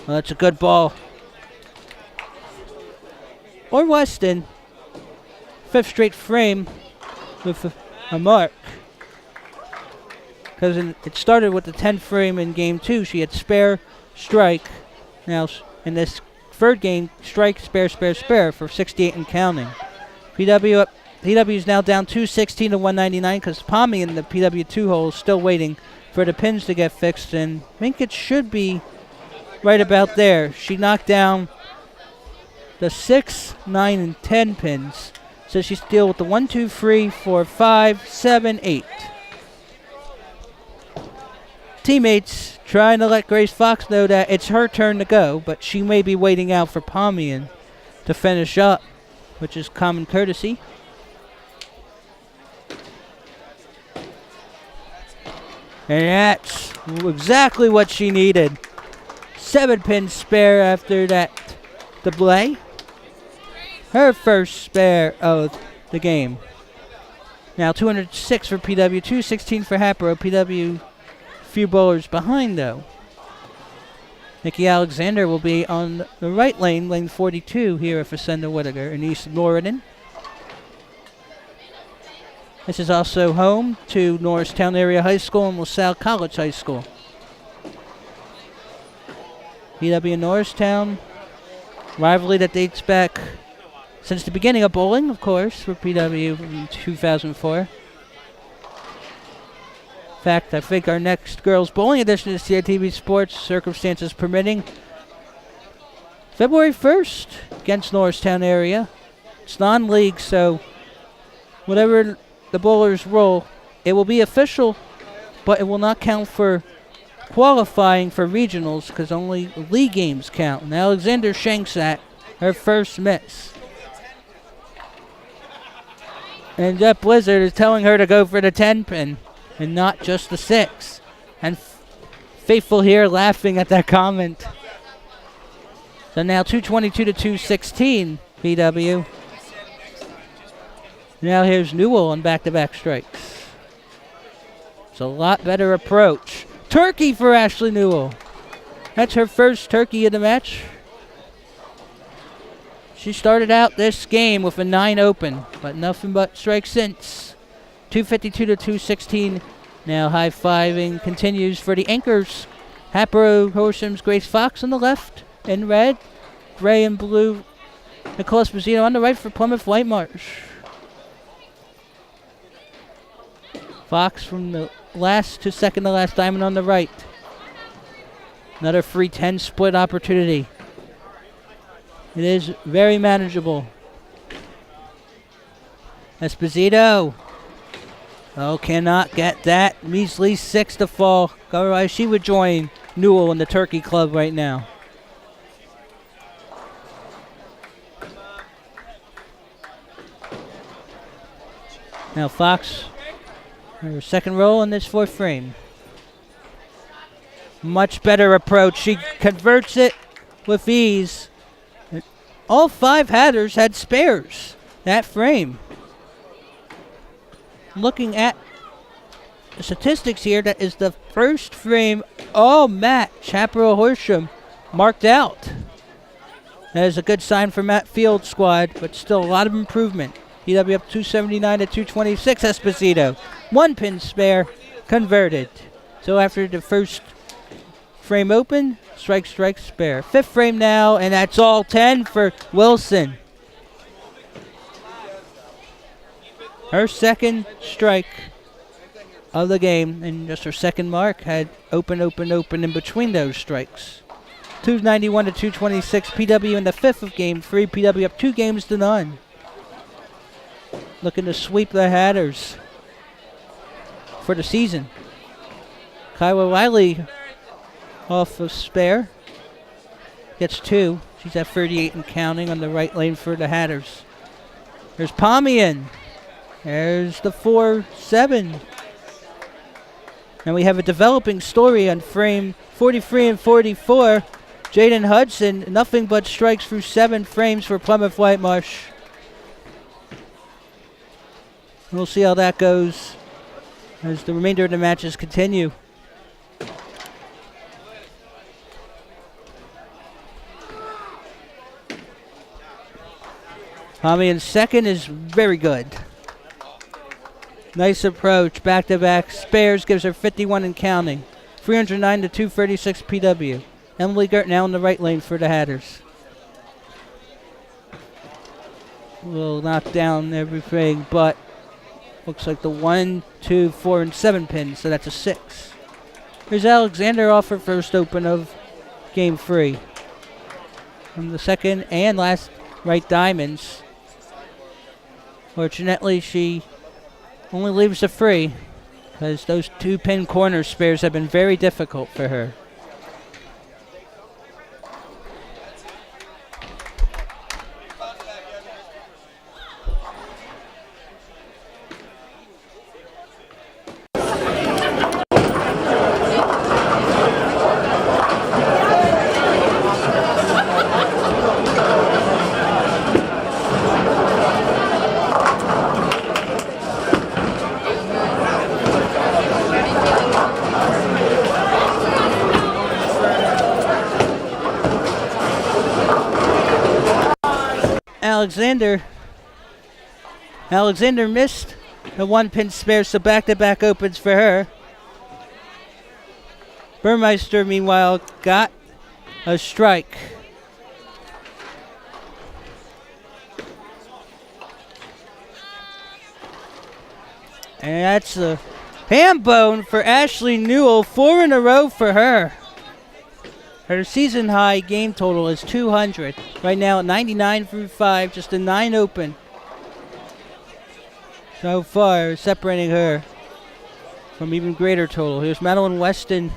Well, that's a good ball. Or Westen, 5th straight frame with a mark. Because it started with the 10th frame in game 2. She had spare, strike. Now in this third game, strike, spare, spare, spare for 68 and counting. PW is now down 216 to 199 because Pommy in the PW2 hole is still waiting for the pins to get fixed, and I think it should be right about there. She knocked down the 6, 9, and 10 pins. So she's still with the 1, 2, 3, 4, 5, 7, 8. Teammates trying to let Grace Fox know that it's her turn to go, but she may be waiting out for Pomian to finish up, which is common courtesy. And that's exactly what she needed. 7 pins spare after that delay. Her first spare of the game. Now 206 for PW, 216 for Hatboro. PW few bowlers behind though. Nikki Alexander will be on the right lane, lane 42 here at Facenda Whitaker in East Norriton. This is also home to Norristown Area High School and LaSalle College High School. PW Norristown, rivalry that dates back since the beginning of bowling, of course, for PW in 2004. In fact, I think our next girls bowling edition of CITV Sports, circumstances permitting, February 1st against Norristown Area. It's non-league, so whatever the bowlers roll, it will be official, but it will not count for qualifying for regionals because only league games count. And Alexander shanks that, her first miss. And Jeff Blizzard is telling her to go for the 10 pin and not just the 6. And Faithful here laughing at that comment. So now 222 to 216, PW. Now here's Newell on back-to-back strikes. It's a lot better approach. Turkey for Ashley Newell. That's her first turkey of the match. She started out this game with a 9 open, but nothing but strikes since. 252 to 216. Now high-fiving continues for the anchors. Hatboro-Horsham's Grace Fox on the left in red. Gray and blue. Nicole Esposito on the right for Plymouth Whitemarsh. Fox from the last to second to last diamond on the right. Another free 10 split opportunity. It is very manageable. Esposito. Oh, cannot get that measly 6 to fall. Otherwise, she would join Newell in the Turkey Club right now. Now Fox, her second roll in this 4th frame. Much better approach. She converts it with ease. All 5 hatters had spares that frame. Looking at the statistics here, that is the first frame all match Hatboro-Horsham marked out. That is a good sign for Matt Field's squad, but still a lot of improvement. PW up 279 to 226. Esposito, 1 pin spare, converted. So after the first frame open, strike, strike, spare. 5th frame now, and that's all 10 for Wilson. Her second strike of the game, and just her second mark, had open, open, open in between those strikes. 291 to 226. PW in the 5th of game 3. PW up 2 games to none. Looking to sweep the Hatters. for the season. Kyla Riley off of spare. Gets 2. She's at 38 and counting on the right lane for the Hatters. There's Pomian. There's the 4-7. And we have a developing story on frame 43 and 44. Jaden Hudson, nothing but strikes through 7 frames for Plymouth Whitemarsh. We'll see how that goes as the remainder of the matches continue. Pomian's second is very good. Nice approach, back-to-back spares, gives her 51 and counting. 309 to 236 PW. Emily Gert now in the right lane for the Hatters. Will knock down everything, but looks like the 1, 2, 4, and 7 pins, so that's a 6. Here's Alexander off her first open of game 3. From the second and last right diamonds. Fortunately, she only leaves a 3 because those 2 pin corner spares have been very difficult for her. Alexander missed the 1 pin spare, so back-to-back opens for her. Burmeister, meanwhile, got a strike. And that's a ham bone for Ashley Newell, 4 in a row for her. Her season high game total is 200. Right now at 99 through 5, just a 9 open. So far, separating her from even greater total. Here's Madeline Westen.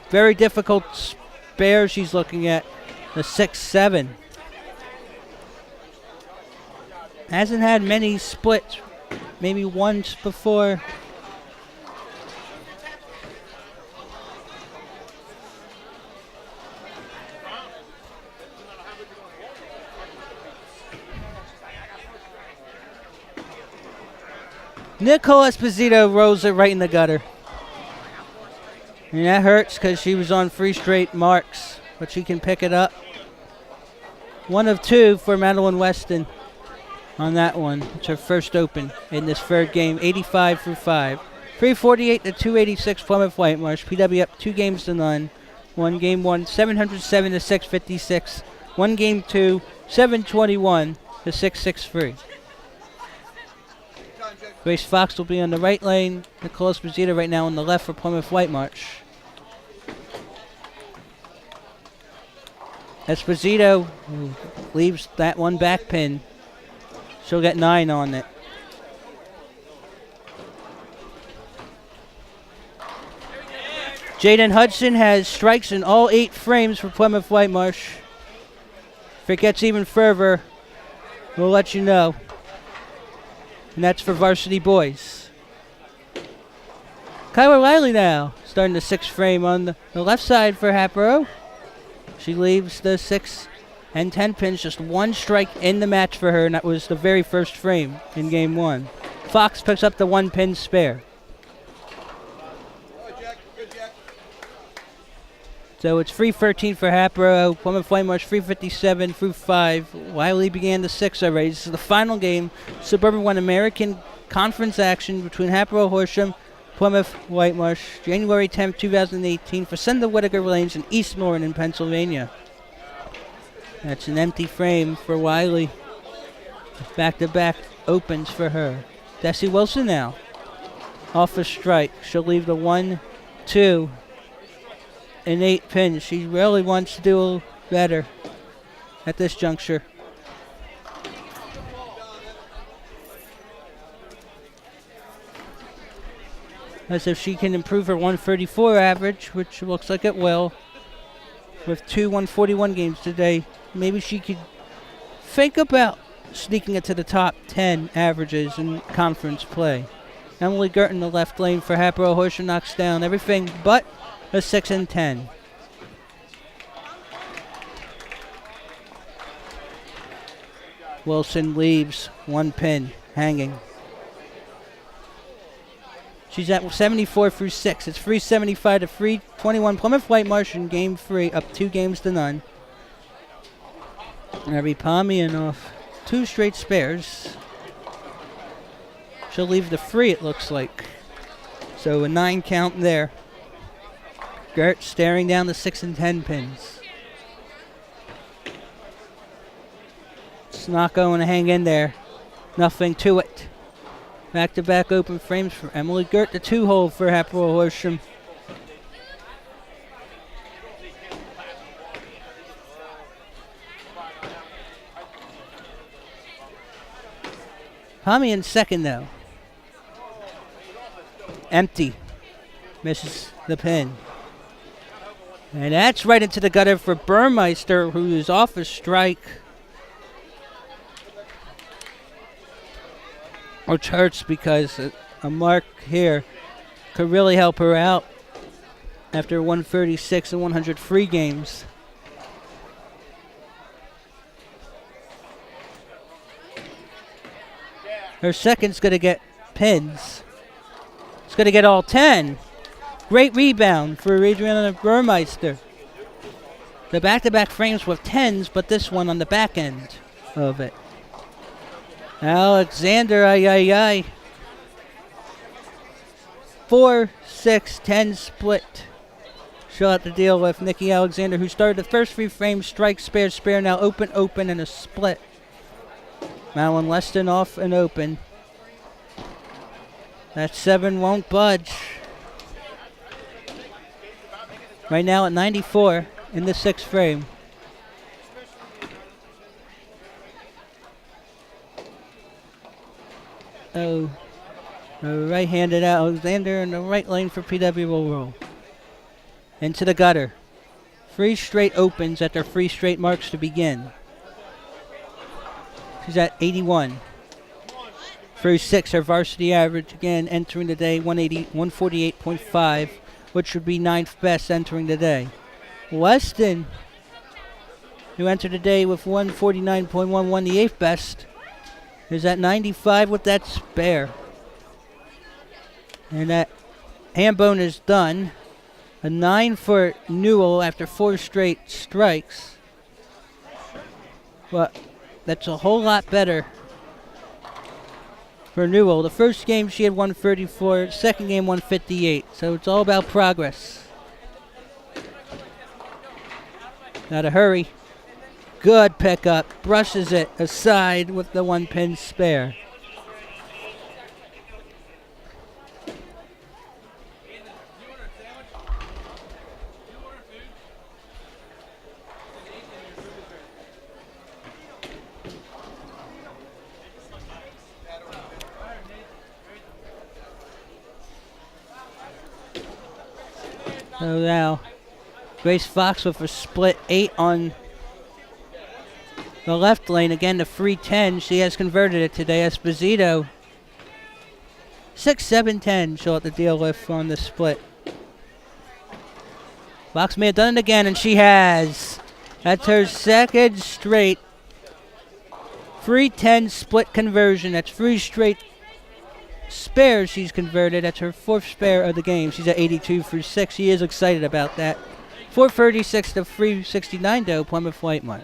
Very difficult spare she's looking at. The 6-7. Hasn't had many splits. Maybe once before. Nicola Esposito rolls it right in the gutter. And that hurts because she was on 3 straight marks, but she can pick it up. 1 of 2 for Madeline Westen on that one. It's her first open in this third game, 85 through 5. 348 to 286 Plymouth Whitemarsh. PW up 2 games to none. 1 game 1, 707 to 656. 1 game 2, 721 to 663. Grace Fox will be on the right lane. Nicole Esposito right now on the left for Plymouth Whitemarsh. Esposito leaves that 1 back pin. She'll get 9 on it. Jaden Hudson has strikes in all 8 frames for Plymouth Whitemarsh. If it gets even further, we'll let you know. And that's for varsity boys. Kyla Riley now, starting the 6th frame on the left side for Hatboro. She leaves the 6 and 10 pins, just 1 strike in the match for her, and that was the very first frame in game 1. Fox picks up the 1 pin spare. So it's 313 for Hatboro. Plymouth Whitemarsh 357 through 5. Wiley began the 6 already. This is the final game. Suburban 1 American Conference action between Hatboro-Horsham, Plymouth Whitemarsh, January 10, 2018, Facenda Whitaker Lanes in East Norton in Pennsylvania. That's an empty frame for Wiley. Back-to-back opens for her. Desi Wilson now. Off a strike. She'll leave the 1, 2, and 8 pins. She really wants to do better at this juncture. as if she can improve her 134 average, which looks like it will, with 2 141 games today. Maybe she could think about sneaking into the top 10 averages in conference play. Emily Gert in the left lane for Hatboro-Horsham knocks down everything but a 6 and 10. Wilson leaves 1 pin hanging. She's at 74 through 6. It's 375 to 321. Plymouth Whitemarsh in game 3, up 2 games to none. Abby Pomian off 2 straight spares. She'll leave the 3, it looks like. So a 9 count there. Gert staring down the 6 and 10 pins. It's not going to hang in there. Nothing to it. Back-to-back open frames for Emily Gert, the 2-hole for Hatboro-Horsham. Pommy in second, though. Empty. Misses the pin. And that's right into the gutter for Burmeister, who is off a strike. Which hurts because a mark here could really help her out after 136 and 103 games. Her second's going to get pins. It's going to get all 10. Great rebound for Adriana Burmeister. The back-to-back frames with 10s, but this one on the back end of it. Alexander, 4-6-10 split. She'll have to deal with Nikki Alexander, who started the first 3 frames, strike, spare, now open, and a split. Madeline Westen off and open. That 7 won't budge. Right now at 94 in the 6th frame. Oh, right-handed Alexander in the right lane for PW will roll. Into the gutter. 3 straight opens at their 3 straight marks to begin. She's at 81. Through 6, her varsity average again entering the day 148.5, which would be 9th best entering the day. Weston, who entered the day with 149.11, the 8th best, is at 95 with that spare. And that hand bone is done. A 9 for Newell after 4 straight strikes. But that's a whole lot better for Newell. The first game she had 134, second game 158. So it's all about progress. Gotta hurry. Good pickup. Brushes it aside with the 1 pin spare. So now, Grace Fox with a split 8 on the left lane. Again, the 3-10. She has converted it today. Esposito, 6-7-10. She'll have to deal with on the split. Fox may have done it again, and she has. That's her second straight 3-10 split conversion. That's 3 straight spares she's converted. That's her 4th spare of the game. She's at 82 through 6. She is excited about that. 436 to 369 though, Plymouth Whitemarsh.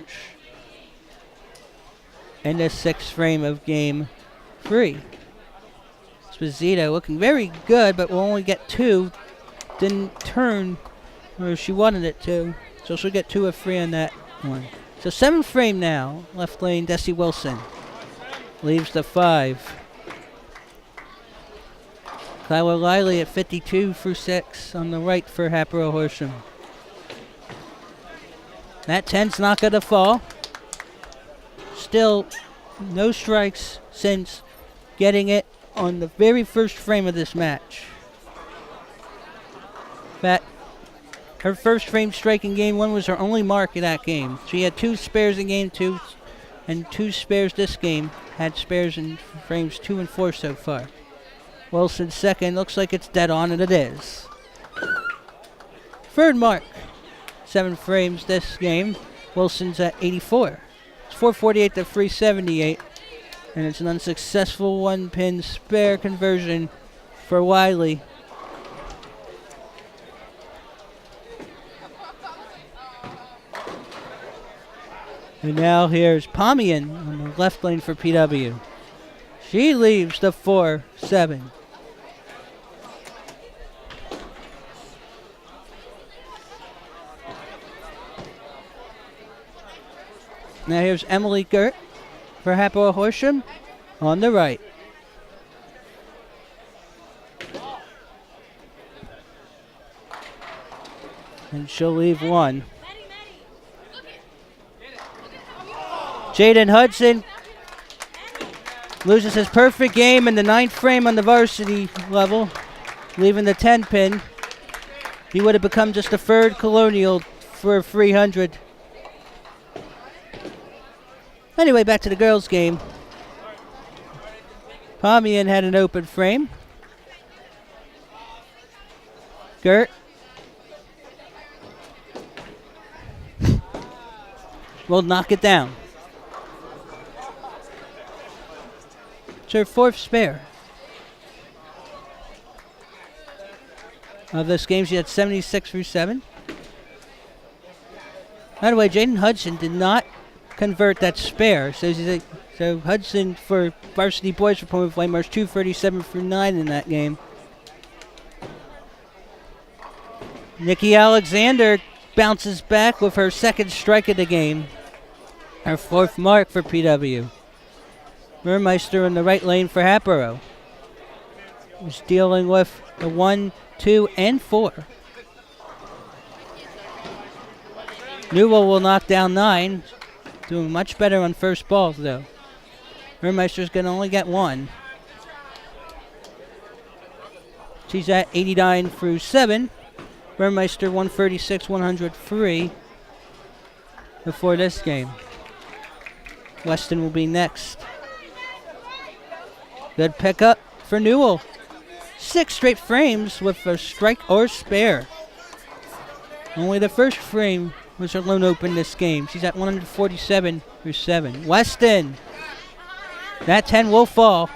In the 6th frame of game 3. Esposito looking very good, but will only get 2. Didn't turn where she wanted it to. So she'll get 2 of 3 on that one. So 7th frame now. Left lane, Desi Wilson. Leaves the 5. Kyla Liley at 52 through 6 on the right for Hatboro-Horsham. That 10's not going to fall. Still no strikes since getting it on the very first frame of this match. That her first frame strike in game 1 was her only mark in that game. She had 2 spares in game 2 and 2 spares this game. Had spares in frames 2 and 4 so far. Wilson's second. Looks like it's dead on, and it is. Third mark. 7 frames this game. Wilson's at 84. It's 448 to 378. And it's an unsuccessful 1-pin spare conversion for Wiley. And now here's Pomian on the left lane for PW. She leaves the 4-7. Now here's Emily Gert for Hatboro-Horsham on the right. And she'll leave 1. Jaden Hudson loses his perfect game in the 9th frame on the varsity level, leaving the 10-pin. He would have become just the 3rd Colonial for 300. Anyway, back to the girls' game. Pomian had an open frame. Gert. Will knock it down. It's her 4th spare. Of this game, she had 76 through 7. By the way, Jaden Hudson did not convert that spare. So Hudson for varsity boys for Plymouth Whitemarsh 237 through 9 in that game. Nikki Alexander bounces back with her 2nd strike of the game. Her 4th mark for PW. Burmeister in the right lane for Hatboro. Was dealing with the 1, 2, and 4. Newell will knock down 9. Doing much better on first balls, though. Burmeister's going to only get 1. She's at 89 through 7. Burmeister 136, 103 before this game. Weston will be next. Good pickup for Newell. 6 straight frames with a strike or spare. Only the first frame was her lone open this game. She's at 147 through 7. Weston. That 10 will fall.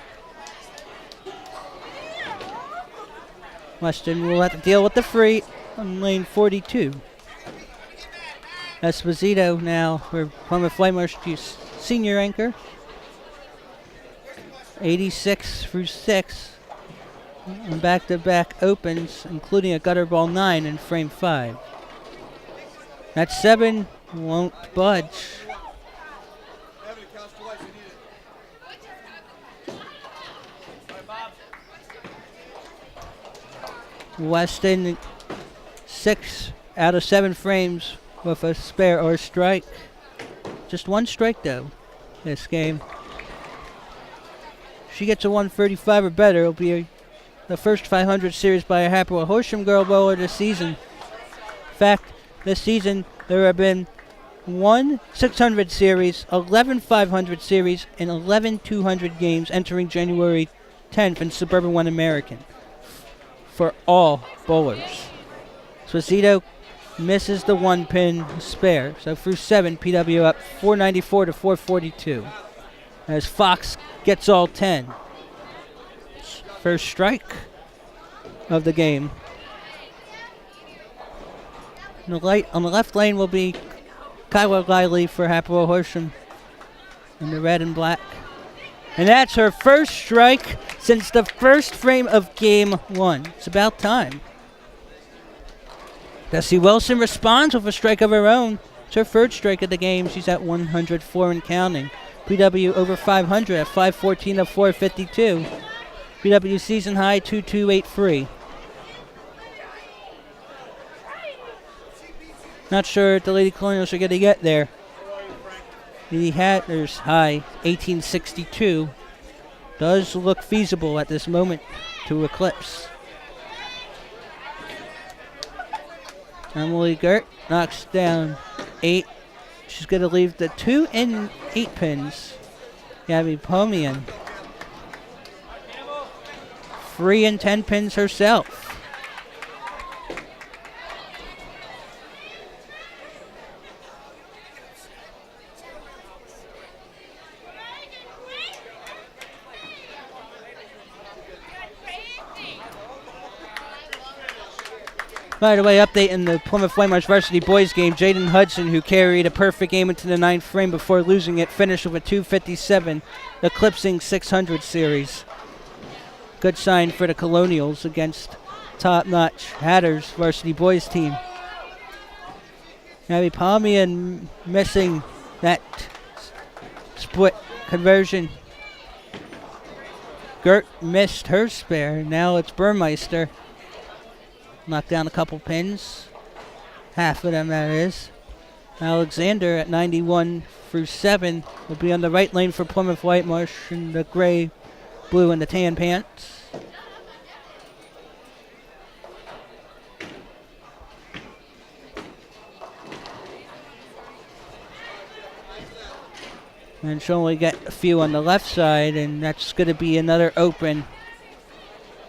Weston will have to deal with the free on lane 42. Esposito now for Plymouth Whitemarsh senior anchor. 86 through 6. And back-to-back opens, including a gutter ball 9 in frame 5. That 7 won't budge. Weston 6 out of 7 frames with a spare or strike. Just 1 strike though this game. If she gets a 135 or better, it'll be the first 500 series by a Hatboro-Horsham girl bowler this season. In fact, this season there have been 1 600 series, 11 500 series, and 11 200 games entering January 10th in Suburban 1 American for all bowlers. Esposito misses the 1-pin spare. So through 7, PW up 494 to 442. As Fox gets all 10. First strike of the game. On the left lane will be Kyla Riley for Hatboro-Horsham in the red and black. And that's her first strike since the first frame of game 1. It's about time. Desi Wilson responds with a strike of her own. It's her 3rd strike of the game. She's at 104 and counting. PW over 500 at 514 of 452. PW season high 2283. Not sure if the Lady Colonials are going to get there. The Hatters high 1862 does look feasible at this moment to eclipse. Emily Gert knocks down 8. She's going to leave the 2 and 8 pins. Gabby Pomian. 3 and 10 pins herself. By the way, update in the Plymouth Whitemarsh varsity boys game, Jaden Hudson, who carried a perfect game into the 9th frame before losing it, finished with a 257, eclipsing 600 series. Good sign for the Colonials against top-notch Hatters varsity boys team. Abby Palmian missing that split conversion. Gert missed her spare. Now it's Burmeister. Knocked down a couple pins. Half of them, that is. Alexander at 91 through 7 will be on the right lane for Plymouth Whitemarsh in the gray, blue, and the tan pants. And she'll only get a few on the left side, and that's going to be another open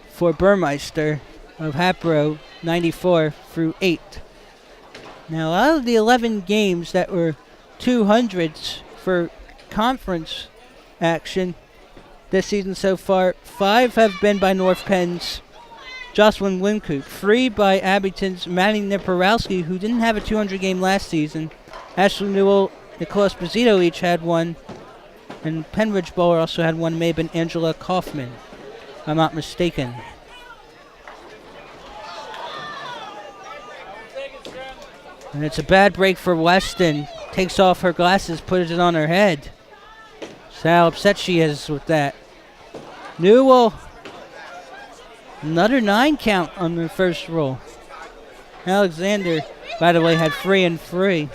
for Burmeister of Hatboro, 94 through 8. Now, out of the 11 games that were 200s for conference action this season so far, 5 have been by North Penn's Jocelyn Wincoop, 3 by Abington's Madeline Westen, who didn't have a 200 game last season. Ashley Newell, Nicole Esposito each had one, and Penridge Bowler also had one, may have been Angela Kaufman, if I'm not mistaken. And it's a bad break for Weston. Takes off her glasses, puts it on her head. That's how upset she is with that. Newell, another 9 count on the first roll. Alexander, by the way, had 3 and 3.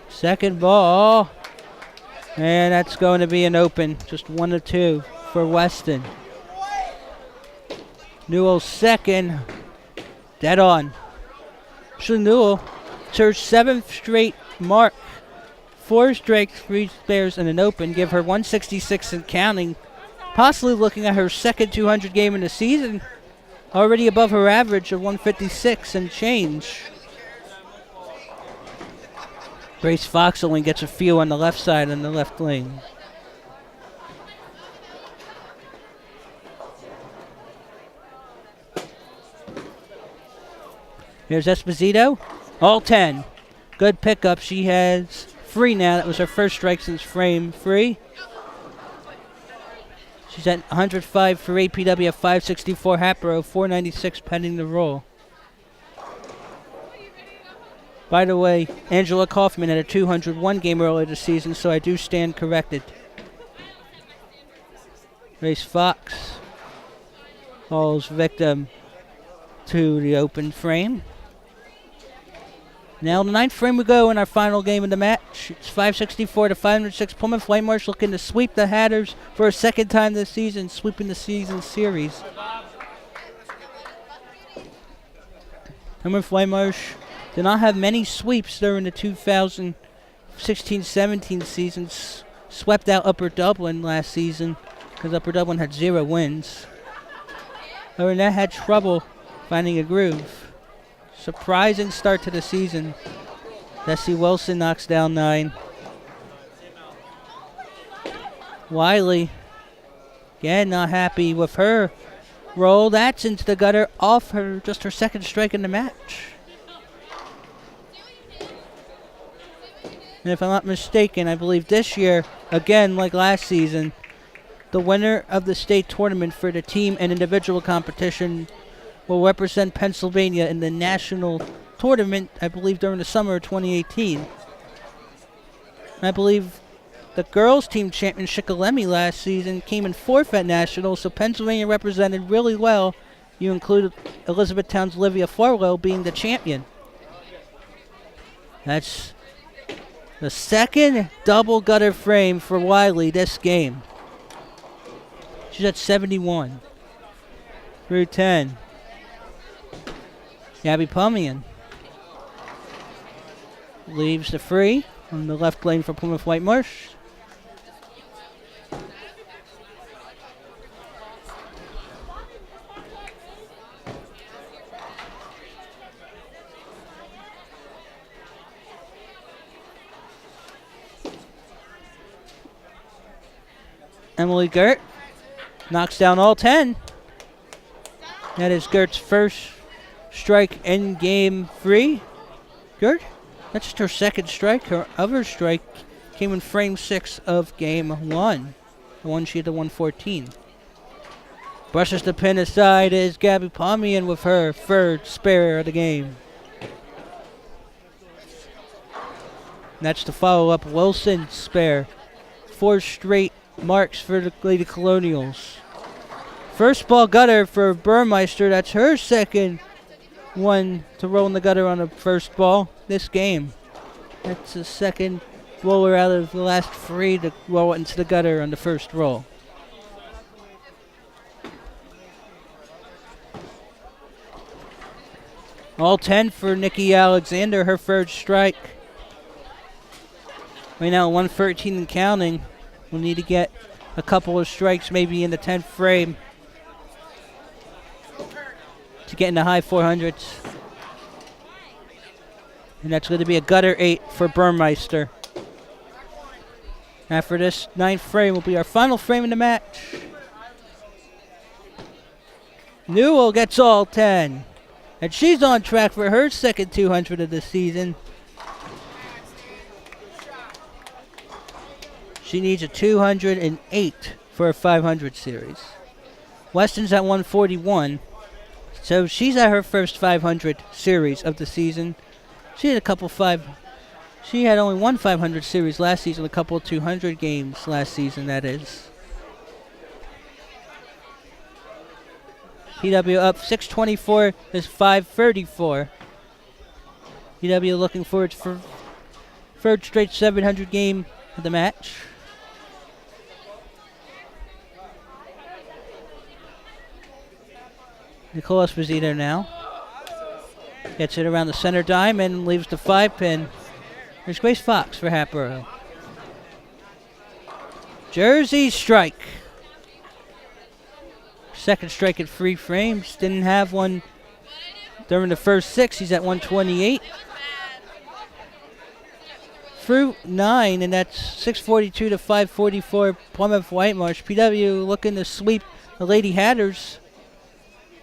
Second ball. And that's going to be an open. Just 1 of 2 for Weston. Newell's second. Dead on. Actually, Newell, it's her 7th straight mark. 4 strikes, 3 spares, and an open. Give her 166 and counting. Possibly looking at her second 200 game in the season. Already above her average of 156 and change. Grace Fox only gets a few on the left side on the left lane. Here's Esposito. All 10. Good pickup. She has 3 now. That was her first strike since frame 3. She's at 105 for APW at 564 Hatboro, 496 pending the roll. By the way, Angela Kaufman had a 201 game earlier this season, so I do stand corrected. Grace Fox falls victim to the open frame. Now the 9th frame we go in our final game of the match. It's 564 to 506. Plymouth Whitemarsh looking to sweep the Hatters for a second time this season, sweeping the season series. Plymouth Whitemarsh did not have many sweeps during the 2016-17 seasons. Swept out Upper Dublin last season because Upper Dublin had 0 wins. Other than that, had trouble finding a groove. Surprising start to the season. Bessie Wilson knocks down 9. Wiley, again, not happy with her roll. That's into the gutter off her, just her second strike in the match. And if I'm not mistaken, I believe this year, again, like last season, the winner of the state tournament for the team and individual competition will represent Pennsylvania in the national tournament, I believe, during the summer of 2018. I believe the girls' team champion, Shikellamy, last season came in 4th at nationals, so Pennsylvania represented really well. You included Elizabethtown's Olivia Farwell being the champion. That's The second double gutter frame for Wiley this game. She's at 71. Through 10. Gabby Pumian leaves the free on the left lane for Plymouth Whitemarsh. Emily Gert knocks down all 10. That is Gert's first strike in game 3. Gert, that's just her second strike. Her other strike came in frame 6 of game 1. The one she had the 114. Brushes the pin aside is Gabby Pumian with her third spare of the game. That's the follow-up Wilson spare. 4 straight marks for the Lady Colonials. First ball gutter for Burmeister. That's her second one to roll in the gutter on the first ball this game. That's the second roller out of the last 3 to roll it into the gutter on the first roll. All 10 for Nikki Alexander, her third strike. Right now 113 and counting. We'll need to get a couple of strikes maybe in the 10th frame to get in the high 400s. And that's going to be a gutter 8 for Burmeister. After this 9th frame will be our final frame in the match. Newell gets all 10. And she's on track for her second 200 of the season. She needs a 208 for a 500 series. Weston's at 141. So she's at her first 500 series of the season. She had She had only one 500 series last season, a couple of 200 games last season, that is. PW up 624 is 534. PW looking forward for third straight 700 game of the match. Nicole Esposito now gets it around the center dime and leaves the 5-pin. There's Grace Fox for Hatboro. Jersey strike. Second strike at 3 frames. Didn't have one during the first 6. He's at 128. Through 9, and that's 642 to 544 Plymouth Whitemarsh. PW looking to sweep the Lady Hatters.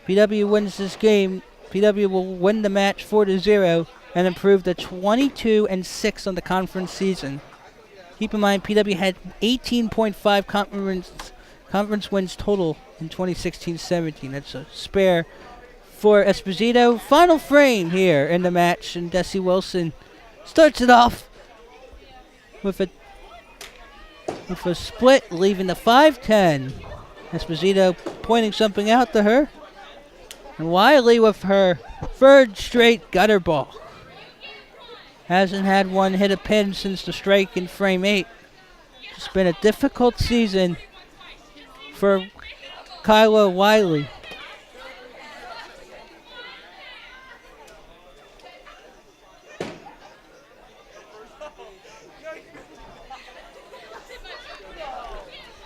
PW wins this game. PW will win the match 4-0 and improve to 22-6 on the conference season. Keep in mind, PW had 18.5 conference wins total in 2016-17. That's a spare for Esposito. Final frame here in the match, and Desi Wilson starts it off with a split, leaving the 5-10. Esposito pointing something out to her. And Wiley with her third straight gutter ball. Hasn't had one hit a pin since the strike in frame 8. It's been a difficult season for Kyla Wiley.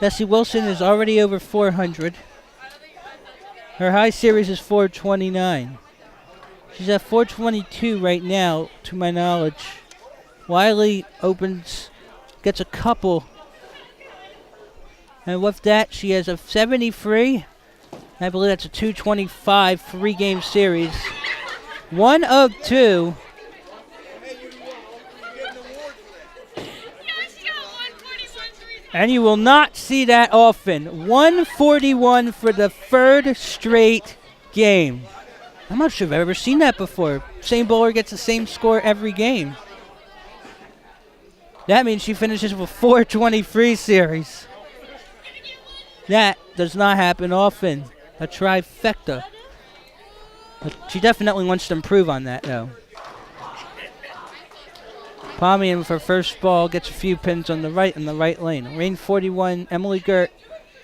Desi Wilson is already over 400. Her high series is 429. She's at 422 right now, to my knowledge. Wiley gets a couple. And with that, she has a 73. I believe that's a 225 3-game series. 1 of 2. And you will not see that often. 141 for the third straight game. I'm not sure if I've ever seen that before. Same bowler gets the same score every game. That means she finishes with 423 series. That does not happen often. A trifecta. But she definitely wants to improve on that, though. Pomian for first ball gets a few pins on the right in the right lane. Lane 41, Emily Gert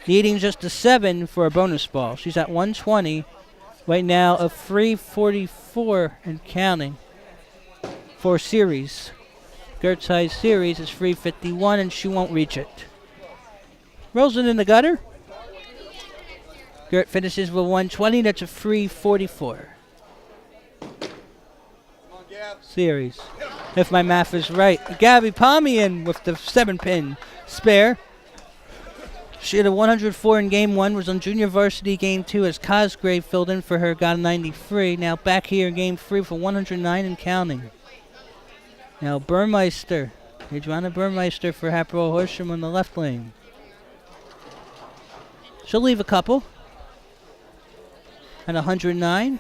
needing just a 7 for a bonus ball. She's at 120. Right now a 344 and counting for series. Gert's high series is 351 and she won't reach it. Rolls it in the gutter. Gert finishes with 120. That's a 344. Series, if my math is right. Gabby Pomian with the 7-pin spare. She had a 104 in game 1, was on junior varsity game 2 as Cosgrave filled in for her, got a 93. Now back here in game 3 for 109 and counting. Now Burmeister, Adriana Burmeister for Hatboro-Horsham on the left lane. She'll leave a couple at 109.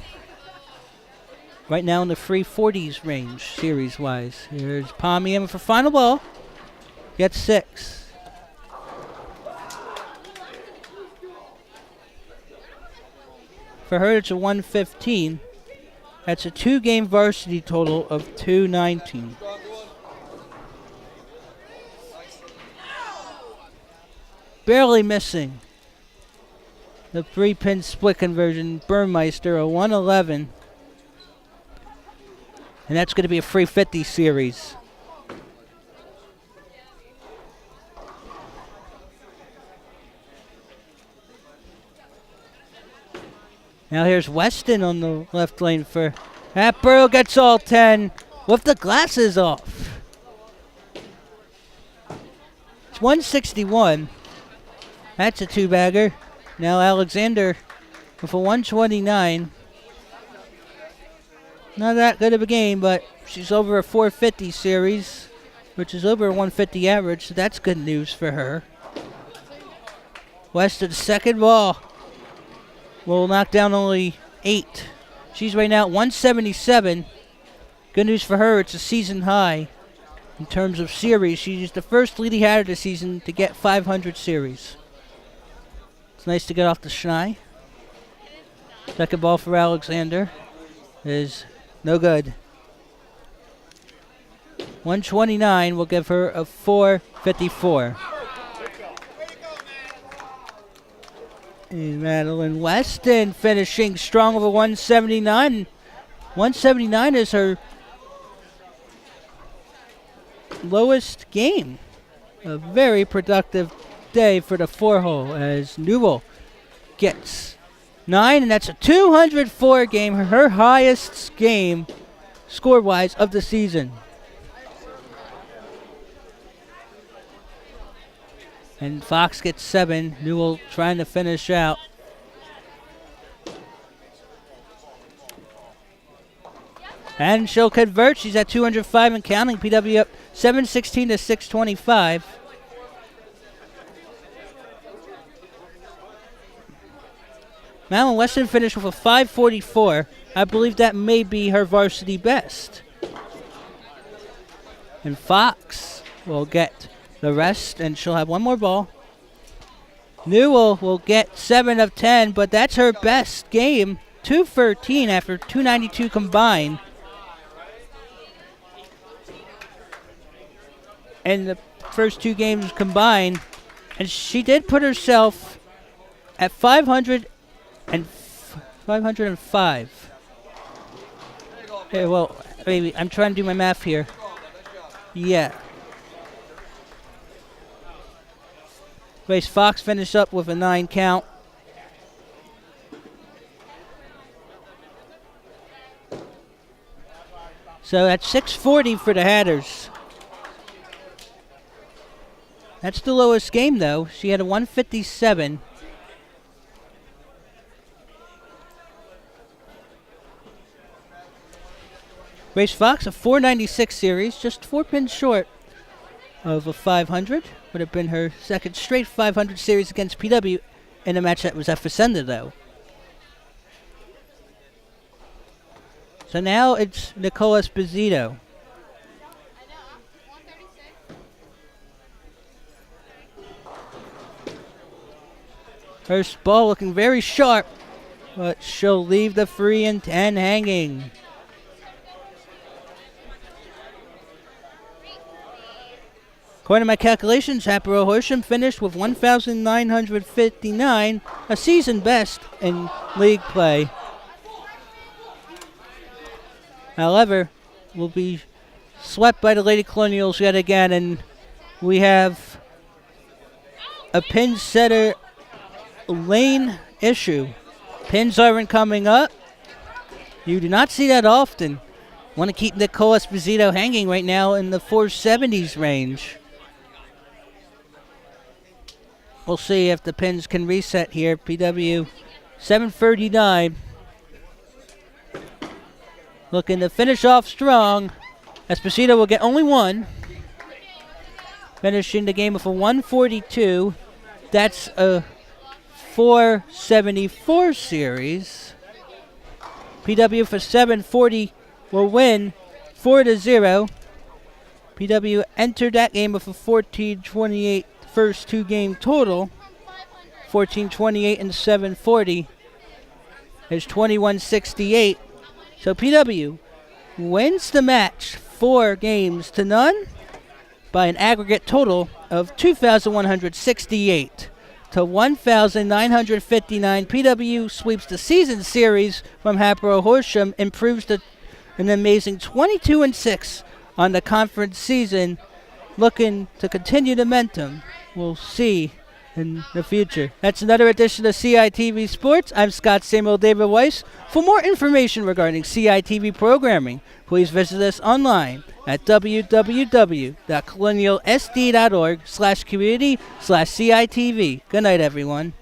Right now in the 340s range, series-wise. Here's Pomian for final ball. Gets 6. For her, it's a 115. That's a 2-game varsity total of 219. Barely missing. The 3-pin split conversion, Burmeister, a 111. And that's going to be a 350 series. Now here's Weston on the left lane for Hatboro. Gets all 10 with the glasses off. It's 161. That's a 2-bagger. Now Alexander with a 129. Not that good of a game, but she's over a 450 series, which is over a 150 average, so that's good news for her. Weston's second ball will knock down only 8. She's right now at 177. Good news for her, it's a season high in terms of series. She's the first Lady Hatter this season to get 500 series. It's nice to get off the shy. Second ball for Alexander is no good. 129 will give her a 454. And Madeline Westen finishing strong over 179. 179 is her lowest game. A very productive day for the 4-hole as Newell gets 9, and that's a 204 game, her highest game score-wise of the season. And Fox gets 7. Newell trying to finish out. And she'll convert. She's at 205 and counting. PW up 716 to 625. Madeline Westen finished with a 544. I believe that may be her varsity best. And Fox will get the rest, and she'll have one more ball. Newell will get 7 of 10, but that's her best game. 213 after 292 combined. And the first 2 games combined. And she did put herself at 505. Okay, well, maybe I'm trying to do my math here. Yeah. Grace Fox finished up with a 9 count. So that's 640 for the Hatters. That's the lowest game, though. She had a 157. Grace Fox, a 496 series, just 4 pins short of a 500. Would have been her second straight 500 series against PW in a match that was at Facenda, though. So now it's Nicola Esposito. First ball looking very sharp, but she'll leave the 3 and 10 hanging. According to my calculations, Hatboro-Horsham finished with 1,959, a season best in league play. However, we'll be swept by the Lady Colonials yet again, and we have a pin setter lane issue. Pins aren't coming up. You do not see that often. Want to keep Nicola Esposito hanging right now in the 470s range. We'll see if the pins can reset here. PW 739. Looking to finish off strong. Esposito will get only one. Finishing the game with a 142. That's a 474 series. PW for 740 will win 4-0. PW entered that game with a 14-28 first two-game total. 14-28 and 740 is 21-68. So PW wins the match 4-0 by an aggregate total of 2,168 to 1,959. PW sweeps the season series from Hatboro-Horsham, improves to an amazing 22-6 on the conference season, looking to continue the momentum. We'll see in the future. That's another edition of CITV Sports. I'm Scott Samuel David Weiss. For more information regarding CITV programming, please visit us online at www.colonialsd.org/community/CITV. Good night, everyone.